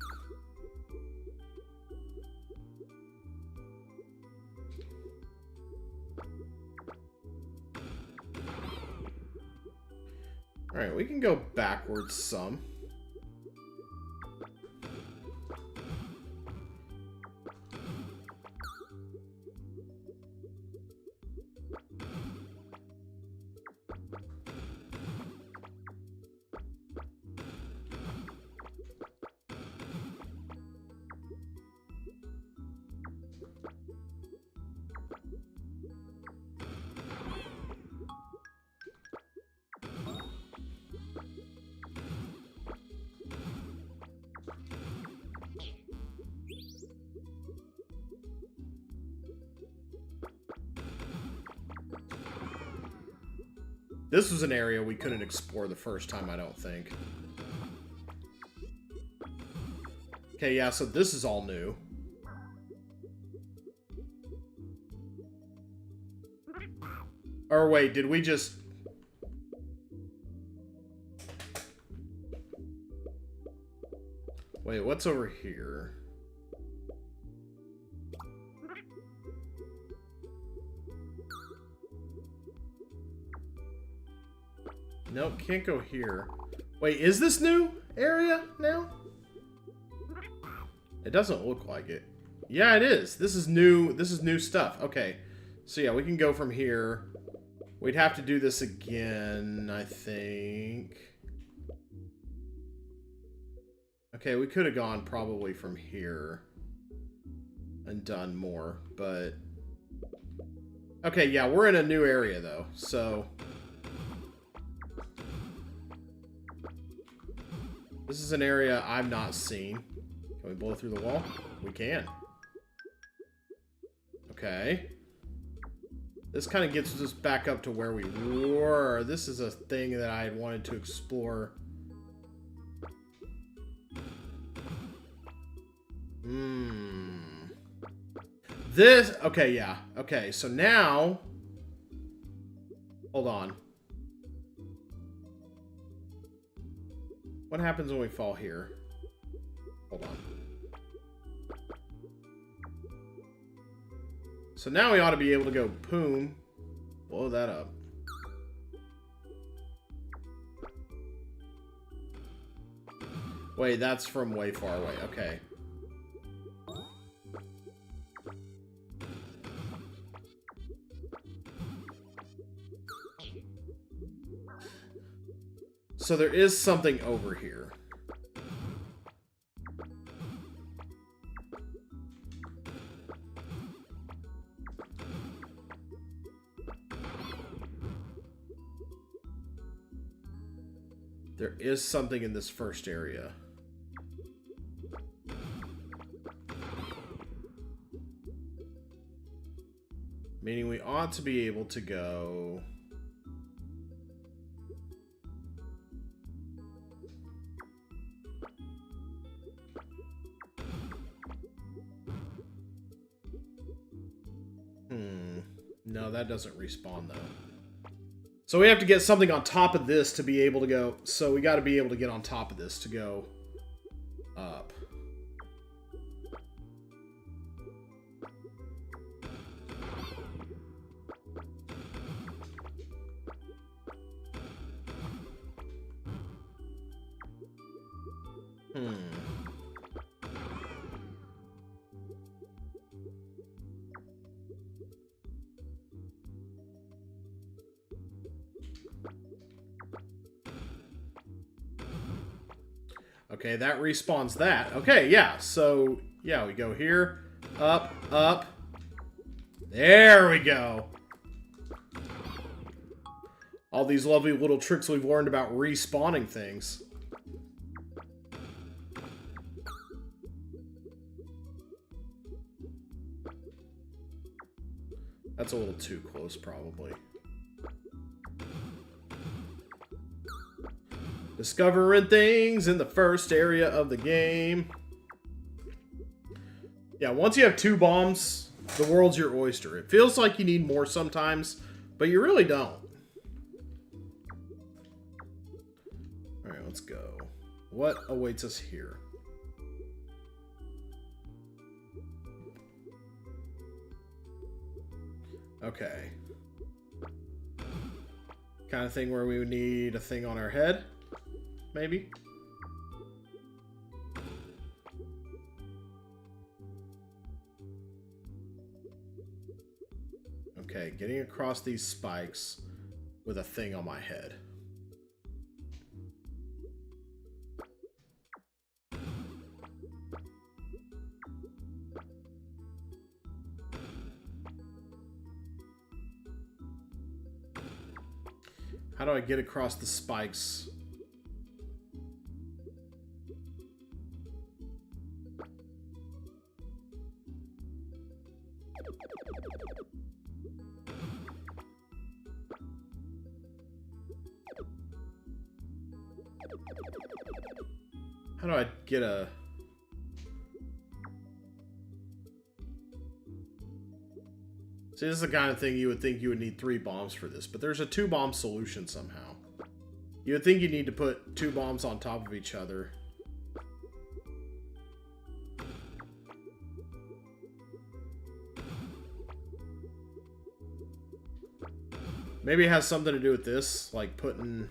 Alright, we can go backwards some. This was an area we couldn't explore the first time, I don't think. Okay, yeah, so this is all new. Or wait, did we just... Wait, what's over here? Nope, can't go here. Wait, is this new area now? It doesn't look like it. Yeah, it is. This is new stuff. Okay. So yeah, we can go from here. We'd have to do this again, I think. Okay, we could have gone probably from here and done more, but... Okay, yeah, we're in a new area, though, so... This is an area I've not seen. Can we blow through the wall? We can. Okay. This kind of gets us back up to where we were. This is a thing that I had wanted to explore. This, okay, yeah. Okay, so now, hold on. What happens when we fall here? Hold on. So now we ought to be able to go boom, blow that up. Wait, that's from way far away. Okay. So there is something over here. There is something in this first area. Meaning we ought to be able to go... No, that doesn't respawn, though. So we have to get something on top of this to be able to go... So we got to be able to get on top of this to go up. Okay, that respawns that. Okay, yeah, so, yeah, we go here, up, up. There we go. All these lovely little tricks we've learned about respawning things. That's a little too close, probably. Discovering things in the first area of the game. Yeah, once you have 2 bombs, the world's your oyster. It feels like you need more sometimes, but you really don't. Alright, let's go. What awaits us here? Okay. Kind of thing where we would need a thing on our head. Maybe. Okay, getting across these spikes with a thing on my head. How do I get across the spikes? How do I get a... See, this is the kind of thing you would think you would need 3 bombs for this, but there's a 2-bomb solution somehow. You would think you need to put 2 bombs on top of each other. Maybe it has something to do with this, like putting...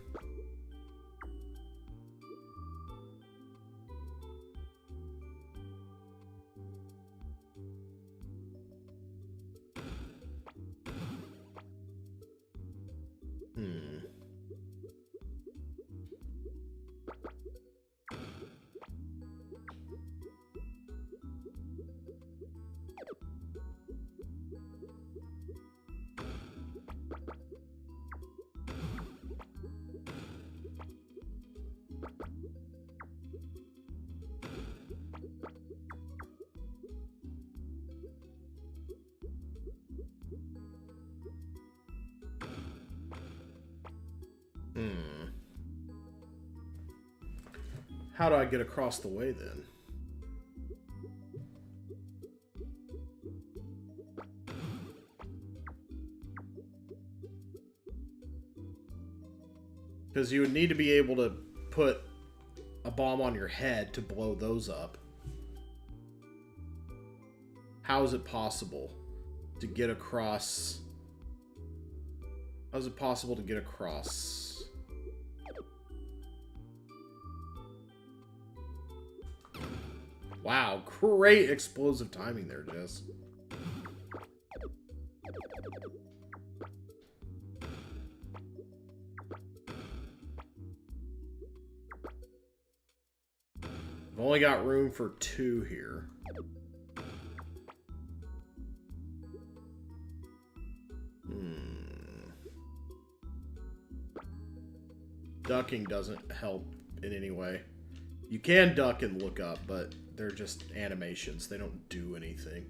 How do I get across the way then? Because you would need to be able to put a bomb on your head to blow those up. How is it possible to get across? How is it possible to get across? Wow, great explosive timing there, Jess. I've only got room for 2 here. Ducking doesn't help in any way. You can duck and look up, but they're just animations. They don't do anything.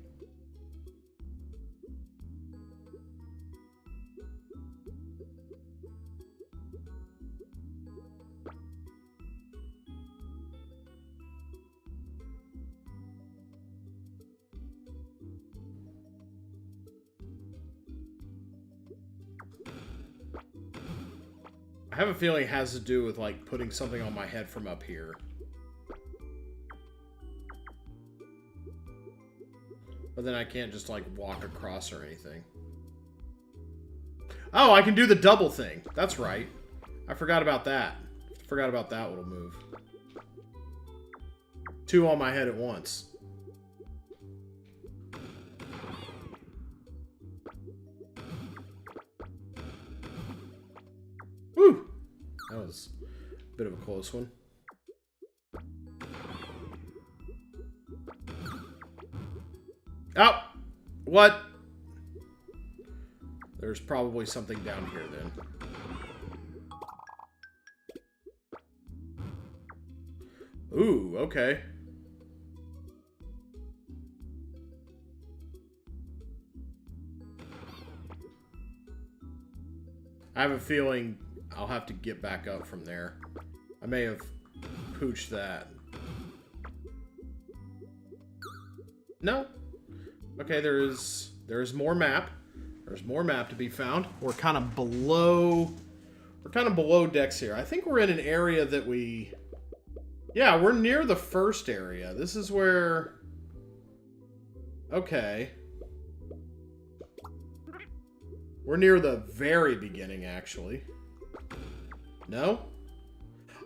I have a feeling it has to do with, like, putting something on my head from up here. But then I can't just, like, walk across or anything. Oh, I can do the double thing. That's right. I forgot about that. Forgot about that little move. 2 on my head at once. Woo! That was a bit of a close one. Oh! What? There's probably something down here then. Ooh, okay. I have a feeling I'll have to get back up from there. I may have pooched that. No. Okay, there is more map. There's more map to be found. We're kind of below decks here. I think we're in an area that we... Yeah, we're near the first area. This is where... Okay. We're near the very beginning, actually. No?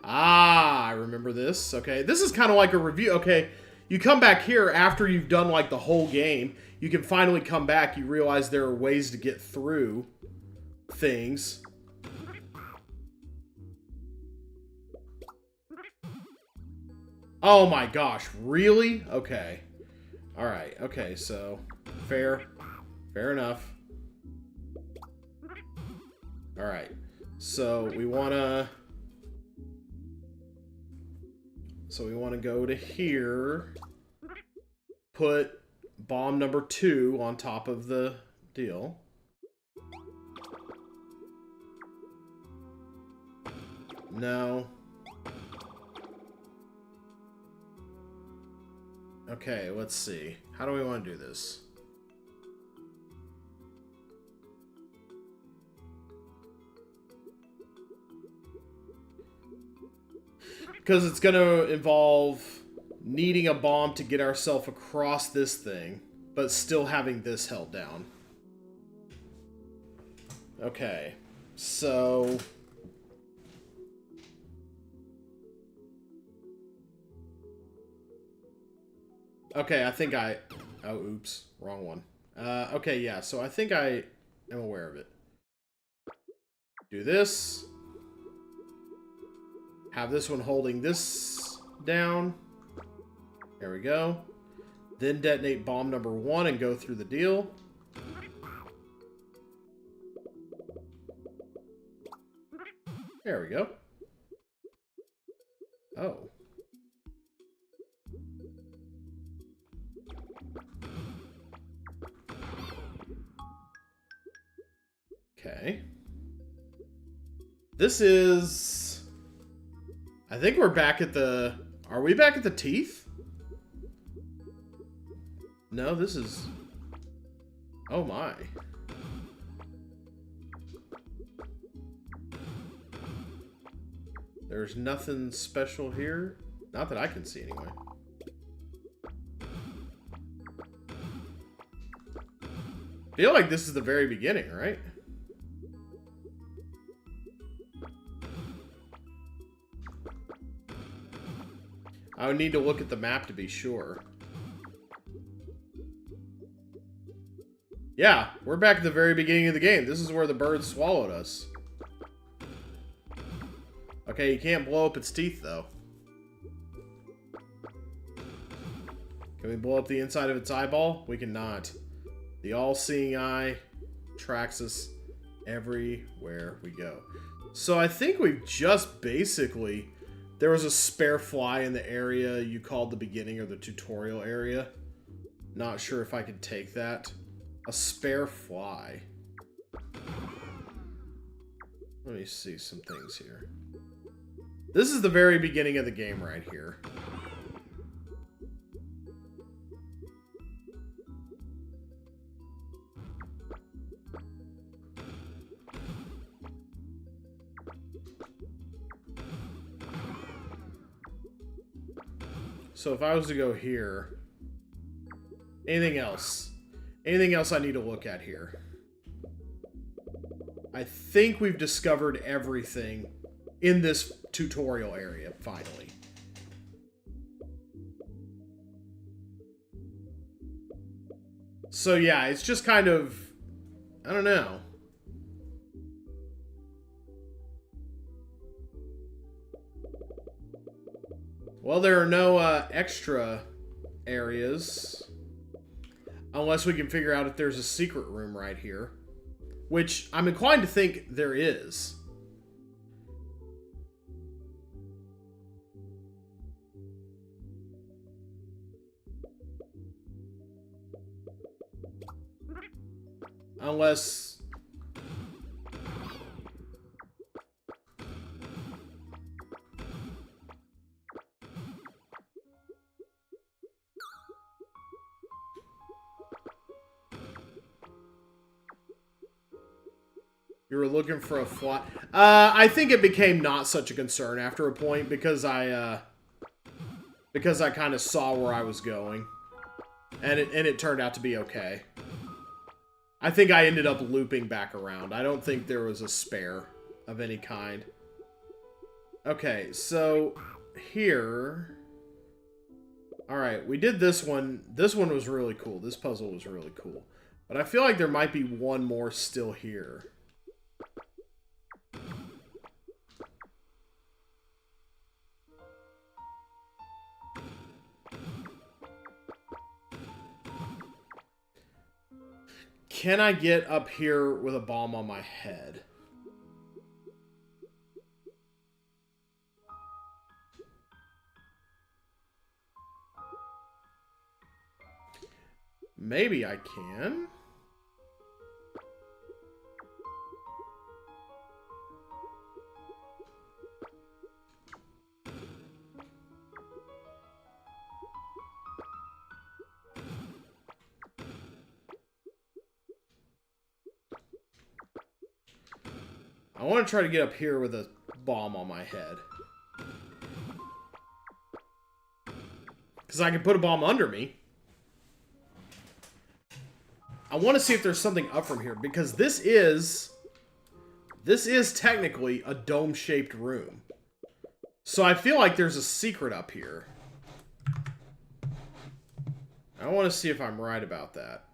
Ah, I remember this. Okay, this is kind of like a review. Okay, you come back here after you've done, like, the whole game. You can finally come back. You realize there are ways to get through things. Oh my gosh, really? Okay. Alright, okay, so fair enough. Alright, so we wanna go to here, put bomb number 2 on top of the deal. No. Okay, let's see. How do we want to do this? Because it's going to involve needing a bomb to get ourselves across this thing, but still having this held down. Okay, so... Okay, I think I... Oh, oops. Wrong one. Okay, yeah, so I think I am aware of it. Do this. Have this one holding this down. There we go. Then detonate bomb number 1 and go through the deal. There we go. Oh. Okay. This is... I think we're back at the... Are we back at the teeth? No, this is... Oh my. There's nothing special here. Not that I can see anyway. Feel like this is the very beginning, right? I would need to look at the map to be sure. Yeah, we're back at the very beginning of the game. This is where the bird swallowed us. Okay, you can't blow up its teeth, though. Can we blow up the inside of its eyeball? We cannot. The all-seeing eye tracks us everywhere we go. So I think we've just basically... There was a spare fly in the area you called the beginning or the tutorial area. Not sure if I could take that. A spare fly. Let me see some things here. This is the very beginning of the game right here. So if I was to go here, anything else? Anything else I need to look at here? I think we've discovered everything in this tutorial area, finally. So yeah, it's just kind of, I don't know. Well, there are no extra areas. Unless we can figure out if there's a secret room right here. Which I'm inclined to think there is. Unless... You were looking for a fly. I think it became not such a concern after a point because I kind of saw where I was going, and it turned out to be okay. I think I ended up looping back around. I don't think there was a spare of any kind. Okay, so here. All right, we did this one. This one was really cool. This puzzle was really cool, but I feel like there might be one more still here. Can I get up here with a bomb on my head? Maybe I can. I want to try to get up here with a bomb on my head. Because I can put a bomb under me. I want to see if there's something up from here. Because this is technically a dome-shaped room. So I feel like there's a secret up here. I want to see if I'm right about that.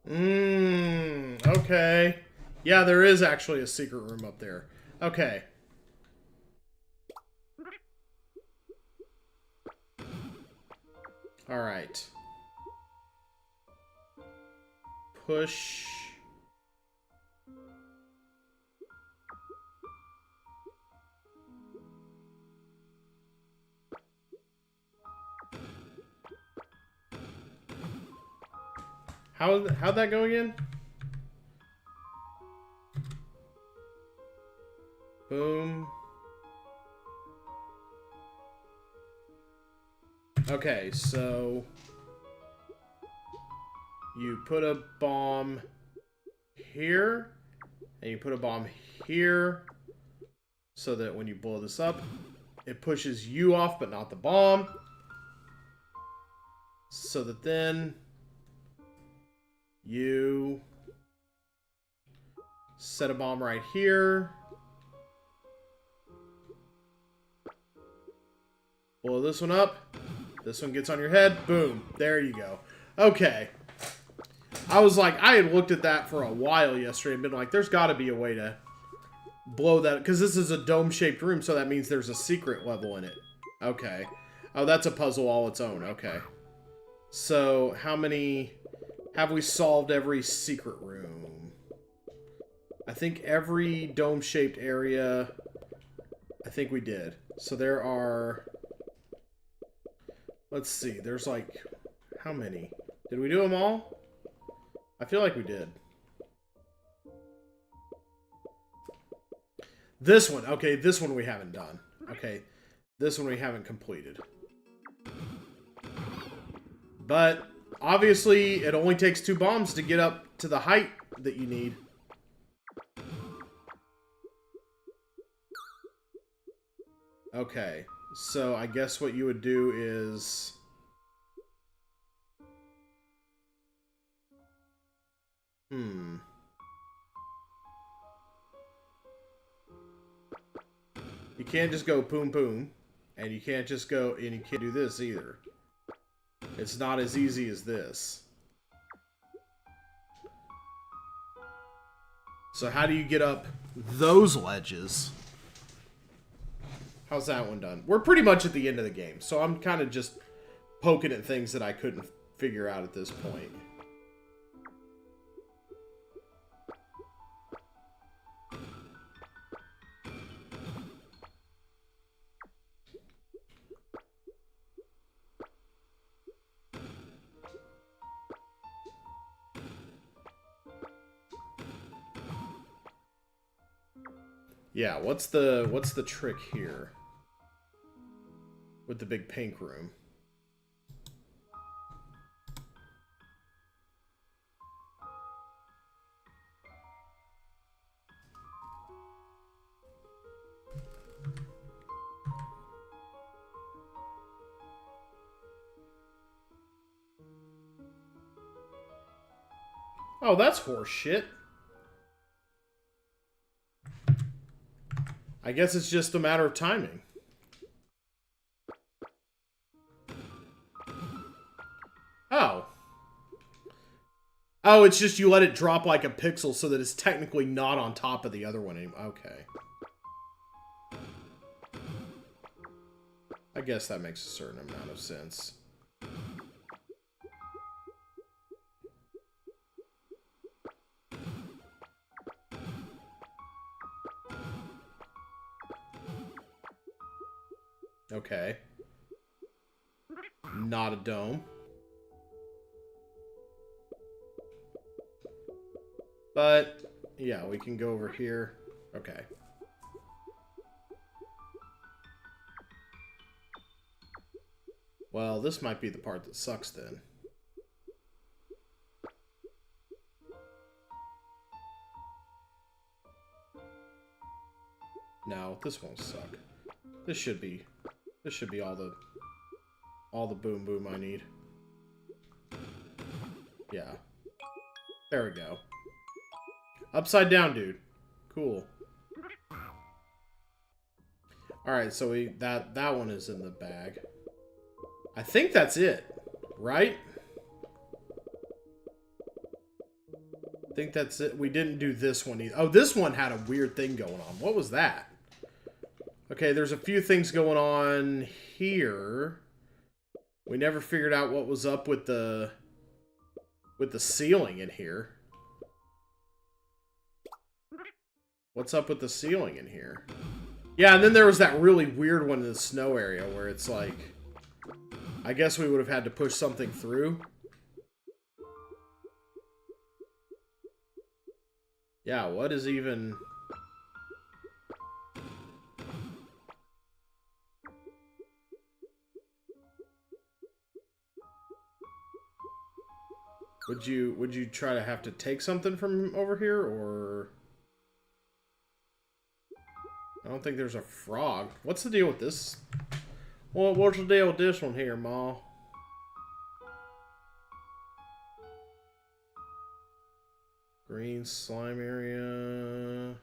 Okay. Yeah, there is actually a secret room up there. Okay. Alright. Push. How'd that go again? Boom. Okay, so you put a bomb here, and you put a bomb here, so that when you blow this up, it pushes you off, but not the bomb. So that then you set a bomb right here. Blow this one up. This one gets on your head. Boom. There you go. Okay. I was like, I had looked at that for a while yesterday and been like, there's got to be a way to blow that. Because this is a dome-shaped room, so that means there's a secret level in it. Okay. Oh, that's a puzzle all its own. Okay. So, how many... Have we solved every secret room? I think every dome-shaped area... I think we did. So there are... Let's see. There's like... How many? Did we do them all? I feel like we did. This one. Okay, this one we haven't done. Okay. This one we haven't completed. But... Obviously, it only takes 2 bombs to get up to the height that you need. Okay, so I guess what you would do is... You can't just go boom boom, and you can't just go, and you can't do this either. It's not as easy as this. So how do you get up those ledges? How's that one done? We're pretty much at the end of the game, so I'm kind of just poking at things that I couldn't figure out at this point. Yeah, what's the trick here? With the big pink room. Oh, that's horse shit. I guess it's just a matter of timing. Oh. Oh, it's just you let it drop like a pixel so that it's technically not on top of the other one anymore. Okay. I guess that makes a certain amount of sense. Okay. Not a dome. But, yeah, we can go over here. Okay. Well, this might be the part that sucks then. No, this won't suck. This should be all the boom boom I need. Yeah. There we go. Upside down, dude. Cool. Alright, so that one is in the bag. I think that's it, right? think that's it. We didn't do this one either. Oh, this one had a weird thing going on. What was that? Okay, there's a few things going on here. We never figured out what was up with the ceiling in here. What's up with the ceiling in here? Yeah, and then there was that really weird one in the snow area where it's like, I guess we would have had to push something through. Yeah, what is even... Would you try to have to take something from over here, or... I don't think there's a frog. What's the deal with this? Well, what's the deal with this one here, Ma? Green slime area.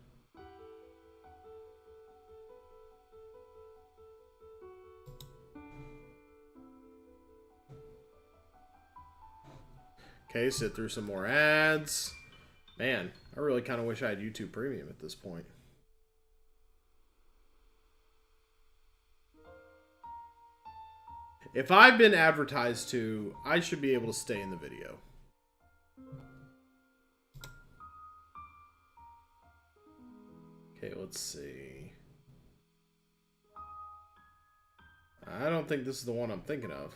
Okay, sit through some more ads. Man, I really kind of wish I had YouTube Premium at this point. If I've been advertised to, I should be able to stay in the video. Okay, let's see. I don't think this is the one I'm thinking of.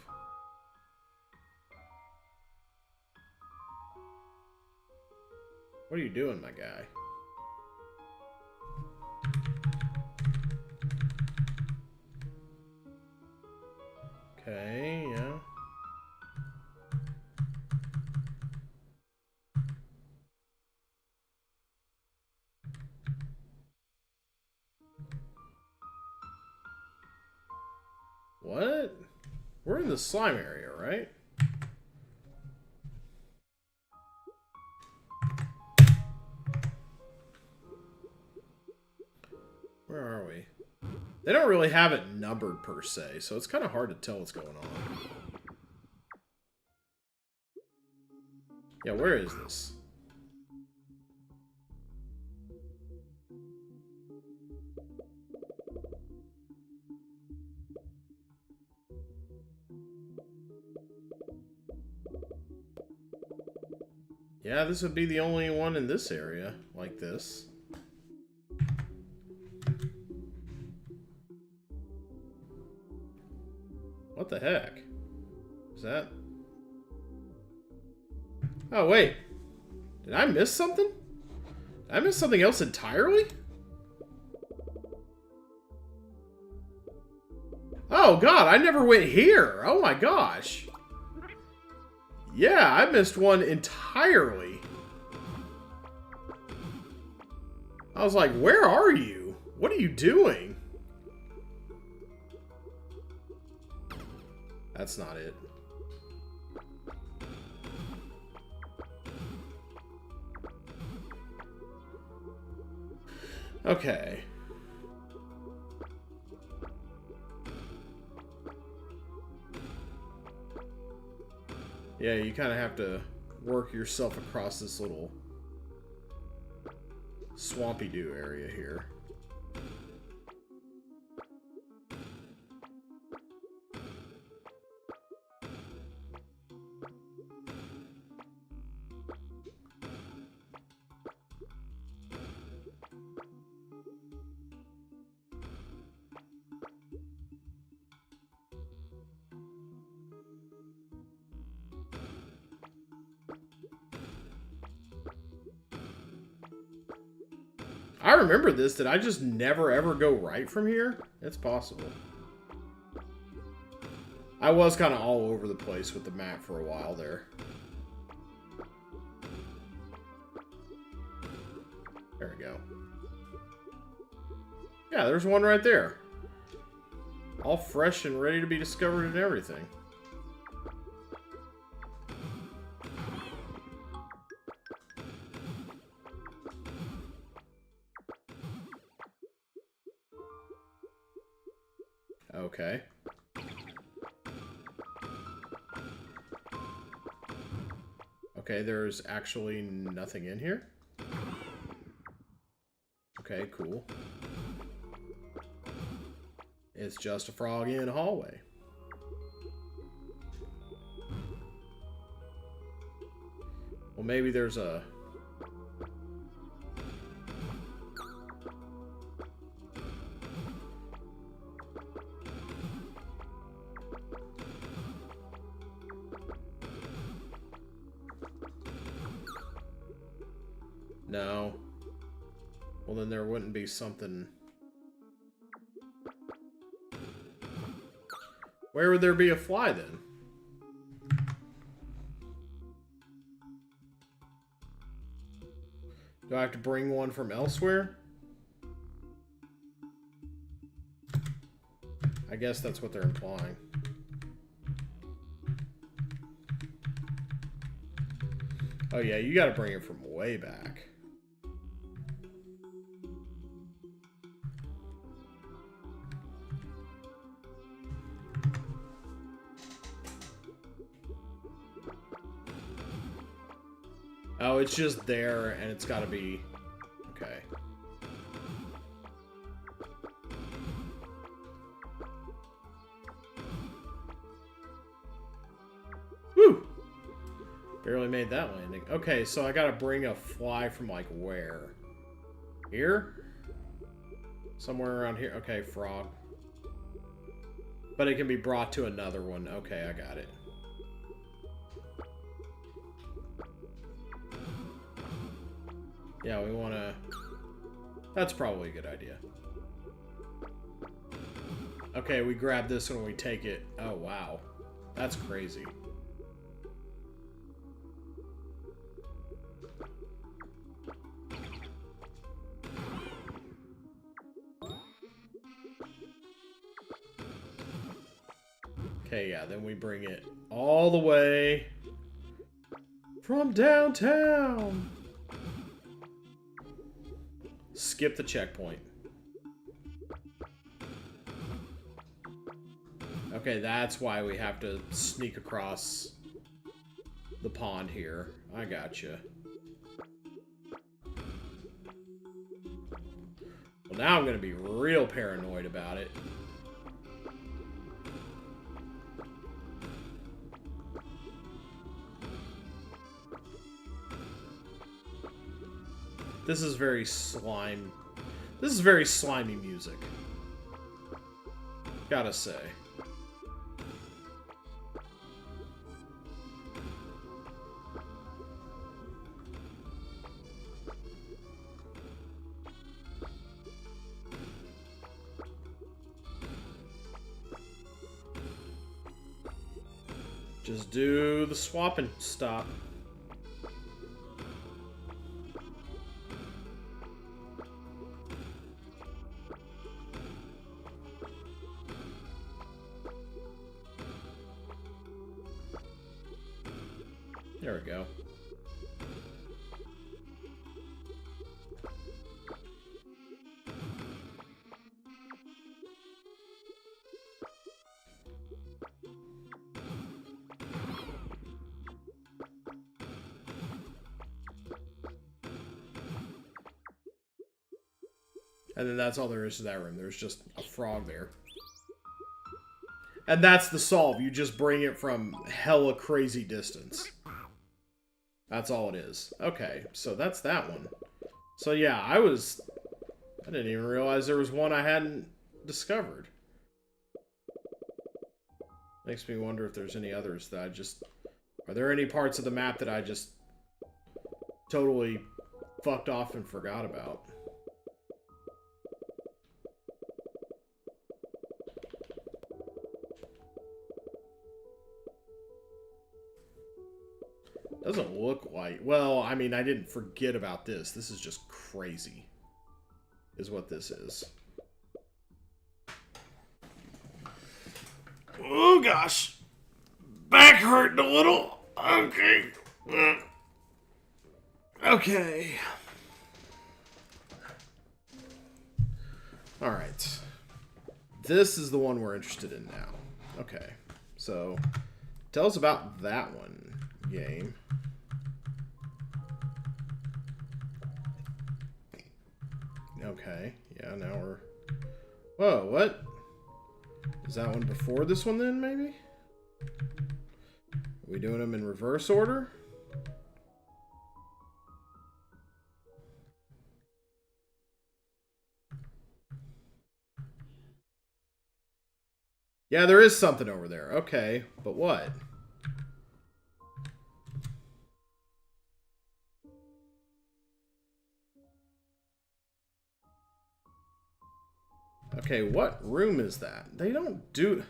What are you doing, my guy? Okay, yeah. What? We're in the slime area, right? Where are we? They don't really have it numbered per se, so it's kind of hard to tell what's going on. Yeah, where is this? Yeah, this would be the only one in this area like this. What the heck? Is that... Oh, wait. Did I miss something? Did I miss something else entirely? Oh, God, I never went here. Oh, my gosh. Yeah, I missed one entirely. I was like, where are you? What are you doing? That's not it. Okay. Yeah, you kind of have to work yourself across this little swampy-doo area here. I remember this. Did I just never ever go right from here? It's possible. I was kind of all over the place with the map for a while there. There we go. Yeah, there's one right there. All fresh and ready to be discovered and everything. Okay. Okay, there's actually nothing in here. Okay, cool. It's just a frog in a hallway. Well, maybe there's a... No. Well, then there wouldn't be something... Where would there be a fly, then? Do I have to bring one from elsewhere? I guess that's what they're implying. Oh yeah, you gotta bring it from way back. Oh, it's just there, and it's gotta be... Okay. Woo! Barely made that landing. Okay, so I gotta bring a fly from, like, where? Here? Somewhere around here. Okay, frog. But it can be brought to another one. Okay, I got it. Yeah, we want to... That's probably a good idea. Okay, we grab this when we take it. Oh, wow. That's crazy. Okay, yeah, then we bring it all the way from downtown. Skip the checkpoint. Okay, that's why we have to sneak across the pond here. I gotcha. Well, now I'm gonna be real paranoid about it. This is very slime. This is very slimy music. Gotta say. Just do the swap and stop. There we go. And then that's all there is to that room. There's just a frog there. And that's the solve. You just bring it from hella crazy distance. That's all it is. Okay, so that's that one. So yeah, I didn't even realize there was one I hadn't discovered. Makes me wonder if there's any others that I just... Are there any parts of the map that I just totally fucked off and forgot about? Doesn't look like... Well, I mean, I didn't forget about this. This is just crazy, is what this is. Oh, gosh. Back hurting a little. Okay. Okay. Alright. This is the one we're interested in now. Okay. So, tell us about that one, game. Okay. Yeah, now we're... Whoa, what? Is that one before this one then, maybe? Are we doing them in reverse order? Yeah, there is something over there. Okay, but what? Okay, what room is that? They don't do...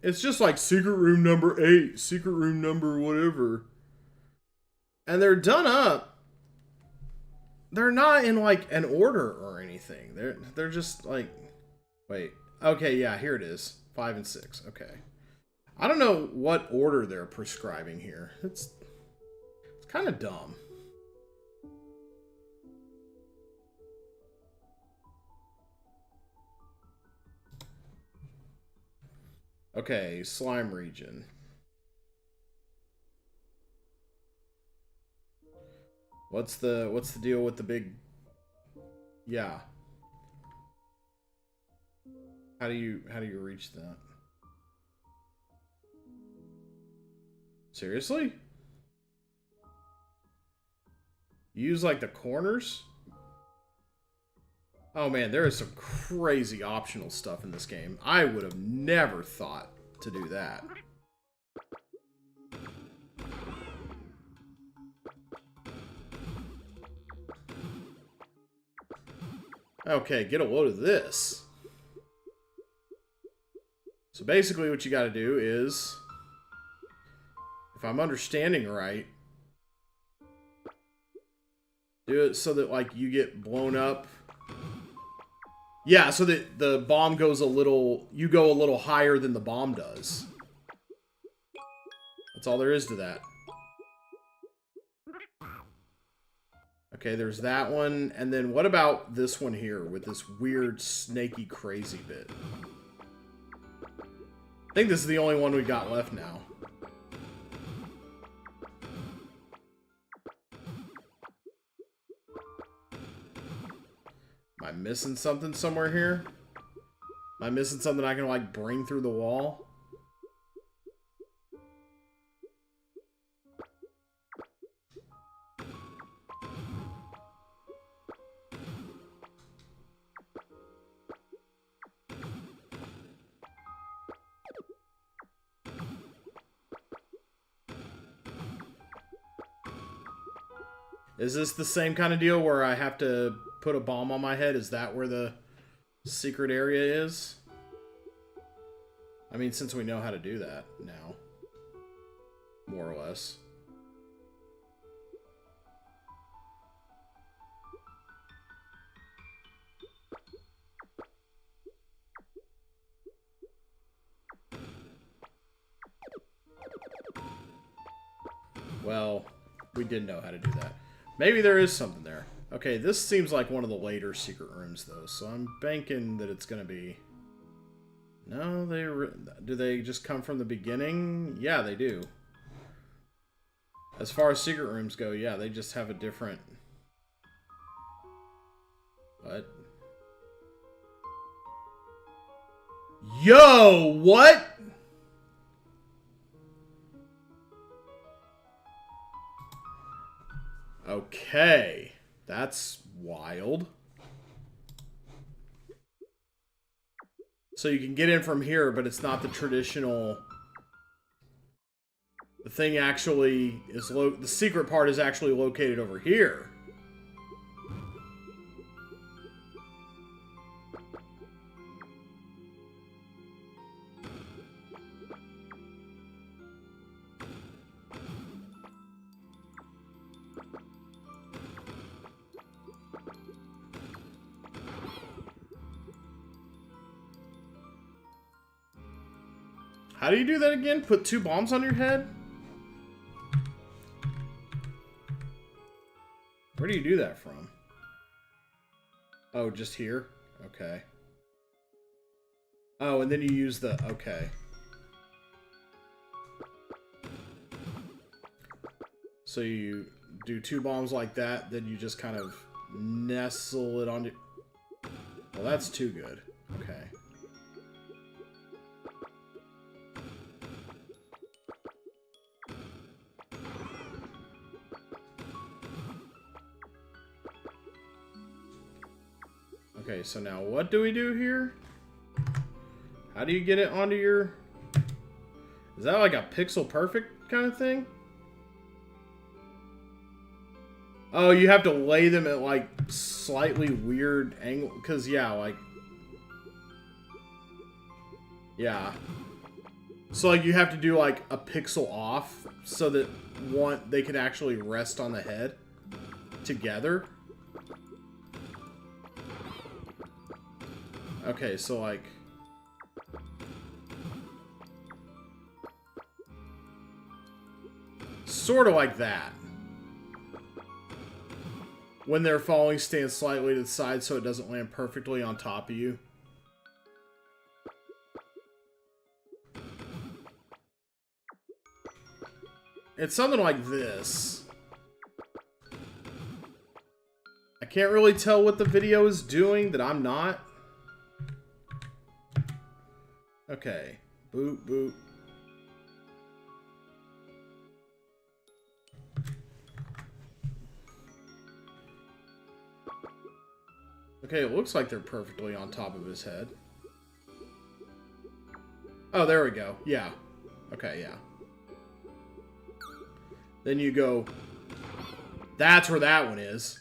It's just like secret room number 8, secret room number whatever. And they're done up. They're not in like an order or anything. They're just like... Wait. Okay, yeah, here it is. 5 and 6. Okay. I don't know what order they're prescribing here. It's kind of dumb. Okay, slime region. What's the deal with the big... Yeah. How do you reach that? Seriously? You use like the corners? Oh man, there is some crazy optional stuff in this game. I would have never thought to do that. Okay, get a load of this. So basically what you got to do is, if I'm understanding right, do it so that like you get blown up. Yeah, so that the bomb goes a little, you go a little higher than the bomb does. That's all there is to that. Okay, there's that one. And then what about this one here with this weird, snaky, crazy bit? I think this is the only one we got left now. Am I missing something somewhere here? Am I missing something I can, like, bring through the wall? Is this the same kind of deal where I have to put a bomb on my head? Is that where the secret area is? I mean, since we know how to do that now. More or less. Well, we did know how to do that. Maybe there is something there. Okay, this seems like one of the later secret rooms, though, so I'm banking that it's going to be... No, do they just come from the beginning? Yeah, they do. As far as secret rooms go, yeah, they just have a different... What? Yo, what? Okay, that's wild. So you can get in from here, but it's not the traditional... The thing actually is... The secret part is actually located over here. How do you do that again? Put 2 bombs on your head? Where do you do that from? Oh, just here? Okay. Oh, and then you use the... Okay. So you do 2 bombs like that, then you just kind of nestle it onto... Well, that's too good. Okay. Okay, so now what do we do here? How do you get it onto your... Is that like a pixel perfect kind of thing? Oh, you have to lay them at like slightly weird angle. Because, yeah, like... Yeah. So, like, you have to do like a pixel off so that they can actually rest on the head together. Okay, so like... Sort of like that. When they're falling, stand slightly to the side so it doesn't land perfectly on top of you. It's something like this. I can't really tell what the video is doing that I'm not. Okay. Boop, boop. Okay, it looks like they're perfectly on top of his head. Oh, there we go. Yeah. Okay, yeah. Then you go... That's where that one is.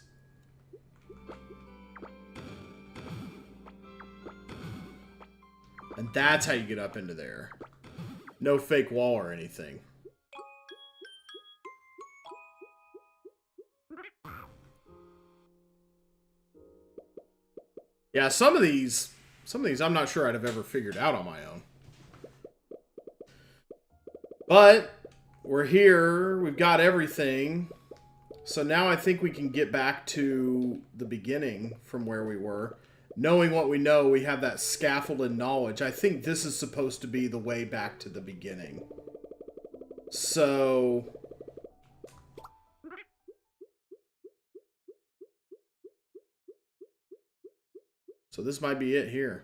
And that's how you get up into there. No fake wall or anything. Yeah, some of these I'm not sure I'd have ever figured out on my own. But we're here, we've got everything. So now I think we can get back to the beginning from where we were. Knowing what we know, we have that scaffolded knowledge. I think this is supposed to be the way back to the beginning. So... So this might be it here.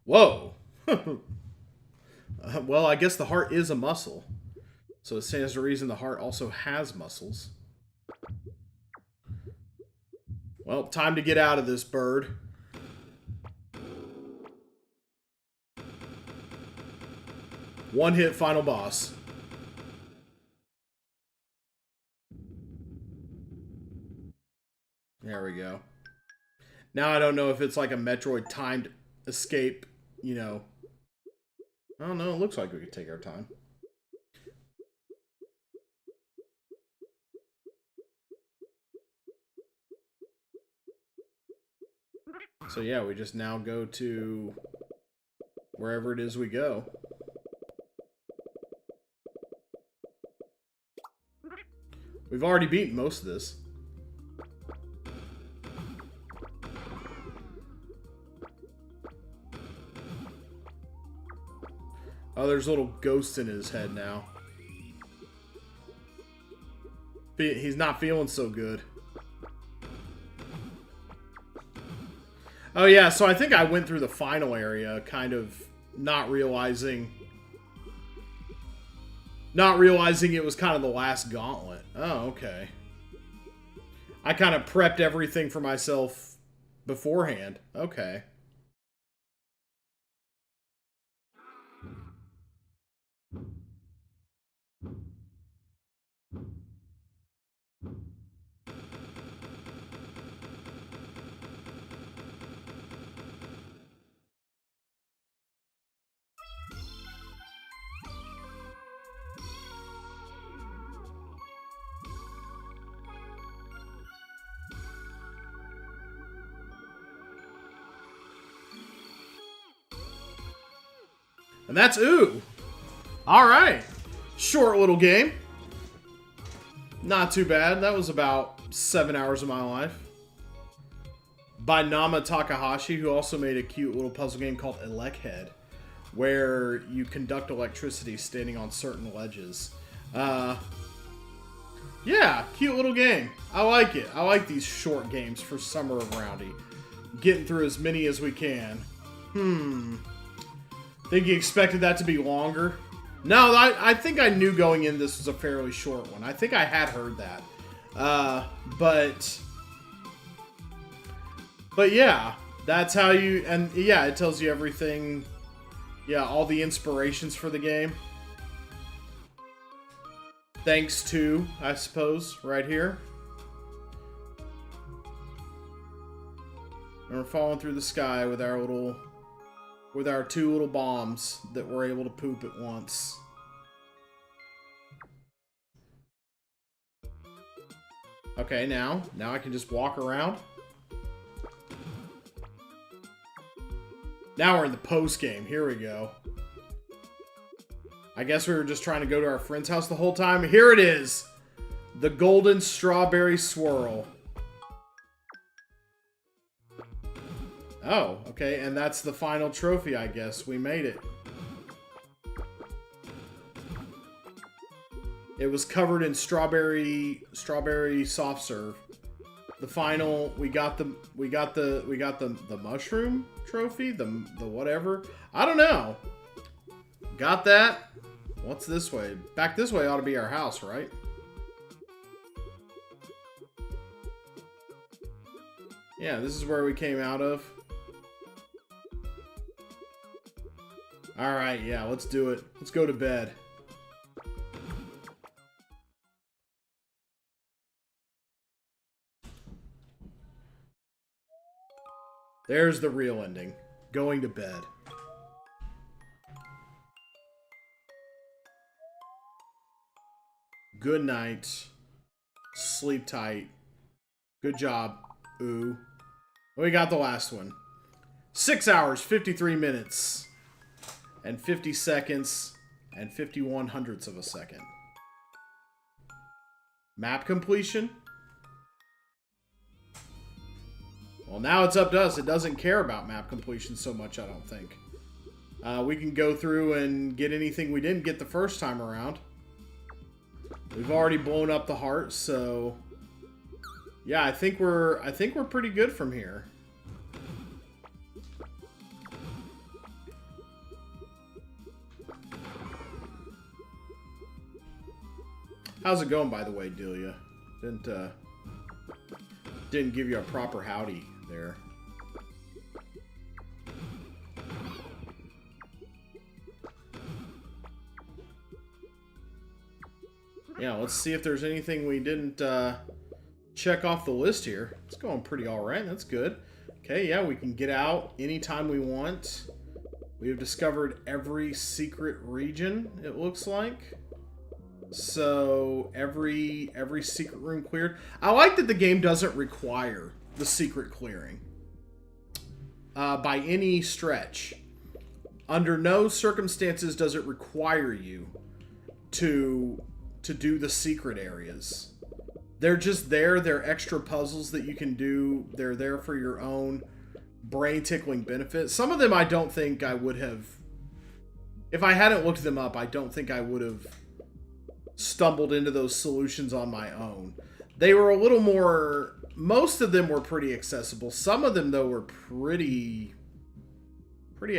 Whoa! Well, I guess the heart is a muscle. So it stands to reason the heart also has muscles. Well, time to get out of this, bird. One hit, final boss. There we go. Now I don't know if it's like a Metroid timed escape, you know. I don't know, it looks like we could take our time. So yeah, we just now go to wherever it is we go. We've already beaten most of this. Oh, there's little ghosts in his head now. He's not feeling so good. Oh yeah, so I think I went through the final area kind of not realizing it was kind of the last gauntlet. Oh, okay. I kind of prepped everything for myself beforehand. Okay. And that's ooh. Alright. Short little game. Not too bad. That was about 7 hours of my life. By Nama Takahashi, who also made a cute little puzzle game called Electhead, where you conduct electricity standing on certain ledges. Yeah, cute little game. I like it. I like these short games for Summer of Roundy. Getting through as many as we can. Think you expected that to be longer? No, I think I knew going in this was a fairly short one. I think I had heard that. But yeah, that's how you, and yeah, it tells you everything. Yeah, all the inspirations for the game. Thanks to, I suppose, right here. And we're falling through the sky with our two little bombs that we're able to poop at once. Okay, now I can just walk around. Now we're in the post game. Here we go. I guess we were just trying to go to our friend's house the whole time. Here it is. The golden strawberry swirl. Oh, okay. And that's the final trophy, I guess. We made it. It was covered in strawberry soft serve. The final, we got the mushroom trophy, the whatever. I don't know. Got that. What's this way? Back this way ought to be our house, right? Yeah, this is where we came out of. Alright, yeah, let's do it. Let's go to bed. There's the real ending. Going to bed. Good night. Sleep tight. Good job. Ooh. We got the last one. 6 hours, 53 minutes. And 50 seconds. And 51 hundredths of a second. Map completion. Well, now it's up to us. It doesn't care about map completion so much, I don't think. We can go through and get anything we didn't get the first time around. We've already blown up the heart, so yeah, I think we're pretty good from here. How's it going, by the way, Delia? Didn't give you a proper howdy there. Yeah, let's see if there's anything we didn't check off the list here. It's going pretty alright. That's good. Okay, yeah, we can get out anytime we want. We have discovered every secret region, it looks like. So, every secret room cleared. I like that the game doesn't require the secret clearing. By any stretch. Under no circumstances does it require you to do the secret areas. They're just there. They're extra puzzles that you can do. They're there for your own brain-tickling benefit. Some of them I don't think I would have... If I hadn't looked them up, I don't think I would have stumbled into those solutions on my own. They were a little more... Most of them were pretty accessible. Some of them, though, were pretty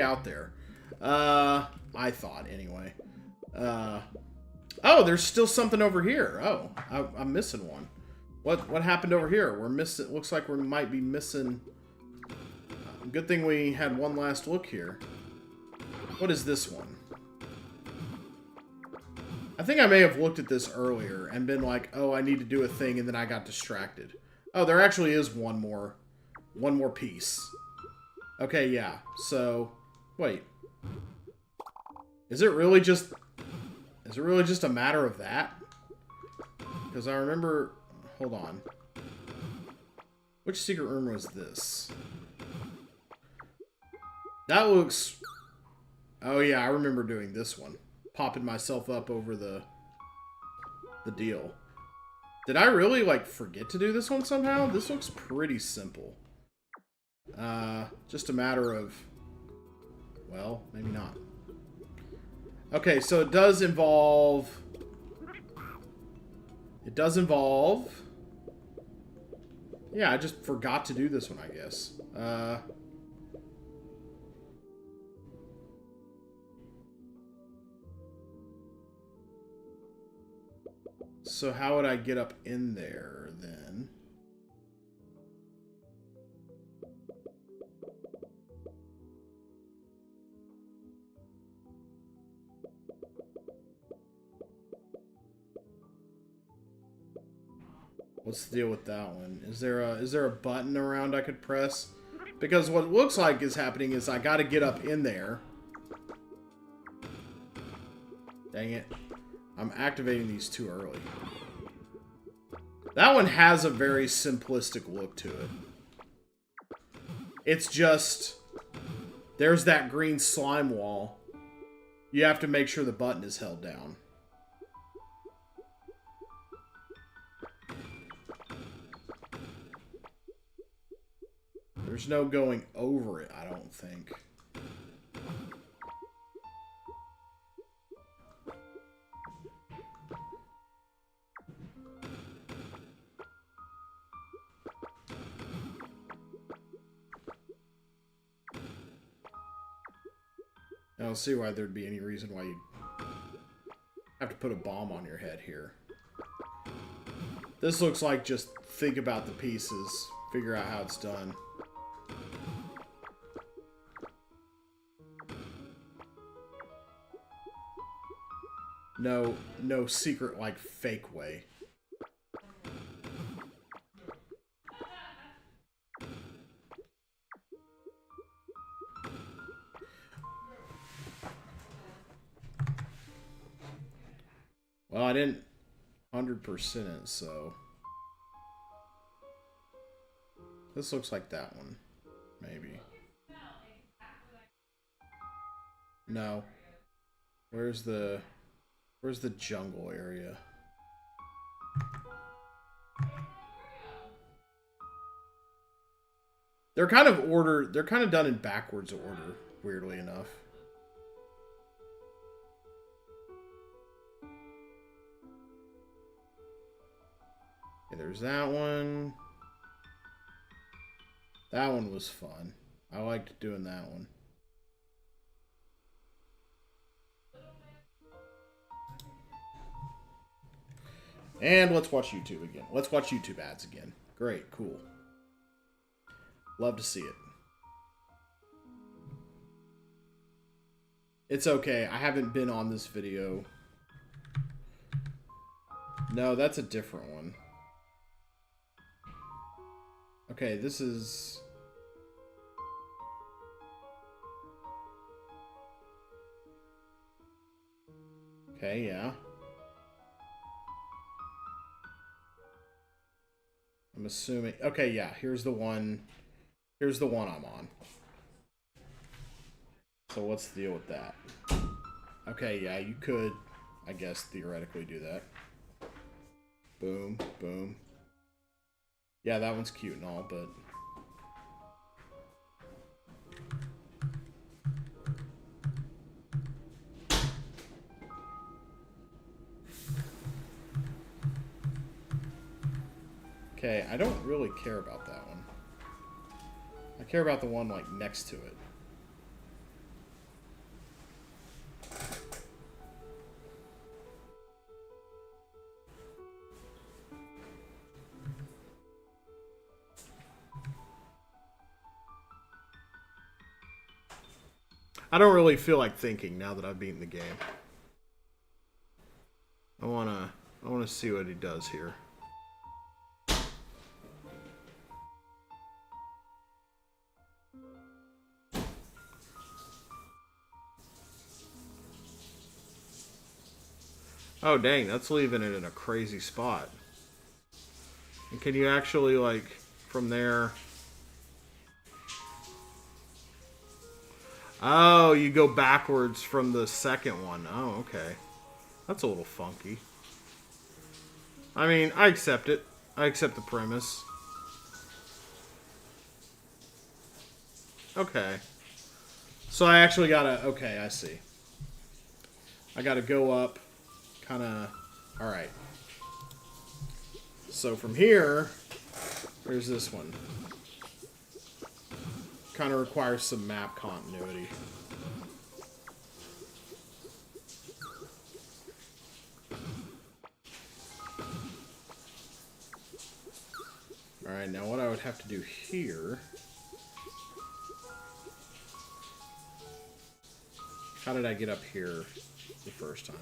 out there. I thought, anyway. Oh, there's still something over here. Oh, I'm missing one. What happened over here? We're missing... Looks like we might be missing... Good thing we had one last look here. What is this one? I think I may have looked at this earlier and been like, oh, I need to do a thing, and then I got distracted. Oh, there actually is one more piece. Okay, yeah. So, wait. Is it really just a matter of that? Because I remember... Hold on. Which secret room was this? That looks... Oh yeah, I remember doing this one. Popping myself up over the deal. Did I really, like, forget to do this one somehow? This looks pretty simple. Just a matter of... Well, maybe not. Okay, so it does involve It does involve... Yeah, I just forgot to do this one, I guess. So how would I get up in there, then? What's the deal with that one? Is there a button around I could press? Because what it looks like is happening is I gotta get up in there. Dang it. I'm activating these too early. That one has a very simplistic look to it. It's just... There's that green slime wall. You have to make sure the button is held down. There's no going over it, I don't think. I don't see why there'd be any reason why you'd have to put a bomb on your head here. This looks like just think about the pieces, figure out how it's done. No secret, like, fake way. Well, I didn't 100% it, so... This looks like that one. Maybe. No. Where's the jungle area? They're kind of done in backwards order, weirdly enough. Okay, there's that one. That one was fun. I liked doing that one. And let's watch YouTube again. Let's watch YouTube ads again. Great, cool. Love to see it. It's okay. I haven't been on this video. No, that's a different one. Okay, this is... Okay, yeah. I'm assuming... Okay, yeah, here's the one... Here's the one I'm on. So what's the deal with that? Okay, yeah, you could, I guess, theoretically do that. Boom, boom. Yeah, that one's cute and all, but... Okay, I don't really care about that one. I care about the one, like, next to it. I don't really feel like thinking now that I've beaten the game. I wanna see what he does here. Oh dang, that's leaving it in a crazy spot. And can you actually, like, from there... Oh, you go backwards from the second one. Oh, okay. That's a little funky. I mean, I accept it. I accept the premise. Okay. So I actually gotta... Okay, I see. I gotta go up. Kinda... Alright. So from here, there's this one. Kind of requires some map continuity. Alright, now what I would have to do here... How did I get up here the first time?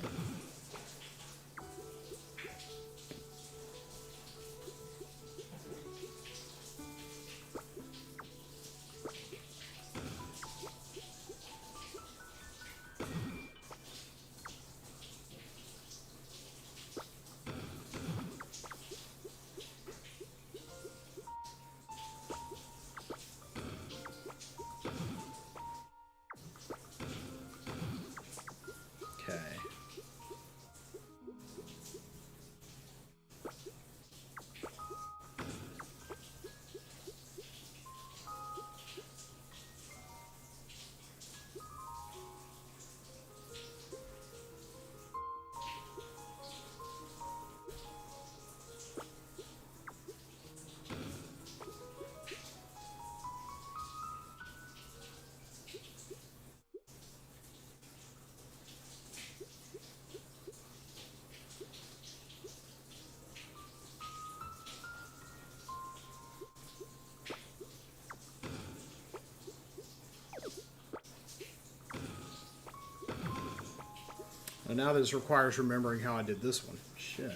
And now this requires remembering how I did this one. Shit.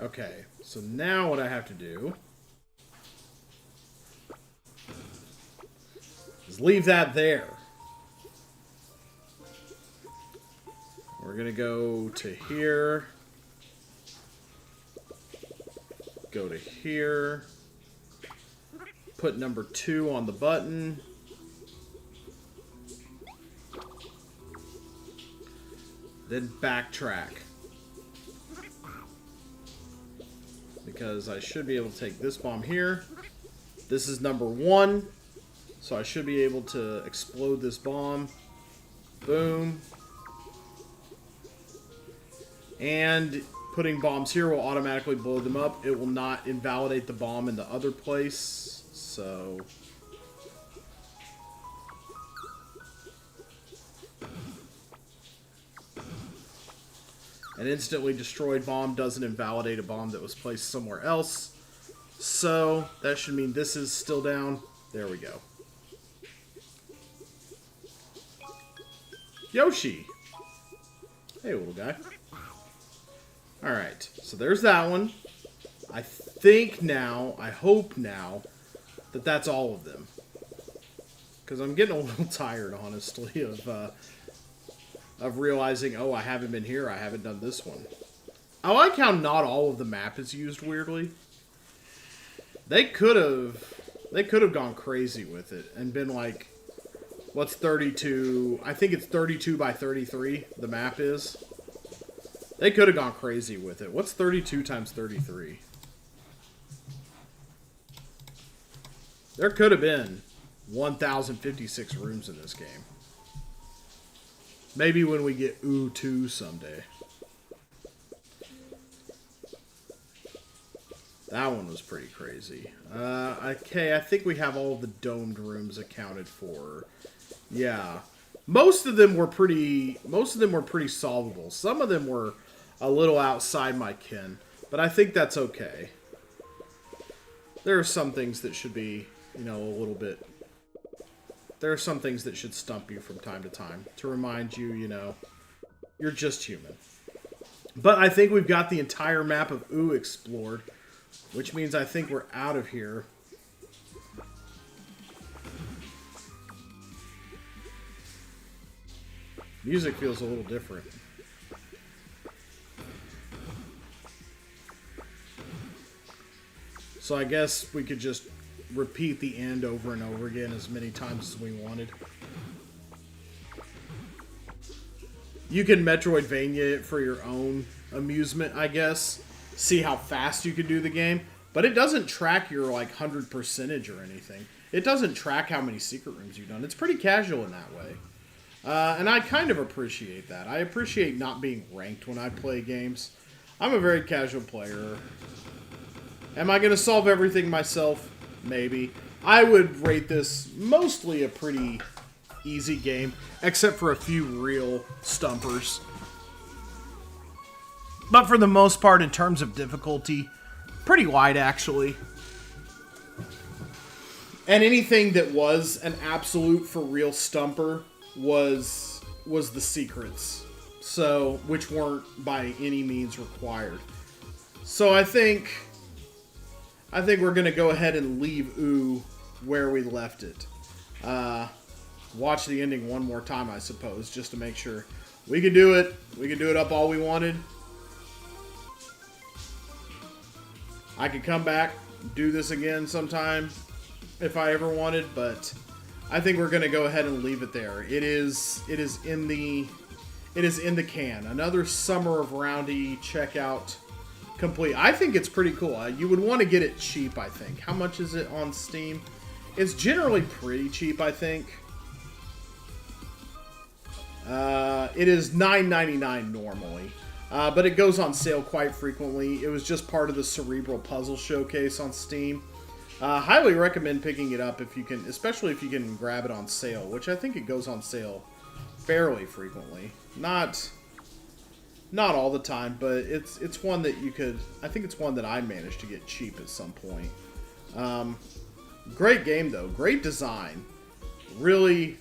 Okay, so now what I have to do is leave that there. We're going to go to here, go to here, put number 2 on the button, then backtrack. Because I should be able to take this bomb here. This is number 1. So I should be able to explode this bomb. Boom. And putting bombs here will automatically blow them up. It will not invalidate the bomb in the other place. So... An instantly destroyed bomb doesn't invalidate a bomb that was placed somewhere else. So, that should mean this is still down. There we go. Yoshi! Hey, little guy. Alright, so there's that one. I think now, I hope now, that that's all of them. Because I'm getting a little tired, honestly, of realizing, oh, I haven't been here, I haven't done this one. I like how not all of the map is used weirdly. They could have gone crazy with it and been like, what's 32? I think it's 32 by 33, the map is. They could have gone crazy with it. What's 32 times 33? There could have been 1,056 rooms in this game. Maybe when we get twöoo someday. That one was pretty crazy. Okay, I think we have all of the domed rooms accounted for. Yeah. Most of them were pretty solvable. Some of them were a little outside my ken, but I think that's okay. There are some things that should be, you know, a little bit... There are some things that should stump you from time to time to remind you, you know, you're just human. But I think we've got the entire map of twöoo explored, which means I think we're out of here. Music feels a little different. So I guess we could just repeat the end over and over again as many times as we wanted. You can Metroidvania it for your own amusement, I guess. See how fast you can do the game. But it doesn't track your, like, 100% or anything. It doesn't track how many secret rooms you've done. It's pretty casual in that way. And I kind of appreciate that. I appreciate not being ranked when I play games. I'm a very casual player. Am I going to solve everything myself? Maybe. I would rate this mostly a pretty easy game, except for a few real stumpers. But for the most part, in terms of difficulty, pretty wide, actually. And anything that was an absolute for real stumper was the secrets. So, which weren't by any means required. So I think we're going to go ahead and leave Ooh where we left it. Watch the ending one more time, I suppose, just to make sure. We can do it. We can do it up all we wanted. I could come back, do this again sometime if I ever wanted, but I think we're going to go ahead and leave it there. It is in the can. Another Summer of Roundy checkout complete. I think it's pretty cool. You would want to get it cheap, I think. How much is it on Steam? It's generally pretty cheap, I think. It is $9.99 normally. But it goes on sale quite frequently. It was just part of the Cerebral Puzzle Showcase on Steam. Highly recommend picking it up if you can, especially if you can grab it on sale, which I think it goes on sale fairly frequently. Not all the time, but it's one that you could. I think it's one that I managed to get cheap at some point. Great game though, great design. Really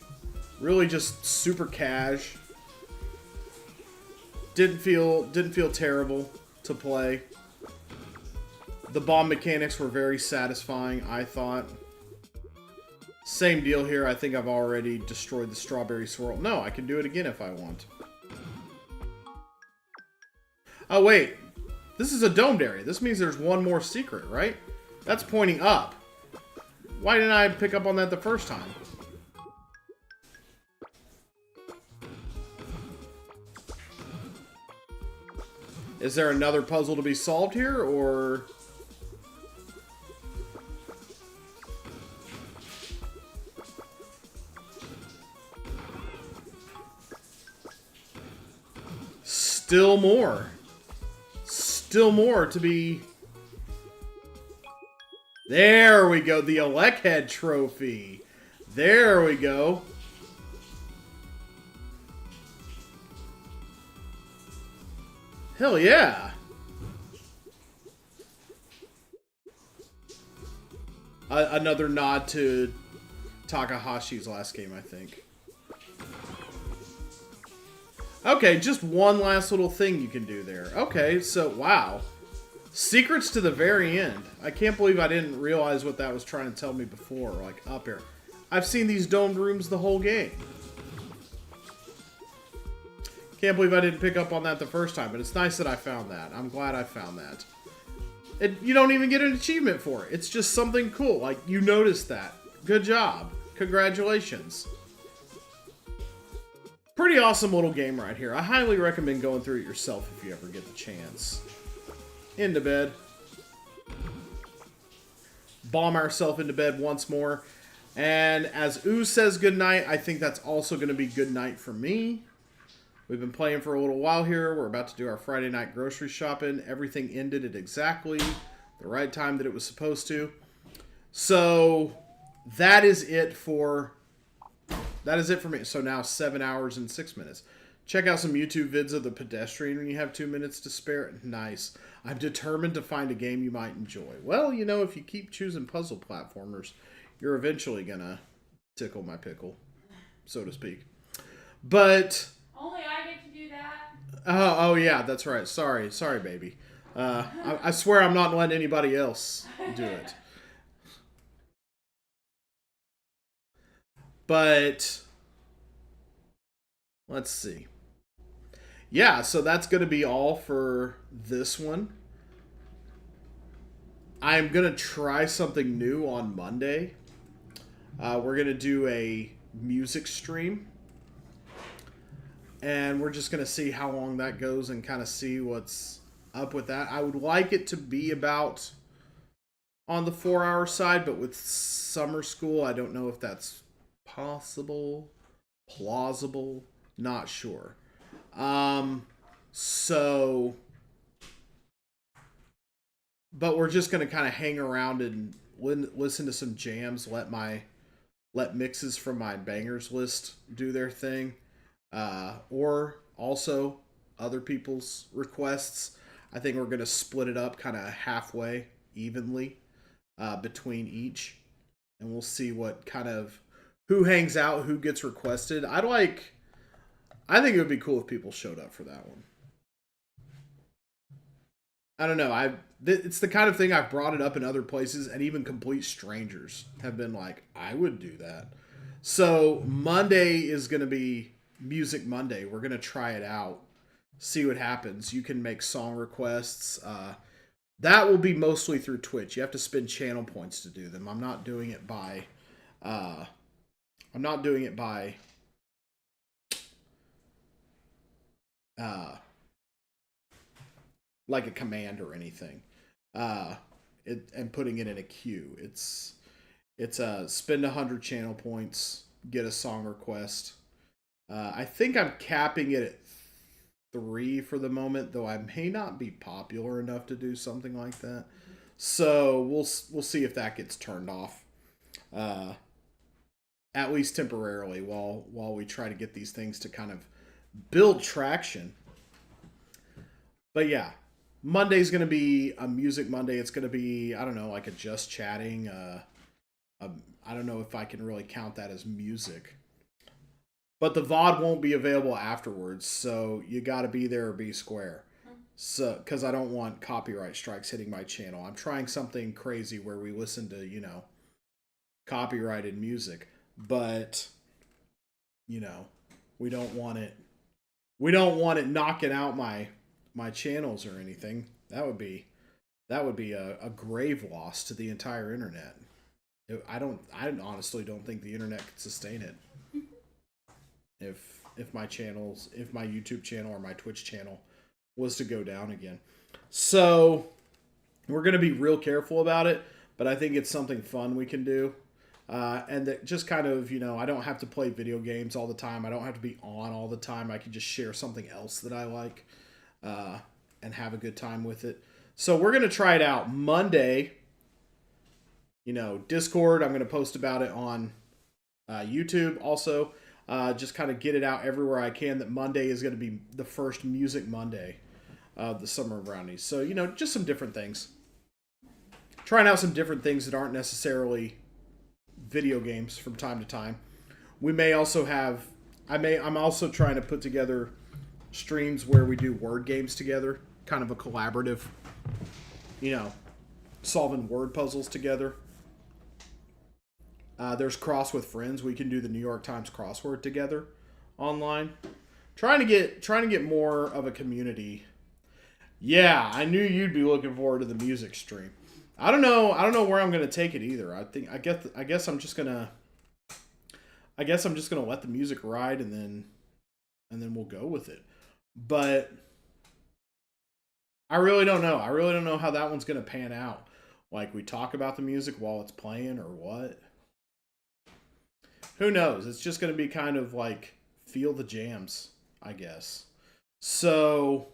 just super cash. Didn't feel terrible to play. The bomb mechanics were very satisfying, I thought. Same deal here. I think I've already destroyed the strawberry swirl. No, I can do it again if I want. Oh, wait. This is a domed area. This means there's one more secret, right? That's pointing up. Why didn't I pick up on that the first time? Is there another puzzle to be solved here, or... Still more. Still more to be... There we go. The Electhead trophy. There we go. Hell yeah. Another nod to Takahashi's last game, I think. Okay, just one last little thing you can do there. Okay, so, wow. Secrets to the very end. I can't believe I didn't realize what that was trying to tell me before, like, up here. I've seen these domed rooms the whole game. Can't believe I didn't pick up on that the first time, but it's nice that I found that. I'm glad I found that. You don't even get an achievement for it. It's just something cool. Like, you noticed that. Good job. Congratulations. Pretty awesome little game right here. I highly recommend going through it yourself if you ever get the chance. Into bed. Bomb ourselves into bed once more. And as Ooh says goodnight, I think that's also going to be good night for me. We've been playing for a little while here. We're about to do our Friday night grocery shopping. Everything ended at exactly the right time that it was supposed to. So that is it for me. So now 7 hours and 6 minutes. Check out some YouTube vids of the pedestrian when you have 2 minutes to spare. Nice. I'm determined to find a game you might enjoy. Well, you know, if you keep choosing puzzle platformers, you're eventually gonna tickle my pickle, so to speak. But
only I get to do that.
Oh yeah, that's right. Sorry, baby. I swear I'm not letting anybody else do it. But let's see. Yeah, so that's going to be all for this one. I'm going to try something new on Monday. We're going to do a music stream. And we're just going to see how long that goes and kind of see what's up with that. I would like it to be about on the 4-hour side, but with summer school, I don't know if that's possible, plausible, not sure. But we're just going to kind of hang around and listen to some jams, let mixes from my bangers list do their thing. Or also other people's requests. I think we're going to split it up kind of halfway, evenly, between each. And we'll see what kind of, who hangs out, who gets requested. I think it would be cool if people showed up for that one. I don't know. It's the kind of thing I've brought it up in other places, and even complete strangers have been like, I would do that. So Monday is going to be Music Monday. We're going to try it out, see what happens. You can make song requests. That will be mostly through Twitch. You have to spend channel points to do them. I'm not doing it by like a command or anything, and putting it in a queue. It's spend 100 channel points, get a song request. I think I'm capping it at 3 for the moment, though I may not be popular enough to do something like that. So we'll see if that gets turned off, at least temporarily, while we try to get these things to kind of build traction. But yeah, Monday's going to be a Music Monday. It's going to be, I don't know, like a just chatting. I don't know if I can really count that as music. But the VOD won't be available afterwards, so you got to be there or be square. So, because I don't want copyright strikes hitting my channel. I'm trying something crazy where we listen to, copyrighted music. But, we don't want it. We don't want it knocking out my channels or anything. That would be a grave loss to the entire internet. I honestly don't think the internet could sustain it. If my YouTube channel or my Twitch channel was to go down again. So we're going to be real careful about it, but I think it's something fun we can do. And that just kind of, I don't have to play video games all the time. I don't have to be on all the time. I can just share something else that I like, and have a good time with it. So we're going to try it out Monday. Discord, I'm going to post about it on YouTube also. Just kind of get it out everywhere I can that Monday is going to be the first Music Monday of the Summer of Brownies. So, just some different things. Trying out some different things that aren't necessarily video games from time to time. We may also have, I'm also trying to put together streams where we do word games together, kind of a collaborative, solving word puzzles together. There's Cross with Friends. We can do the New York Times crossword together online. Trying to get more of a community. Yeah, I knew you'd be looking forward to the music stream. I don't know where I'm gonna take it either. I guess I'm just gonna let the music ride and then we'll go with it. But I really don't know. I really don't know how that one's gonna pan out. Like, we talk about the music while it's playing or what. Who knows? It's just going to be kind of like feel the jams, I guess. So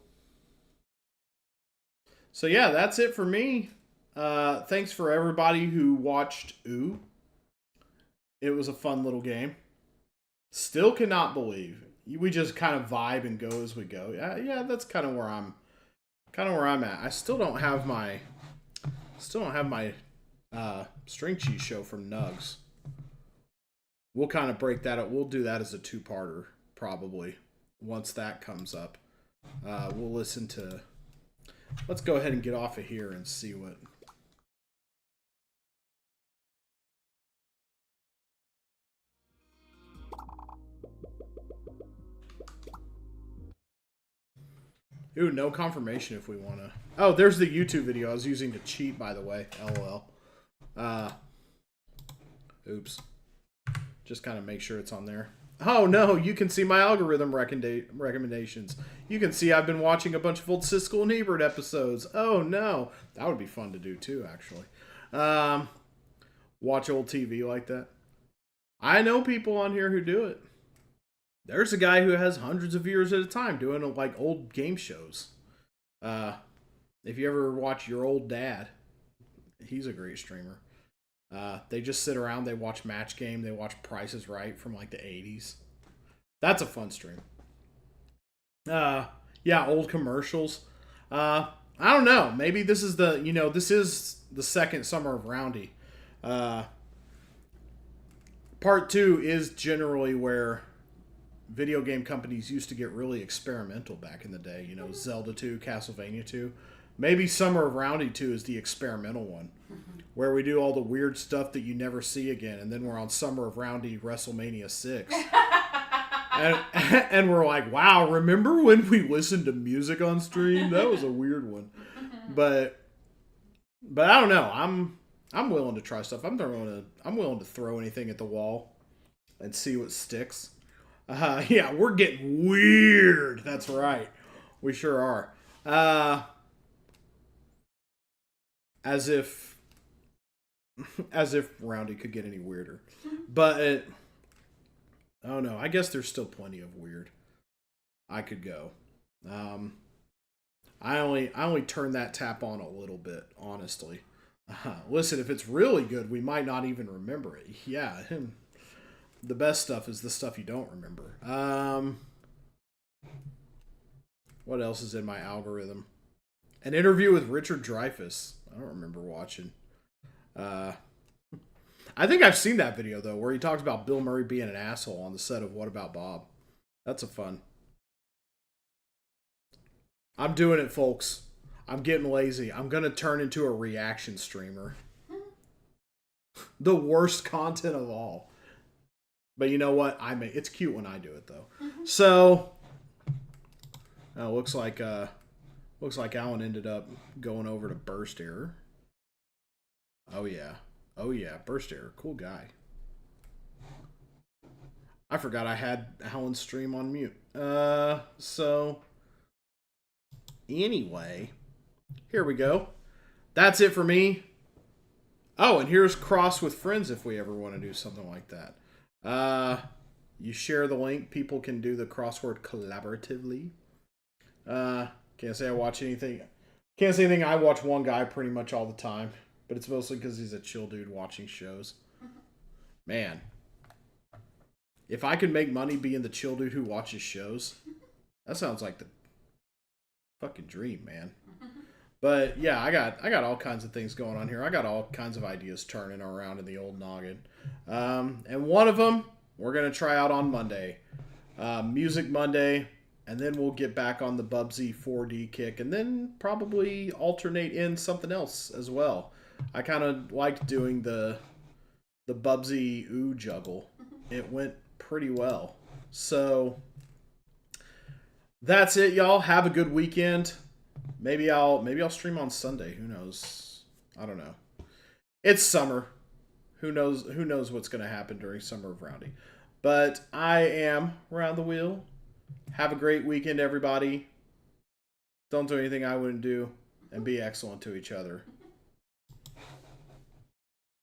yeah, that's it for me. Thanks for everybody who watched twöoo. It was a fun little game. Still cannot believe we just kind of vibe and go as we go. Yeah, that's kind of where I'm at. I still don't have my string cheese show from Nugs. We'll kind of break that up. We'll do that as a 2-parter, probably, once that comes up. We'll listen to... Let's go ahead and get off of here and see what... Ooh, no confirmation if we want to. Oh, there's the YouTube video I was using to cheat, by the way. LOL. Oops. Just kind of make sure it's on there. Oh, no, you can see my algorithm recommendations. You can see I've been watching a bunch of old Siskel and Ebert episodes. Oh, no. That would be fun to do, too, actually. Watch old TV like that. I know people on here who do it. There's a guy who has hundreds of viewers at a time doing, like, old game shows. If you ever watch Your Old Dad, he's a great streamer. They just sit around, they watch Match Game, they watch Price is Right from like the 80s. That's a fun stream. Yeah, old commercials. I don't know. Maybe this is this is the second summer of Roundy. Part 2 is generally where video game companies used to get really experimental back in the day. You know, Zelda 2, Castlevania 2. Maybe Summer of Roundy 2 is the experimental one, where we do all the weird stuff that you never see again, and then we're on Summer of Roundy WrestleMania 6. and we're like, wow, remember when we listened to music on stream? That was a weird one. But I don't know. I'm willing to try stuff. I'm willing to throw anything at the wall and see what sticks. Yeah, we're getting weird. That's right. We sure are. As if Roundy could get any weirder. But oh no, I guess there's still plenty of weird. I could go. I only turn that tap on a little bit, honestly. Listen, if it's really good, we might not even remember it. Yeah, the best stuff is the stuff you don't remember. What else is in my algorithm? An interview with Richard Dreyfuss. I don't remember watching. I think I've seen that video, though, where he talks about Bill Murray being an asshole on the set of What About Bob. That's a fun. I'm doing it, folks. I'm getting lazy. I'm going to turn into a reaction streamer. The worst content of all. But you know what? It's cute when I do it, though. So, looks like Alan ended up going over to Burst Error. Oh yeah, Burst Error, cool guy. I forgot I had Alan's stream on mute. So anyway, here we go. That's it for me. Oh, and here's Cross with Friends if we ever want to do something like that. You share the link. People can do the crossword collaboratively. Can't say I watch anything. Can't say anything. I watch one guy pretty much all the time, but it's mostly because he's a chill dude watching shows. Man, if I could make money being the chill dude who watches shows, that sounds like the fucking dream, man. But yeah, I got all kinds of things going on here. I got all kinds of ideas turning around in the old noggin. And one of them we're gonna try out on Monday, Music Monday. And then we'll get back on the Bubsy 4D kick, and then probably alternate in something else as well. I kind of liked doing the Bubsy ooh juggle. It went pretty well. So that's it, y'all. Have a good weekend. Maybe I'll stream on Sunday. Who knows? I don't know. It's summer. Who knows what's going to happen during Summer of Roundy. But I am Round the Wheel. Have a great weekend, everybody. Don't do anything I wouldn't do, and be excellent to each other.